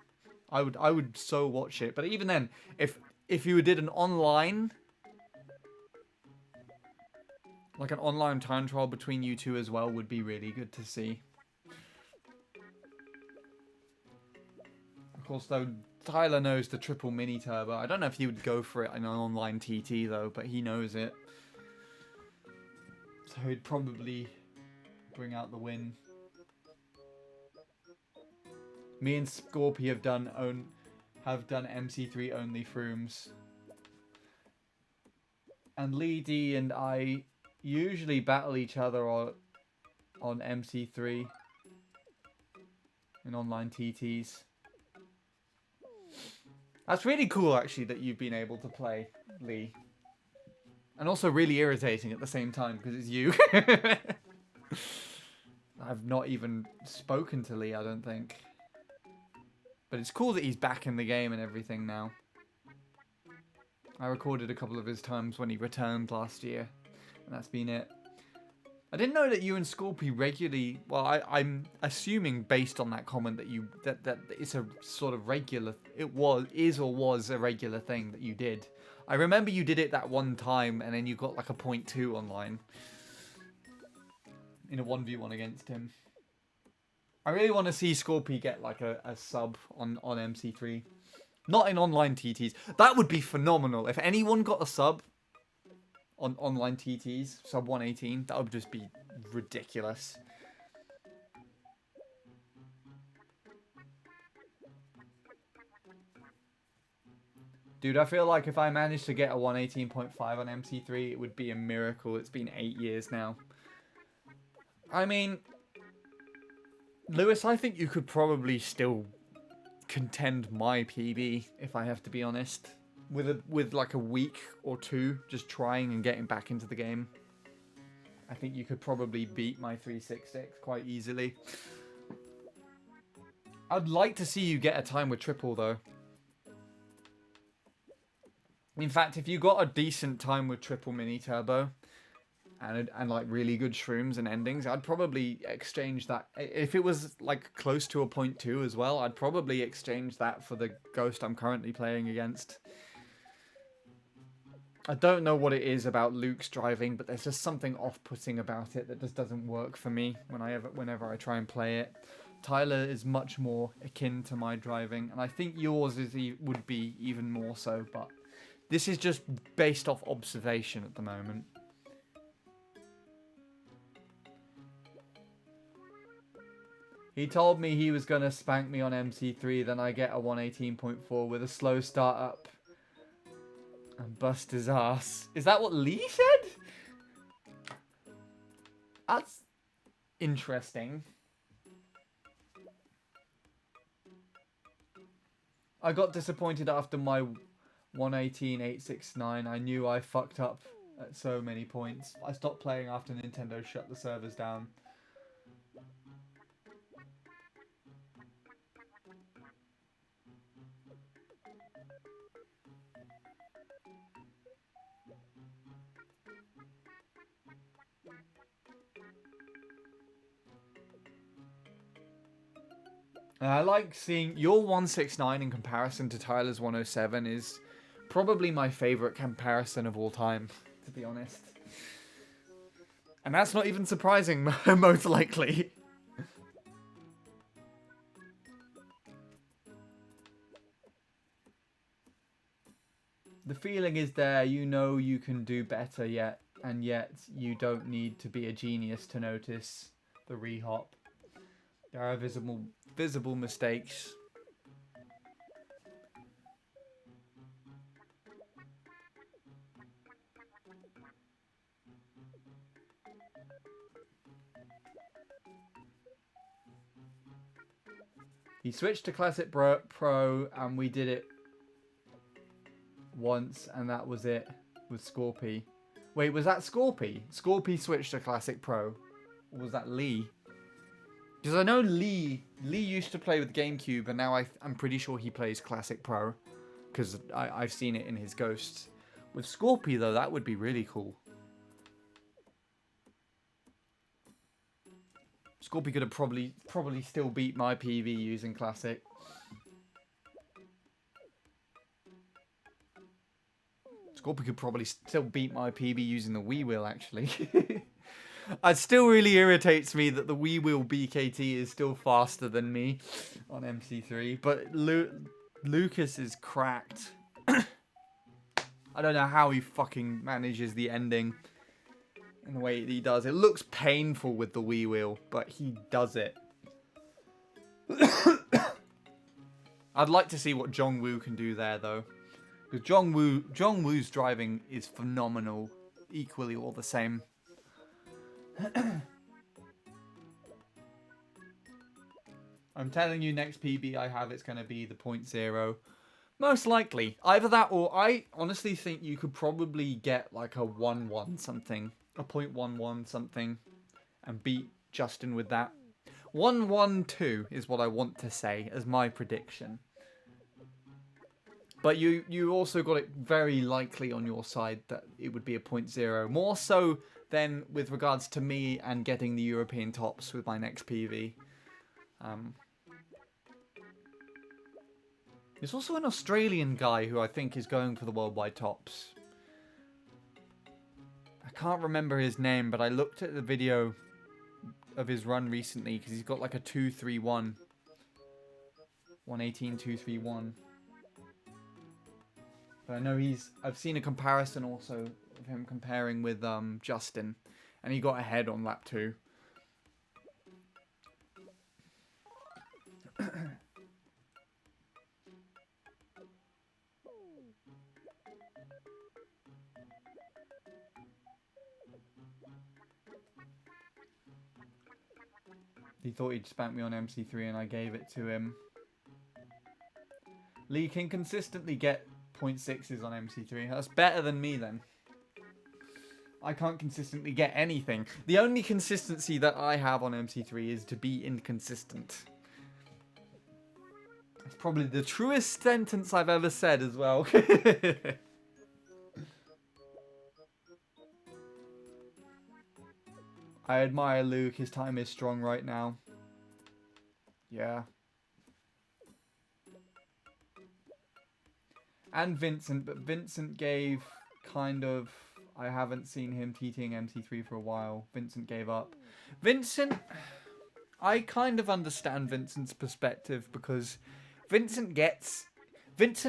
I would so watch it. But even then, if you did an online, like an online time trial between you two as well, would be really good to see. Of course, though, Tyler knows the triple mini turbo. I don't know if he would go for it in an online TT though, but he knows it. So he'd probably bring out the win. Me and Scorpy have done MC3 only frooms. And Lee D and I usually battle each other on MC3 in online TTs. That's really cool, actually, that you've been able to play, Lee. And also really irritating at the same time, because it's you. I've not even spoken to Lee, I don't think. But it's cool that he's back in the game and everything now. I recorded a couple of his times when he returned last year. And that's been it. I didn't know that you and Scorpy regularly... Well, I'm assuming based on that comment that that it's a sort of regular... It is or was a regular thing that you did. I remember you did it that one time and then you got like a 0.2 online. In a 1v1 against him. I really want to see Scorpy get like a sub on MC3. Not in online TTs. That would be phenomenal. If anyone got a sub... on online TTs, sub 118, that would just be ridiculous. Dude, I feel like if I managed to get a 118.5 on MC3, it would be a miracle. It's been 8 years now. I mean, Lewis, I think you could probably still contend my PB, if I have to be honest. With like a week or two just trying and getting back into the game. I think you could probably beat my 366 quite easily. I'd like to see you get a time with triple though. In fact, if you got a decent time with triple mini turbo and like really good shrooms and endings, I'd probably exchange that. If it was like close to a 0.2 as well, I'd probably exchange that for the Ghost I'm currently playing against. I don't know what it is about Luke's driving, but there's just something off-putting about it that just doesn't work for me whenever I try and play it. Tyler is much more akin to my driving, and I think yours would be even more so, but this is just based off observation at the moment. He told me he was going to spank me on MC3, then I get a 118.4 with a slow start up and bust his ass. Is that what Lee said? That's interesting. I got disappointed after my 118.869. I knew I fucked up at so many points. I stopped playing after Nintendo shut the servers down. I like seeing your 169 in comparison to Tyler's 107 is probably my favourite comparison of all time, to be honest. And that's not even surprising, most likely. The feeling is there, you know you can do better yet, and yet you don't need to be a genius to notice the rehop. There are visible mistakes. He switched to Classic Pro and we did it once and that was it with Scorpy. Wait, was that Scorpy? Scorpy switched to Classic Pro. Or was that Lee? Because I know Lee used to play with GameCube, and now I'm pretty sure he plays Classic Pro. Because I've seen it in his Ghosts. With Scorpy, though, that would be really cool. Scorpy could have probably still beat my PV using Classic. Scorpy could probably still beat my PB using the Wii Wheel, actually. It still really irritates me that the Wii Wheel BKT is still faster than me on MC3. But Lucas is cracked. I don't know how he fucking manages the ending in the way he does. It looks painful with the Wii Wheel, but he does it. I'd like to see what Jongwoo can do there, though. Because Jongwoo's driving is phenomenal, equally all the same. I'm telling you, next PB I have, it's going to be the 0.0. Most likely. Either that or I honestly think you could probably get like a 1-1 something. A 0.11 something. And beat Justin with that. 1-1-2 is what I want to say as my prediction. But you also got it very likely on your side that it would be a 0.0. More so than with regards to me and getting the European tops with my next PV. There's also an Australian guy who I think is going for the worldwide tops. I can't remember his name, but I looked at the video of his run recently because he's got like a 2-3-1. 118-2-3-1. But I know I've seen a comparison also of him comparing with Justin. And he got ahead on lap 2. He thought he'd spank me on MC3 and I gave it to him. Lee can consistently get 0.6s on MC3. That's better than me then. I can't consistently get anything. The only consistency that I have on MC3 is to be inconsistent. It's probably the truest sentence I've ever said as well. I admire Luke. His time is strong right now. Yeah. And Vincent, but Vincent gave kind of... I haven't seen him TTing MC3 for a while. Vincent gave up. Vincent... I kind of understand Vincent's perspective because Vincent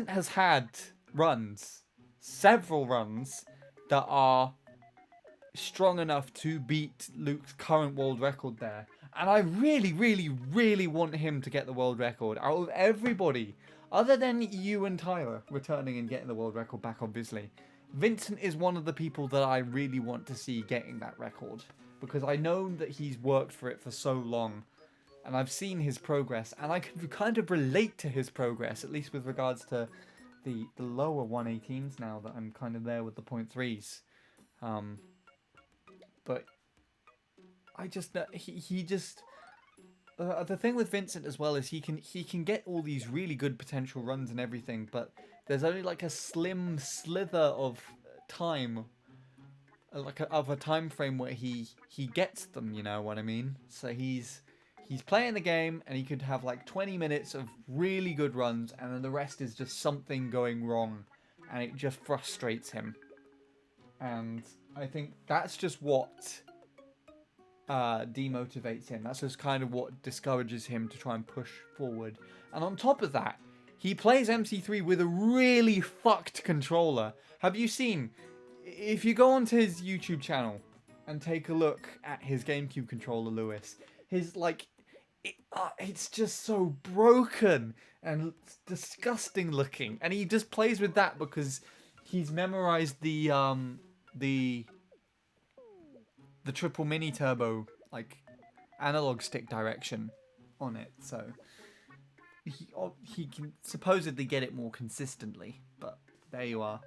has had runs, several runs, that are strong enough to beat Luke's current world record there. And I really, really, really want him to get the world record. Out of everybody, other than you and Tyler returning and getting the world record back, obviously, Vincent is one of the people that I really want to see getting that record. Because I know that he's worked for it for so long. And I've seen his progress. And I can kind of relate to his progress, at least with regards to the lower 118s now that I'm kind of there with the .3s. But I just he just the thing with Vincent as well is he can get all these really good potential runs and everything, but there's only like a slim slither of time, of a time frame where he gets them. You know what I mean? So he's playing the game and he could have like 20 minutes of really good runs, and then the rest is just something going wrong, and it just frustrates him. And I think that's just what demotivates him. That's just kind of what discourages him to try and push forward. And on top of that, he plays MC3 with a really fucked controller. Have you seen? If you go onto his YouTube channel and take a look at his GameCube controller, Lewis, his it's just so broken and disgusting looking. And he just plays with that because he's memorized the triple mini turbo like analog stick direction on it, so he can supposedly get it more consistently. But there you are.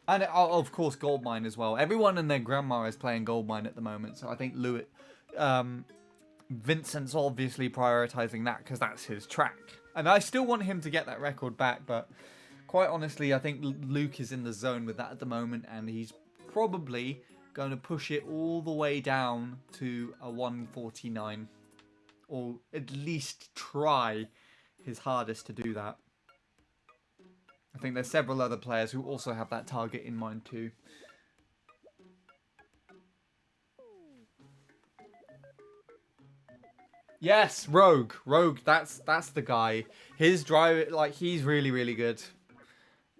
And of course Goldmine as well. Everyone and their grandma is playing Goldmine at the moment, so I think Vincent's obviously prioritizing that because that's his track. And I still want him to get that record back, but quite honestly, I think Luke is in the zone with that at the moment, and he's probably going to push it all the way down to a 149. Or at least try his hardest to do that. I think there's several other players who also have that target in mind too. Yes, Rogue. Rogue, that's the guy. His drive, like, he's really, really good.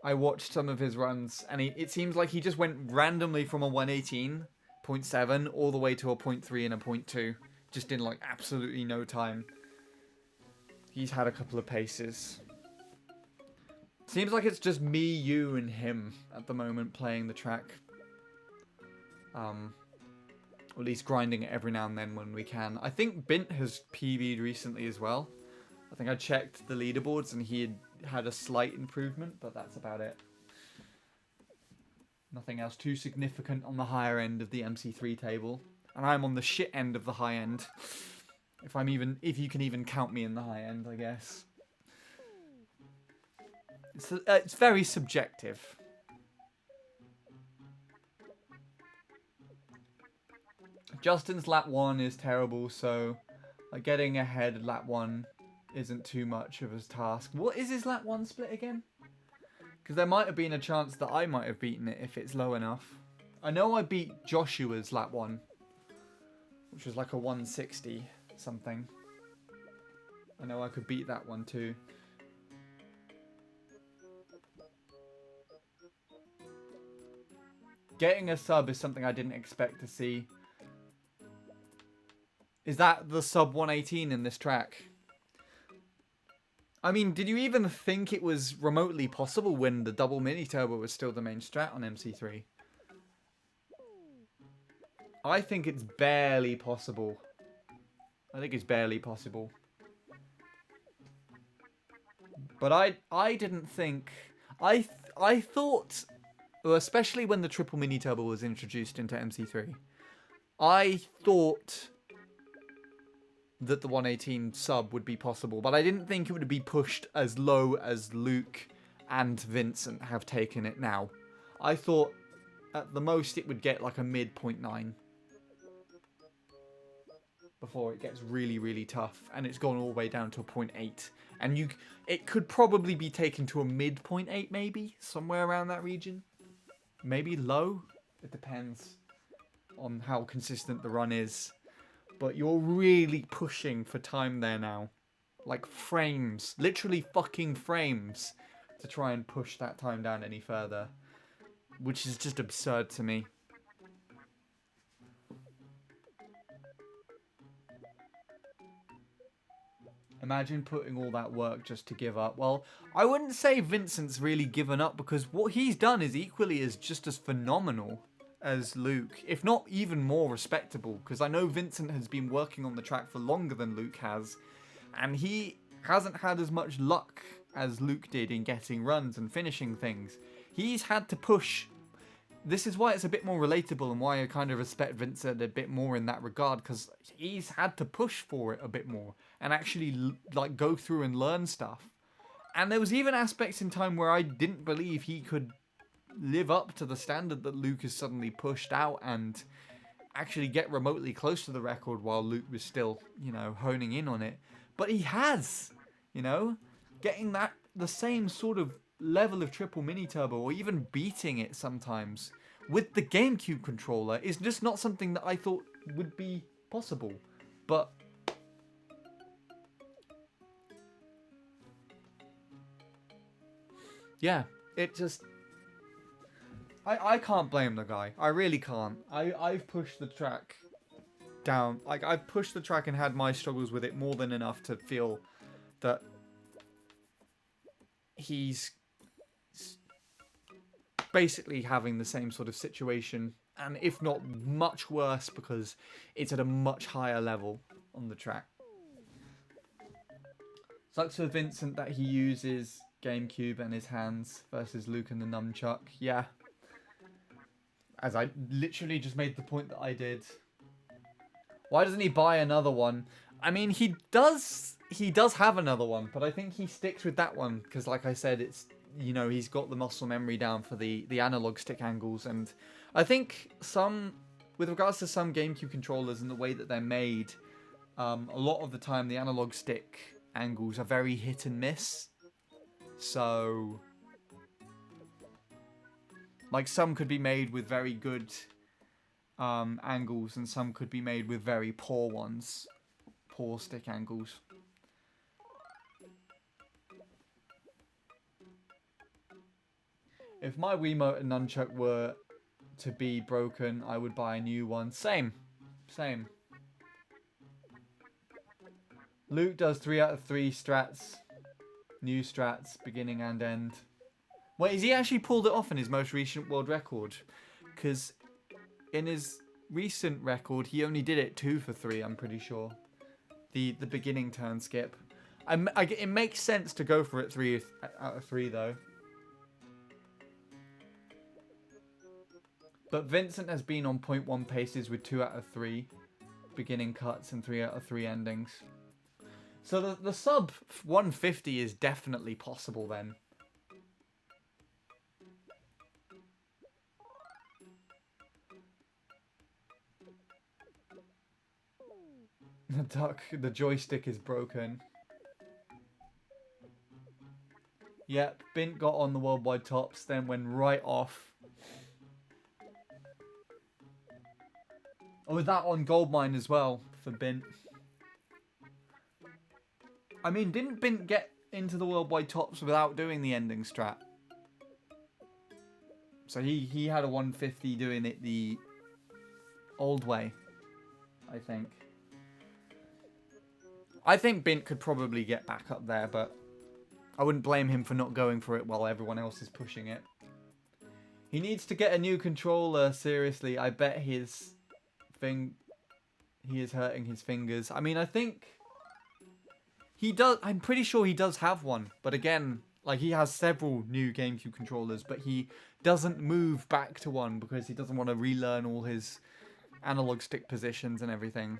I watched some of his runs, and it seems like he just went randomly from a 118.7 all the way to a 0.3 and a 0.2. Just in, like, absolutely no time. He's had a couple of paces. Seems like it's just me, you, and him at the moment playing the track. Or at least grinding it every now and then when we can. I think Bint has PB'd recently as well. I think I checked the leaderboards and he had a slight improvement, but that's about it. Nothing else too significant on the higher end of the MC3 table. And I'm on the shit end of the high end. If you can even count me in the high end, I guess. It's very subjective. Justin's lap 1 is terrible, so like getting ahead lap 1 isn't too much of a task. What is his lap 1 split again? Because there might have been a chance that I might have beaten it if it's low enough. I know I beat Joshua's lap 1, which was like a 160 something. I know I could beat that one too. Getting a sub is something I didn't expect to see. Is that the sub 118 in this track? I mean, did you even think it was remotely possible when the double mini turbo was still the main strat on MC3? I think it's barely possible. I think it's barely possible. But I didn't think... I thought, well, especially when the triple mini turbo was introduced into MC3, I thought that the 118 sub would be possible, but I didn't think it would be pushed as low as Luke and Vincent have taken it now. I thought at the most it would get like a mid 0.9 before it gets really, really tough, and it's gone all the way down to a 0.8. And it could probably be taken to a mid 0.8 maybe, somewhere around that region. Maybe low, it depends on how consistent the run is. But you're really pushing for time there now. Like frames. Literally fucking frames. To try and push that time down any further. which is just absurd to me. Imagine putting all that work just to give up. Well, I wouldn't say Vincent's really given up, because what he's done is equally as just as phenomenal as Luke, if not even more respectable, because I know Vincent has been working on the track for longer than Luke has, and he hasn't had as much luck as Luke did in getting runs and finishing things. He's had to push. This is why it's a bit more relatable and why I kind of respect Vincent a bit more in that regard, because he's had to push for it a bit more and actually like go through and learn stuff. And there was even aspects in time where I didn't believe he could live up to the standard that Luke has suddenly pushed out and actually get remotely close to the record while Luke was still, you know, honing in on it. But he has, you know, getting that the same sort of level of triple mini turbo, or even beating it sometimes with the GameCube controller, is just not something that I thought would be possible. But yeah, it just, I can't blame the guy. I really can't. I've pushed the track down. Like, I've pushed the track and had my struggles with it more than enough to feel that he's basically having the same sort of situation, and if not much worse, because it's at a much higher level on the track. Sucks for Vincent that he uses GameCube and his hands versus Luke and the nunchuck. Yeah. As I literally just made the point that I did. Why doesn't he buy another one? I mean, he does have another one, but I think he sticks with that one because, like I said, it's, you know, he's got the muscle memory down for the analog stick angles, and I think with regards to some GameCube controllers and the way that they're made, a lot of the time the analog stick angles are very hit and miss. So, like, some could be made with very good angles, and some could be made with very poor ones, poor stick angles. If my Wiimote and nunchuck were to be broken, I would buy a new one. Same. Luke does 3 out of 3 strats. New strats, beginning and end. Wait, has he actually pulled it off in his most recent world record? Because in his recent record, he only did it 2 for 3, I'm pretty sure. The beginning turn skip. It makes sense to go for it 3 out of 3, though. But Vincent has been on 0.1 paces with 2 out of 3 beginning cuts and 3 out of 3 endings. So the sub 150 is definitely possible then. The joystick is broken. Yep, Bint got on the worldwide tops, then went right off. Oh, with that on Goldmine as well for Bint. I mean, didn't Bint get into the worldwide tops without doing the ending strat? So he had a 150 doing it the old way, I think. I think Bint could probably get back up there, but I wouldn't blame him for not going for it while everyone else is pushing it. He needs to get a new controller, seriously. I bet he is hurting his fingers. I mean, I think he does. I'm pretty sure he does have one. But again, like, he has several new GameCube controllers, but he doesn't move back to one because he doesn't want to relearn all his analog stick positions and everything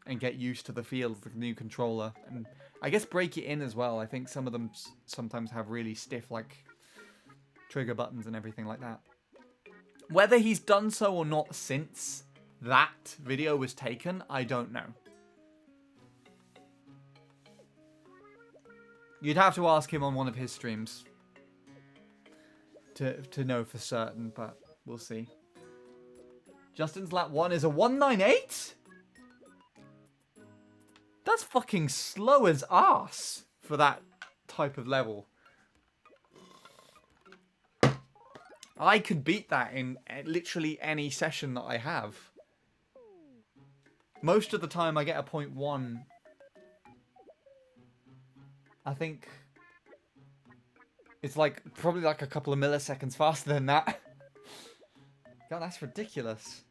and get used to the feel of the new controller. And I guess break it in as well. I think some of them sometimes have really stiff, like, trigger buttons and everything like that. Whether he's done so or not since that video was taken, I don't know. You'd have to ask him on one of his streams to know for certain, but we'll see. Justin's lap 1 is a 198? That's fucking slow as arse for that type of level. I could beat that in literally any session that I have. Most of the time I get a 0.1. I think it's like probably like a couple of milliseconds faster than that. God, that's ridiculous.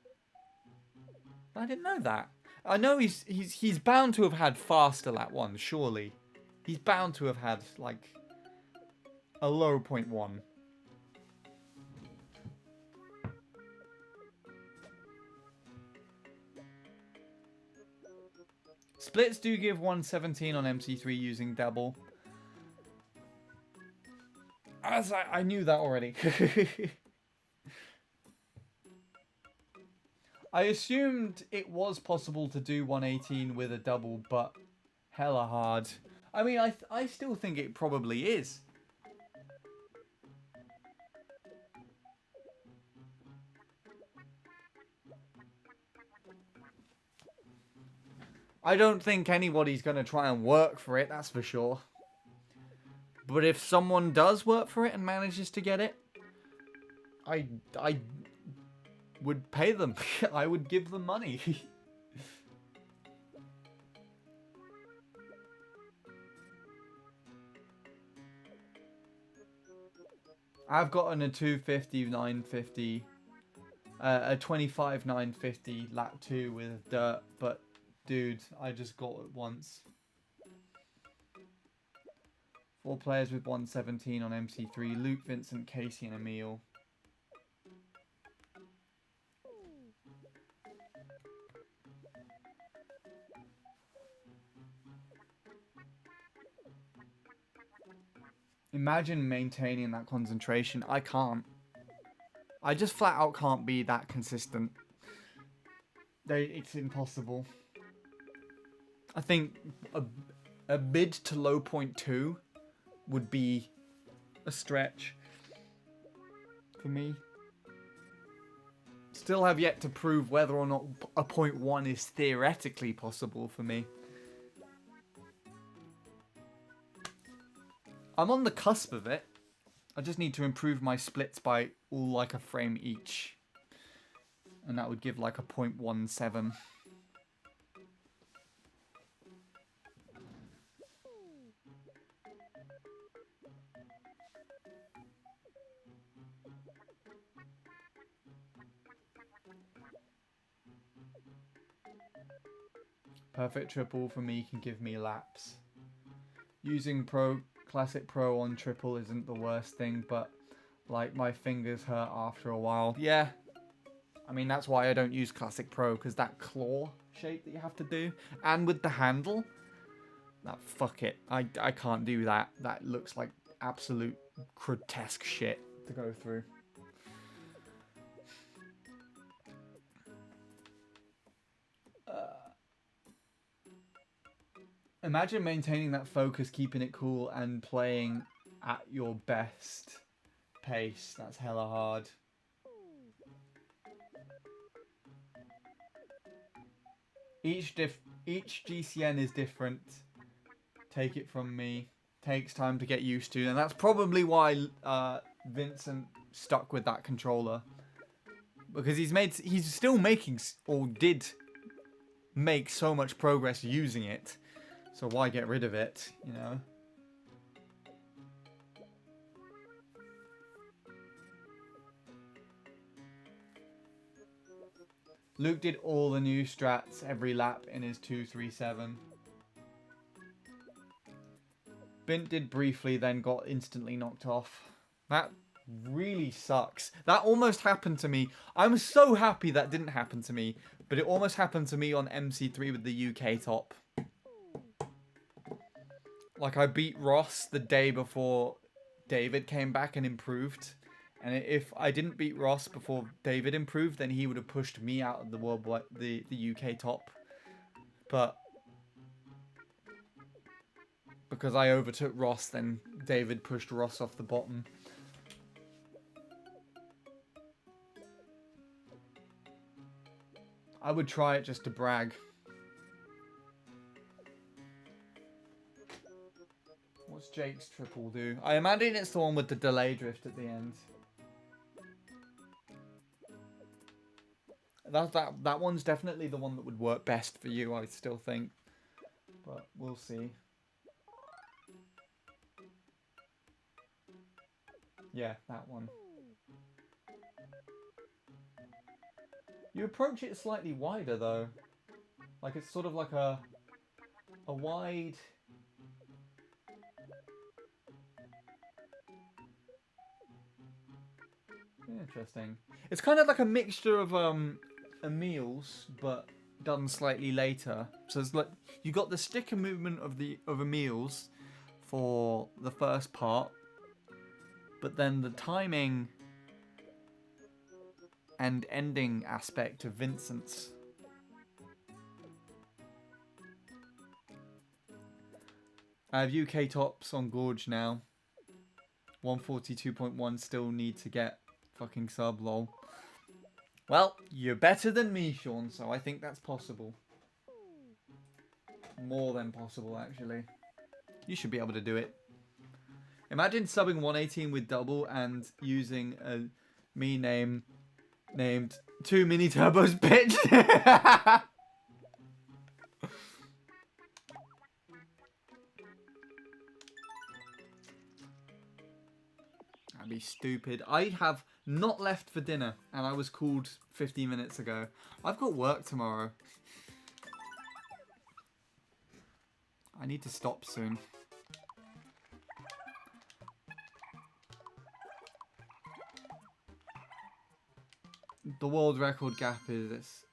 I didn't know that. I know he's bound to have had faster lap ones, surely. He's bound to have had like a low 0.1. Splits do give 117 on MC3 using double. As I knew that already. I assumed it was possible to do 118 with a double, but hella hard. I mean, I still think it probably is. I don't think anybody's going to try and work for it, that's for sure. But if someone does work for it and manages to get it, I would pay them. I would give them money. I've gotten a 250 950, a 25 950 lap 2 with dirt, but dude, I just got it once. 4 players with 117 on MC3, Luke, Vincent, Casey and Emil. Imagine maintaining that concentration. I can't. I just flat out can't be that consistent. It's impossible. I think a mid to low 0.2 would be a stretch for me. Still have yet to prove whether or not a 0.1 is theoretically possible for me. I'm on the cusp of it. I just need to improve my splits by all like a frame each. And that would give like a 0.17. Perfect triple for me can give me laps. Using Classic Pro on triple isn't the worst thing, but like my fingers hurt after a while. Yeah, I mean that's why I don't use Classic Pro, because that claw shape that you have to do, and with the handle, fuck it, I can't do that. That looks like absolute grotesque shit to go through. Imagine maintaining that focus, keeping it cool, and playing at your best pace. That's hella hard. Each GCN is different. Take it from me. Takes time to get used to, and that's probably why Vincent stuck with that controller, because he's still making, or did make, so much progress using it. So why get rid of it, you know? Luke did all the new strats every lap in his 237. Bint did briefly, then got instantly knocked off. That really sucks. That almost happened to me. I'm so happy that didn't happen to me, but it almost happened to me on MC3 with the UK top. Like, I beat Ross the day before David came back and improved. And if I didn't beat Ross before David improved, then he would have pushed me out of the UK top. But because I overtook Ross, then David pushed Ross off the bottom. I would try it just to brag. What's Jake's triple do? I imagine it's the one with the delay drift at the end. that one's definitely the one that would work best for you, I still think. But we'll see. Yeah, that one. You approach it slightly wider though. Like it's sort of like a wide. Interesting. It's kind of like a mixture of Emil's, but done slightly later. So it's like you got the sticker movement of Emil's for the first part, but then the timing and ending aspect of Vincent's. I have UK tops on Gorge now. 142.1 still need to get fucking sub, lol. Well, you're better than me, Sean, so I think that's possible. More than possible, actually. You should be able to do it. Imagine subbing 118 with double and using a me name named 2 mini turbos, bitch. That'd be stupid. I have not left for dinner, and I was called 15 minutes ago. I've got work tomorrow. I need to stop soon. The world record gap is...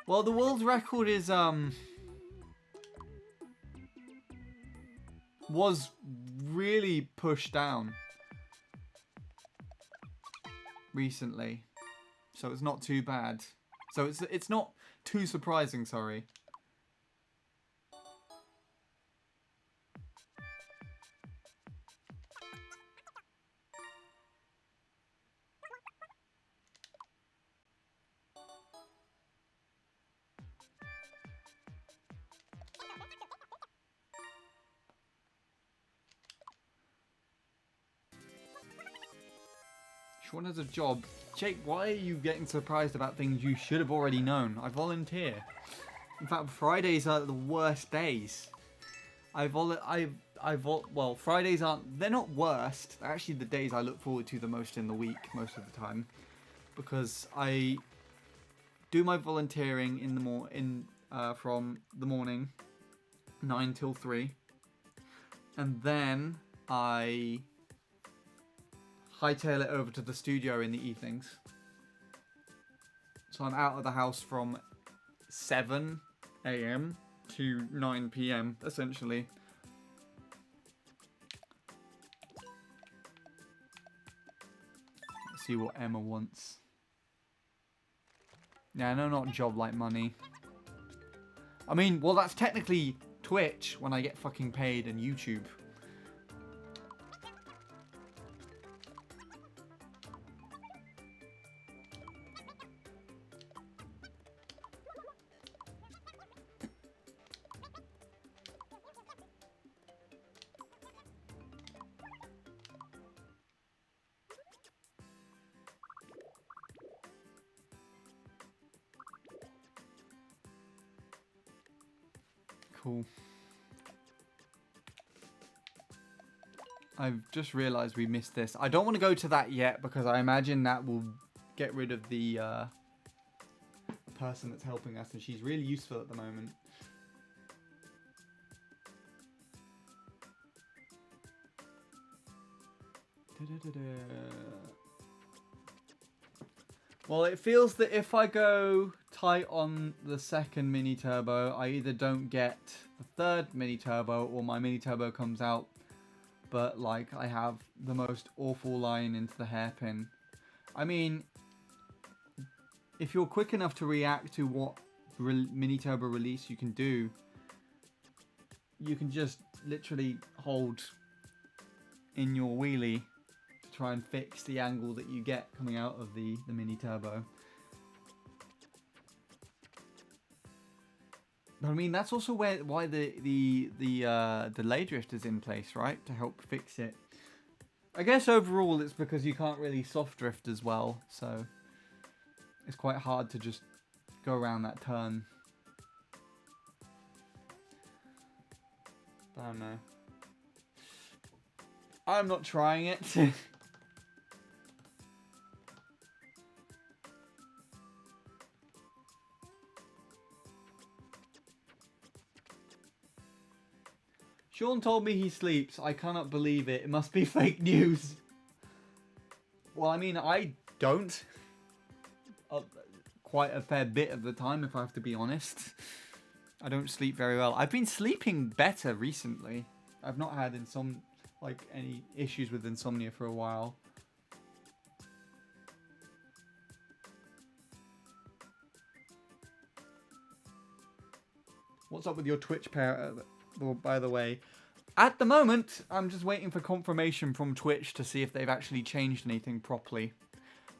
Well, the world record is, was really pushed down recently, so it's not too bad. So it's not too surprising, sorry. Sean has a job. Jake, why are you getting surprised about things you should have already known? I volunteer. In fact, Fridays are the worst days. Well, Fridays aren't... They're not worst. They're actually the days I look forward to the most in the week, most of the time. Because I do my volunteering in the from the morning, 9 till 3. And then I hightail it over to the studio in the evenings. So I'm out of the house from 7 AM to 9 PM, essentially. Let's see what Emma wants. Yeah, no, not job like money. I mean, well, that's technically Twitch when I get fucking paid, and YouTube. Cool. I've just realised we missed this. I don't want to go to that yet because I imagine that will get rid of the person that's helping us, and she's really useful at the moment. Well, it feels that if I go tight on the second mini turbo, I either don't get the third mini turbo or my mini turbo comes out, but like I have the most awful line into the hairpin. I mean, if you're quick enough to react to what mini turbo release you can do, you can just literally hold in your wheelie to try and fix the angle that you get coming out of the mini turbo. But I mean, that's also why the delay drift is in place, right? To help fix it. I guess overall it's because you can't really soft drift as well, so it's quite hard to just go around that turn. I don't know. I'm not trying it. Sean told me he sleeps. I cannot believe it. It must be fake news. Well, I mean, I don't. Quite a fair bit of the time, if I have to be honest. I don't sleep very well. I've been sleeping better recently. I've not had any issues with insomnia for a while. What's up with your Twitch pair, by the way? At the moment, I'm just waiting for confirmation from Twitch to see if they've actually changed anything properly.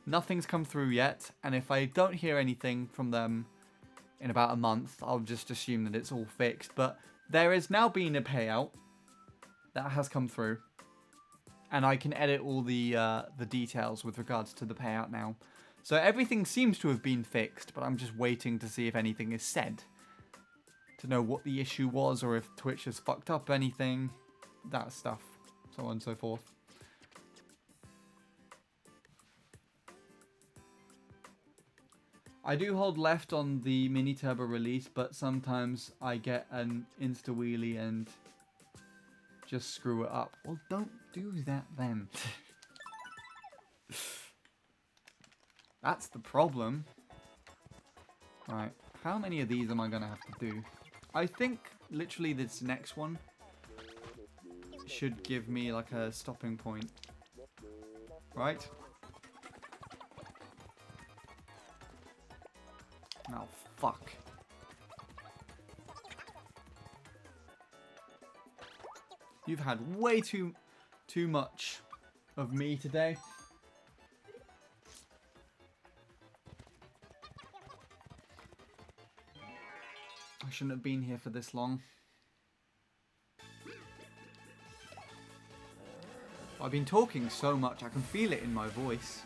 Nothing's come through yet, and if I don't hear anything from them in about a month, I'll just assume that it's all fixed. But there has now been a payout that has come through, and I can edit all the details with regards to the payout now. So everything seems to have been fixed, but I'm just waiting to see if anything is said, to know what the issue was, or if Twitch has fucked up anything, that stuff, so on and so forth. I do hold left on the mini turbo release, but sometimes I get an insta wheelie and just screw it up. Well, don't do that then. That's the problem. Right, how many of these am I gonna have to do? I think literally this next one should give me like a stopping point. Right? Oh, fuck. You've had way too much of me today. I shouldn't have been here for this long. I've been talking so much, I can feel it in my voice.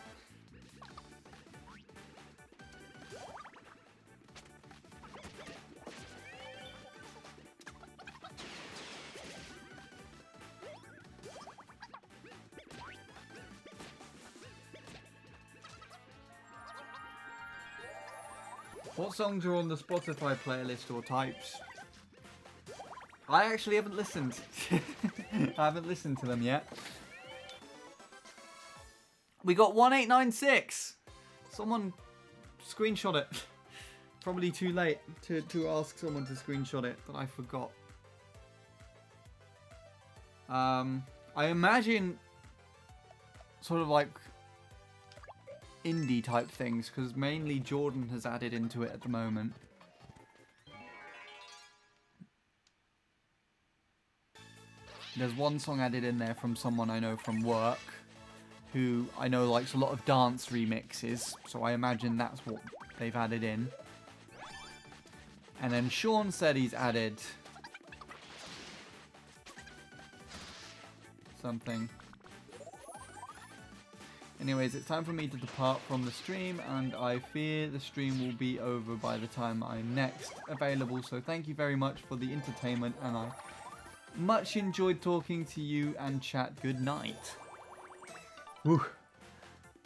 What songs are on the Spotify playlist or types? I actually haven't listened. I haven't listened to them yet. We got 1896. Someone screenshot it. Probably too late to ask someone to screenshot it, but I forgot. I imagine sort of like indie type things, because mainly Jordan has added into it at the moment. There's one song added in there from someone I know from work, who I know likes a lot of dance remixes, so I imagine that's what they've added in. And then Sean said he's added something. Anyways, it's time for me to depart from the stream, and I fear the stream will be over by the time I'm next available. So thank you very much for the entertainment, and I much enjoyed talking to you and chat. Good night. Whew.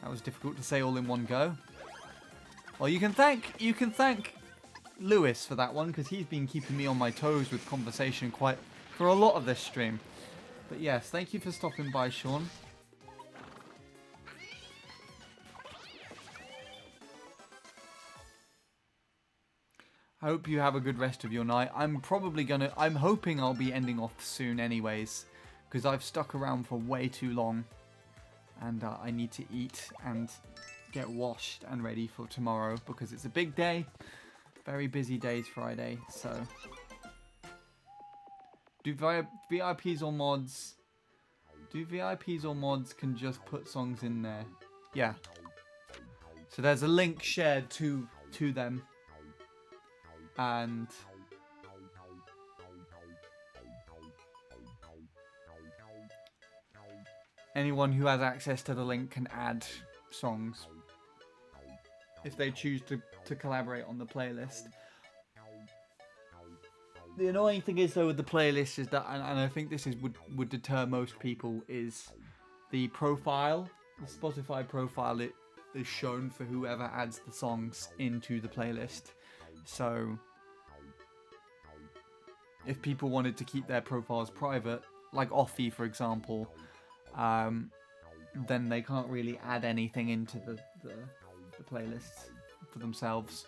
That was difficult to say all in one go. Well, you can thank Lewis for that one, because he's been keeping me on my toes with conversation for a lot of this stream. But yes, thank you for stopping by, Sean. I hope you have a good rest of your night. I'm hoping I'll be ending off soon anyways, because I've stuck around for way too long, and I need to eat and get washed and ready for tomorrow, because it's a big day. Very busy days Friday, so. Do VIPs or mods can just put songs in there? Yeah. So there's a link shared to them. And anyone who has access to the link can add songs. if they choose to collaborate on the playlist. The annoying thing is, though, with the playlist is that, and I think this would deter most people, is the profile, the Spotify profile. It is shown for whoever adds the songs into the playlist. So if people wanted to keep their profiles private, like Offie, for example, then they can't really add anything into the playlists for themselves.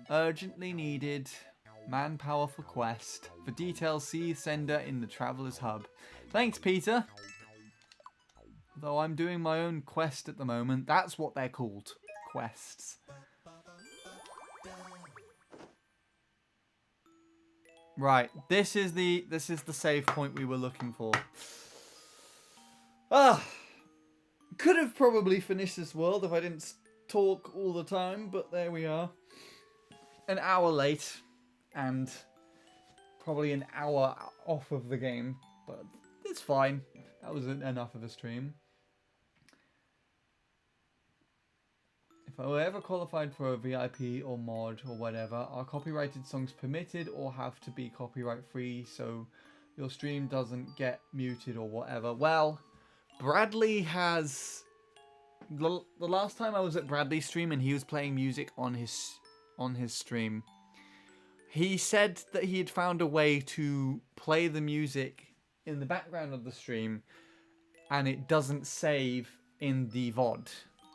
Urgently needed manpower for quest. For details, see sender in the Traveler's Hub. Thanks, Peter. Though I'm doing my own quest at the moment. That's what they're called. Quests. Right. This is the save point we were looking for. Could have probably finished this world if I didn't talk all the time, but there we are. An hour late, and probably an hour off of the game, but it's fine. That was enough of a stream. If I were ever qualified for a VIP or mod or whatever, are copyrighted songs permitted or have to be copyright free so your stream doesn't get muted or whatever? Well, Bradley has... The last time I was at Bradley's stream and he was playing music on his stream, he said that he had found a way to play the music in the background of the stream and it doesn't save in the VOD.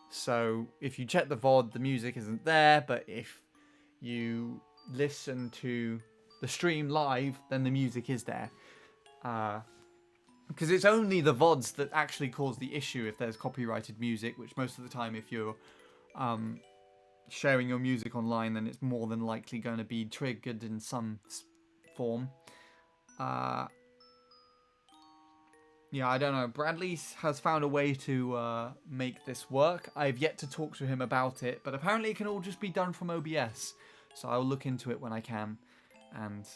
So if you check the VOD, the music isn't there, but if you listen to the stream live, then the music is there. Because it's only the VODs that actually cause the issue if there's copyrighted music, which most of the time if you're sharing your music online, then it's more than likely going to be triggered in some form. Yeah, I don't know. Bradley has found a way to make this work. I've yet to talk to him about it, but apparently it can all just be done from OBS. So I'll look into it when I can, and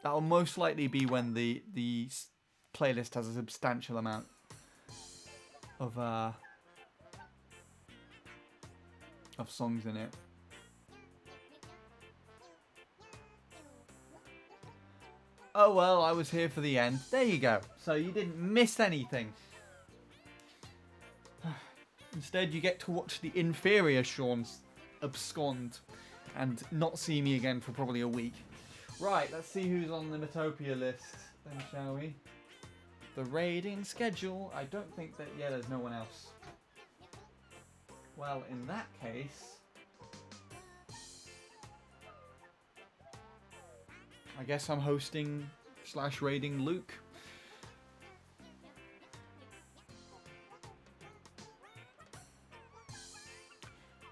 that'll most likely be when the playlist has a substantial amount of songs in it. Oh well, I was here for the end. There you go. So you didn't miss anything. Instead, you get to watch the inferior Sean abscond and not see me again for probably a week. Right, let's see who's on the Metopia list then, shall we? The raiding schedule. I don't think that... Yeah, there's no one else. Well, in that case... I guess I'm hosting / raiding Luke.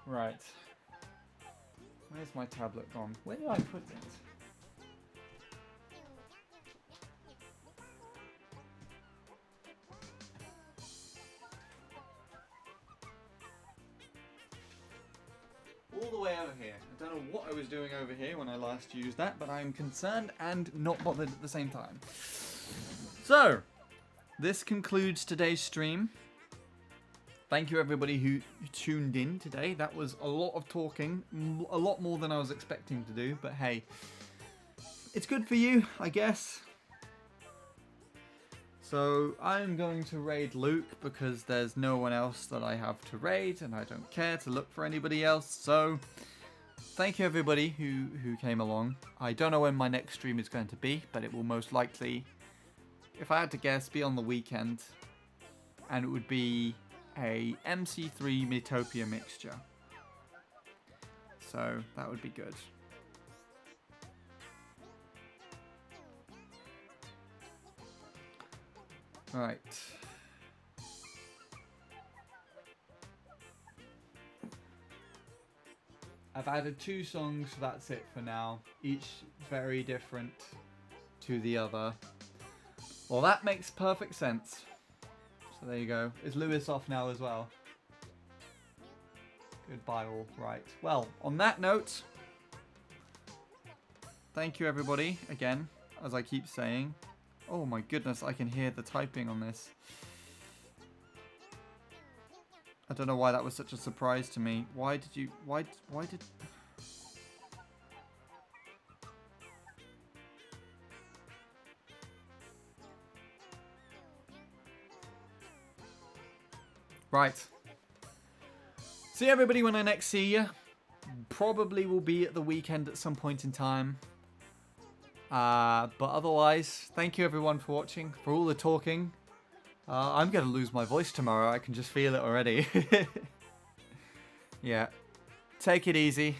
Right. Where's my tablet gone? Where did I put it? All the way over here. I don't know what I was doing over here when I last used that, but I'm concerned and not bothered at the same time. So, this concludes today's stream. Thank you everybody who tuned in today. That was a lot of talking, a lot more than I was expecting to do, but hey, it's good for you, I guess. So I'm going to raid Luke because there's no one else that I have to raid and I don't care to look for anybody else. So thank you everybody who came along. I don't know when my next stream is going to be, but it will most likely, if I had to guess, be on the weekend. And it would be a MC3 Metopia mixture. So that would be good. Right. I've added 2 songs, so that's it for now. Each very different to the other. Well, that makes perfect sense. So there you go. Is Lewis off now as well? Goodbye all. Right. Well, on that note, thank you everybody again, as I keep saying. Oh my goodness, I can hear the typing on this. I don't know why that was such a surprise to me. Why did you... Why did... Right. See everybody when I next see you. Probably will be at the weekend at some point in time. But otherwise, thank you everyone for watching, for all the talking. I'm going to lose my voice tomorrow. I can just feel it already. Yeah. Take it easy.